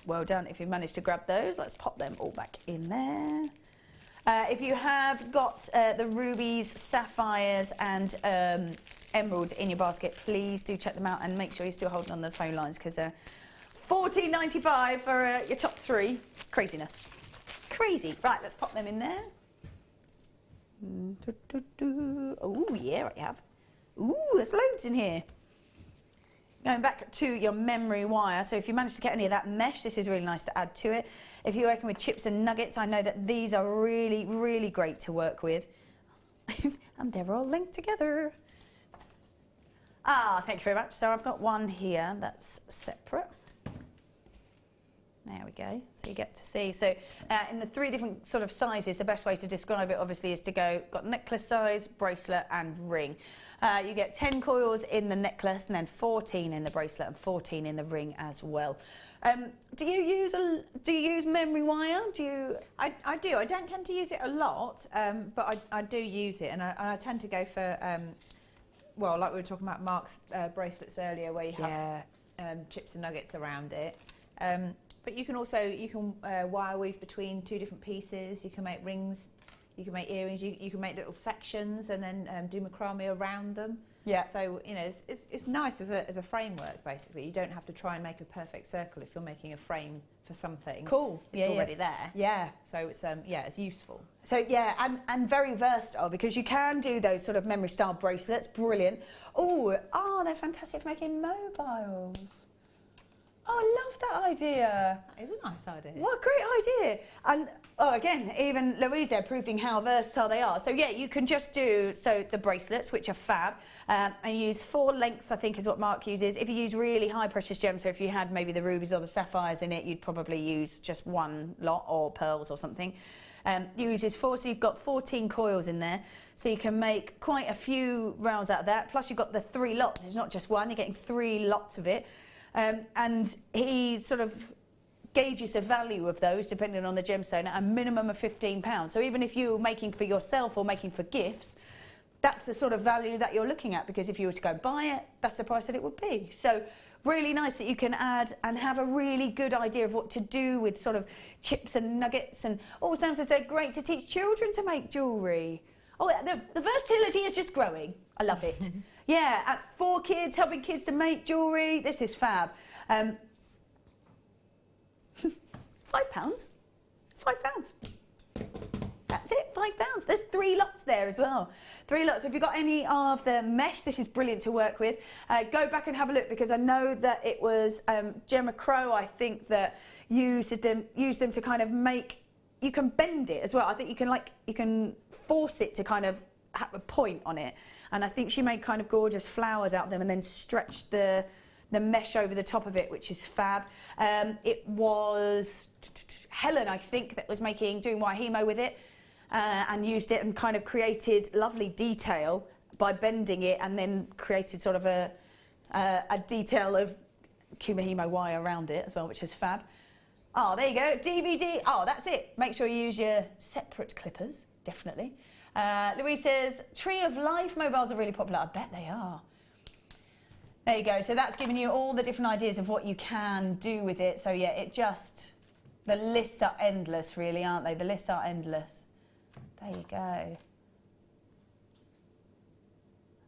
Well done if you managed to grab those. Let's pop them all back in there. If you have got the rubies, sapphires and emeralds in your basket, please do check them out and make sure you're still holding on the phone lines, because $14.95 for your top 3. Craziness. Crazy. Right, let's pop them in there. Oh, yeah, I have. Ooh, there's loads in here. Going back to your memory wire, so if you manage to get any of that mesh, this is really nice to add to it. If you're working with chips and nuggets, I know that these are really, really great to work with. And they're all linked together. Ah, thank you very much. So I've got one here that's separate. There we go. So you get to see. So in the 3 different sort of sizes, the best way to describe it obviously is to go, got necklace size, bracelet and ring. You get 10 coils in the necklace and then 14 in the bracelet and 14 in the ring as well. Do you use memory wire? I do. I don't tend to use it a lot, but I do use it, and I tend to go for well, like we were talking about Mark's bracelets earlier, where you have chips and nuggets around it. But you can also wire weave between 2 different pieces. You can make rings, you can make earrings, you can make little sections and then do macrame around them. Yeah. So you know it's nice as a framework. Basically, you don't have to try and make a perfect circle if you're making a frame for something. Cool. It's already there. Yeah. So it's it's useful. So yeah, and very versatile, because you can do those sort of memory style bracelets. Brilliant. Oh, they're fantastic for making mobiles. Oh, I love that idea. That is a nice idea. What a great idea. And again, even Louise there proving how versatile they are. So yeah, you can just do the bracelets, which are fab, and use 4 lengths, I think is what Mark uses. If you use really high precious gems, so if you had maybe the rubies or the sapphires in it, you'd probably use just 1 lot, or pearls or something. You uses 4, so you've got 14 coils in there, so you can make quite a few rounds out of that. Plus you've got the 3 lots. It's not just 1, you're getting 3 lots of it. And he sort of gauges the value of those depending on the gemstone at a minimum of £15. So even if you're making for yourself or making for gifts, that's the sort of value that you're looking at, because if you were to go buy it, that's the price that it would be. So really nice that you can add and have a really good idea of what to do with sort of chips and nuggets. And Sam said, great to teach children to make jewellery. Oh, the versatility is just growing. I love it. Yeah, for kids, helping kids to make jewellery. This is fab. £5. £5. That's it, £5. There's 3 lots there as well. 3 lots. If you've got any of the mesh, this is brilliant to work with. Go back and have a look, because I know that it was Gemma Crow, I think, that used them to kind of make. You can bend it as well. I think you can force it to kind of have a point on it. And I think she made kind of gorgeous flowers out of them, and then stretched the mesh over the top of it, which is fab. It was Helen, I think, that was doing Wahimo with it. And used it and kind of created lovely detail by bending it, and then created sort of a detail of Kumihimo wire around it as well, which is fab. Oh, there you go, DVD. Oh, that's it. Make sure you use your separate clippers, definitely. Louise says, Tree of Life mobiles are really popular. I bet they are. There you go. So that's giving you all the different ideas of what you can do with it. So yeah, the lists are endless, really, aren't they? The lists are endless. There you go.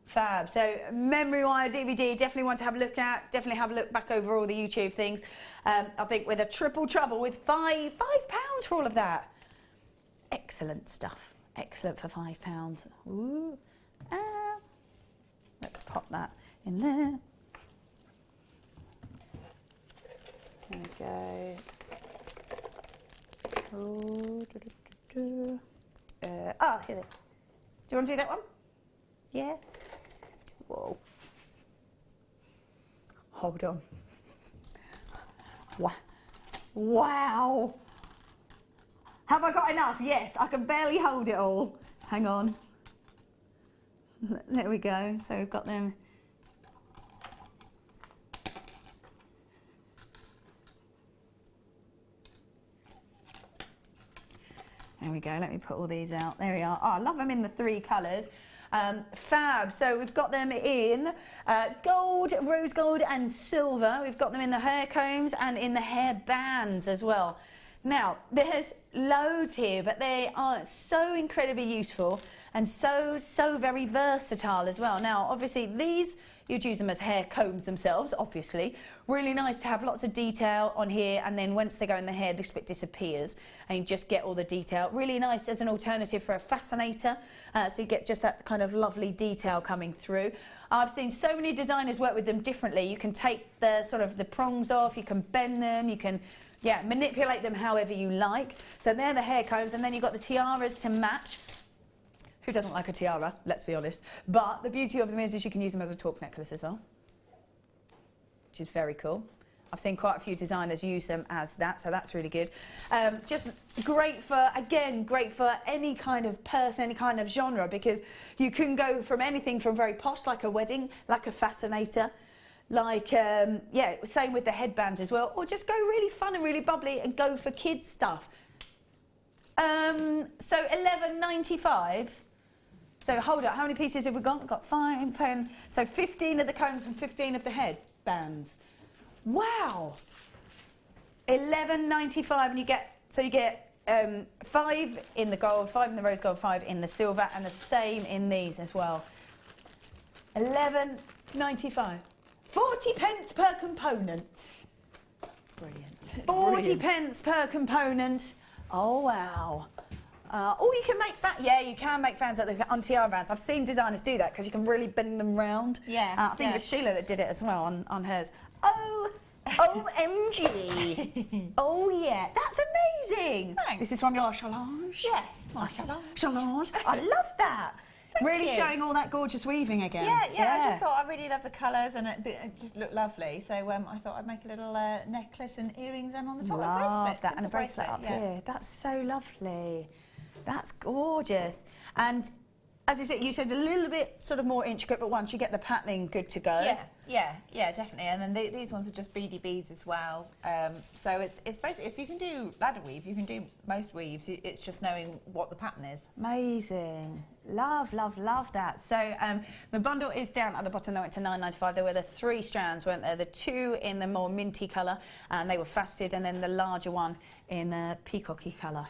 Fab. So memory wire DVD, definitely want to have a look at. Definitely have a look back over all the YouTube things. I think with a triple trouble with £5 for all of that. Excellent stuff. Excellent for £5. Ooh. Let's pop that in there. There we go. Ooh, here. Do you want to do that one? Yeah? Whoa. Hold on. Wow. Have I got enough? Yes, I can barely hold it all. Hang on. There we go. So we've got them. There we go, let me put all these out. There we are. Oh, I love them in the 3 colours. Fab. So we've got them in gold, rose gold and silver. We've got them in the hair combs and in the hair bands as well. Now, there's loads here, but they are so incredibly useful and so very versatile as well. Now, obviously, these, you'd use them as hair combs themselves, obviously. Really nice to have lots of detail on here, and then once they go in the hair, this bit disappears, and you just get all the detail. Really nice as an alternative for a fascinator, so you get just that kind of lovely detail coming through. I've seen so many designers work with them differently. You can take the sort of the prongs off, you can bend them, you can manipulate them however you like. So they're the hair combs, and then you've got the tiaras to match. Who doesn't like a tiara, let's be honest. But the beauty of them is you can use them as a torque necklace as well, which is very cool. I've seen quite a few designers use them as that, so that's really good. Just great for, again, great for any kind of person, any kind of genre, because you can go from anything from very posh, like a wedding, like a fascinator, like, same with the headbands as well, or just go really fun and really bubbly and go for kids stuff. So $11.95. So hold up, how many pieces have we got? We've got 5, 10, so 15 of the combs and 15 of the headbands. Wow! $11.95, and you get 5 in the gold, 5 in the rose gold, 5 in the silver, and the same in these as well. $11.95. 40 pence per component. Brilliant. 40 pence per component. Oh wow. You can make you can make fans on tiara bands. I've seen designers do that because you can really bend them round. Yeah. I think it was Sheila that did it as well on hers. Oh, OMG. Oh yeah, that's amazing. Thanks. This is from your challenge. Yes, my challenge. I love that. Really showing all that gorgeous weaving again. Yeah. I just thought I really love the colours and it just looked lovely. So I thought I'd make a little necklace and earrings and on the top a bracelet. That, and a bracelet up here. That's so lovely. That's gorgeous. And as you said a little bit sort of more intricate, but once you get the patterning good to go. Yeah, definitely. And then these ones are just beady beads as well. So it's basically, if you can do ladder weave, you can do most weaves. It's just knowing what the pattern is. Amazing. Love, love, love that. So the bundle is down at the bottom. They went to £9.95. There were the 3 strands, weren't there? The 2 in the more minty colour, and they were faceted, and then the larger one in the peacocky colour.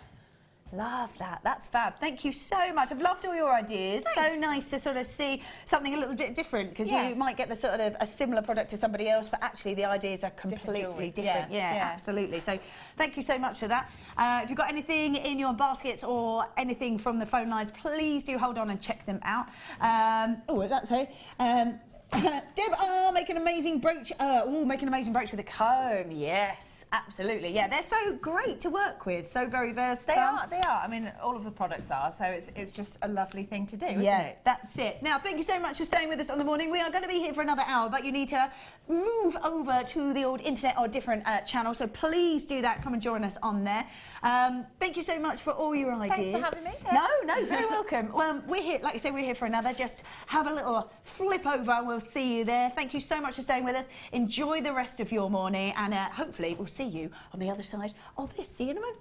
Love that. That's fab. Thank you so much. I've loved all your ideas. Thanks. So nice to sort of see something a little bit different, because you might get the sort of a similar product to somebody else, but actually the ideas are completely different. Yeah, absolutely. So thank you so much for that. If you've got anything in your baskets or anything from the phone lines, please do hold on and check them out. Oh, that's it. Deb, make an amazing brooch. Make an amazing brooch with a comb. Yes, absolutely. Yeah, they're so great to work with. So very versatile. They are. I mean, all of the products are. So it's just a lovely thing to do, isn't it? That's it. Now, thank you so much for staying with us on the morning. We are going to be here for another hour, but you need to move over to the old internet or different channel. So please do that. Come and join us on there. Thank you so much for all your ideas. Thanks for having me. No, very welcome. Well, we're here, like I say, we're here for another. Just have a little flip over. We'll see you there. Thank you so much for staying with us. Enjoy the rest of your morning, and hopefully we'll see you on the other side of this. See you in a moment.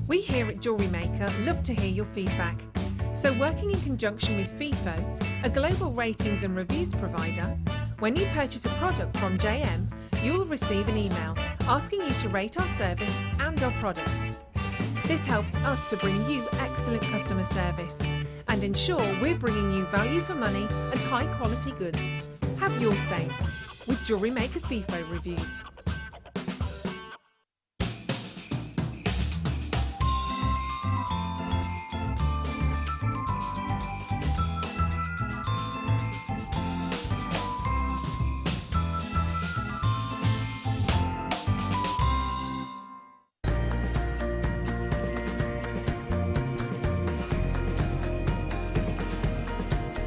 We here at JewelleryMaker love to hear your feedback. So working in conjunction with FIFO, a global ratings and reviews provider, when you purchase a product from JM, you will receive an email asking you to rate our service and our products. This helps us to bring you excellent customer service and ensure we're bringing you value for money and high quality goods. Have your say with JewelleryMaker FIFO reviews.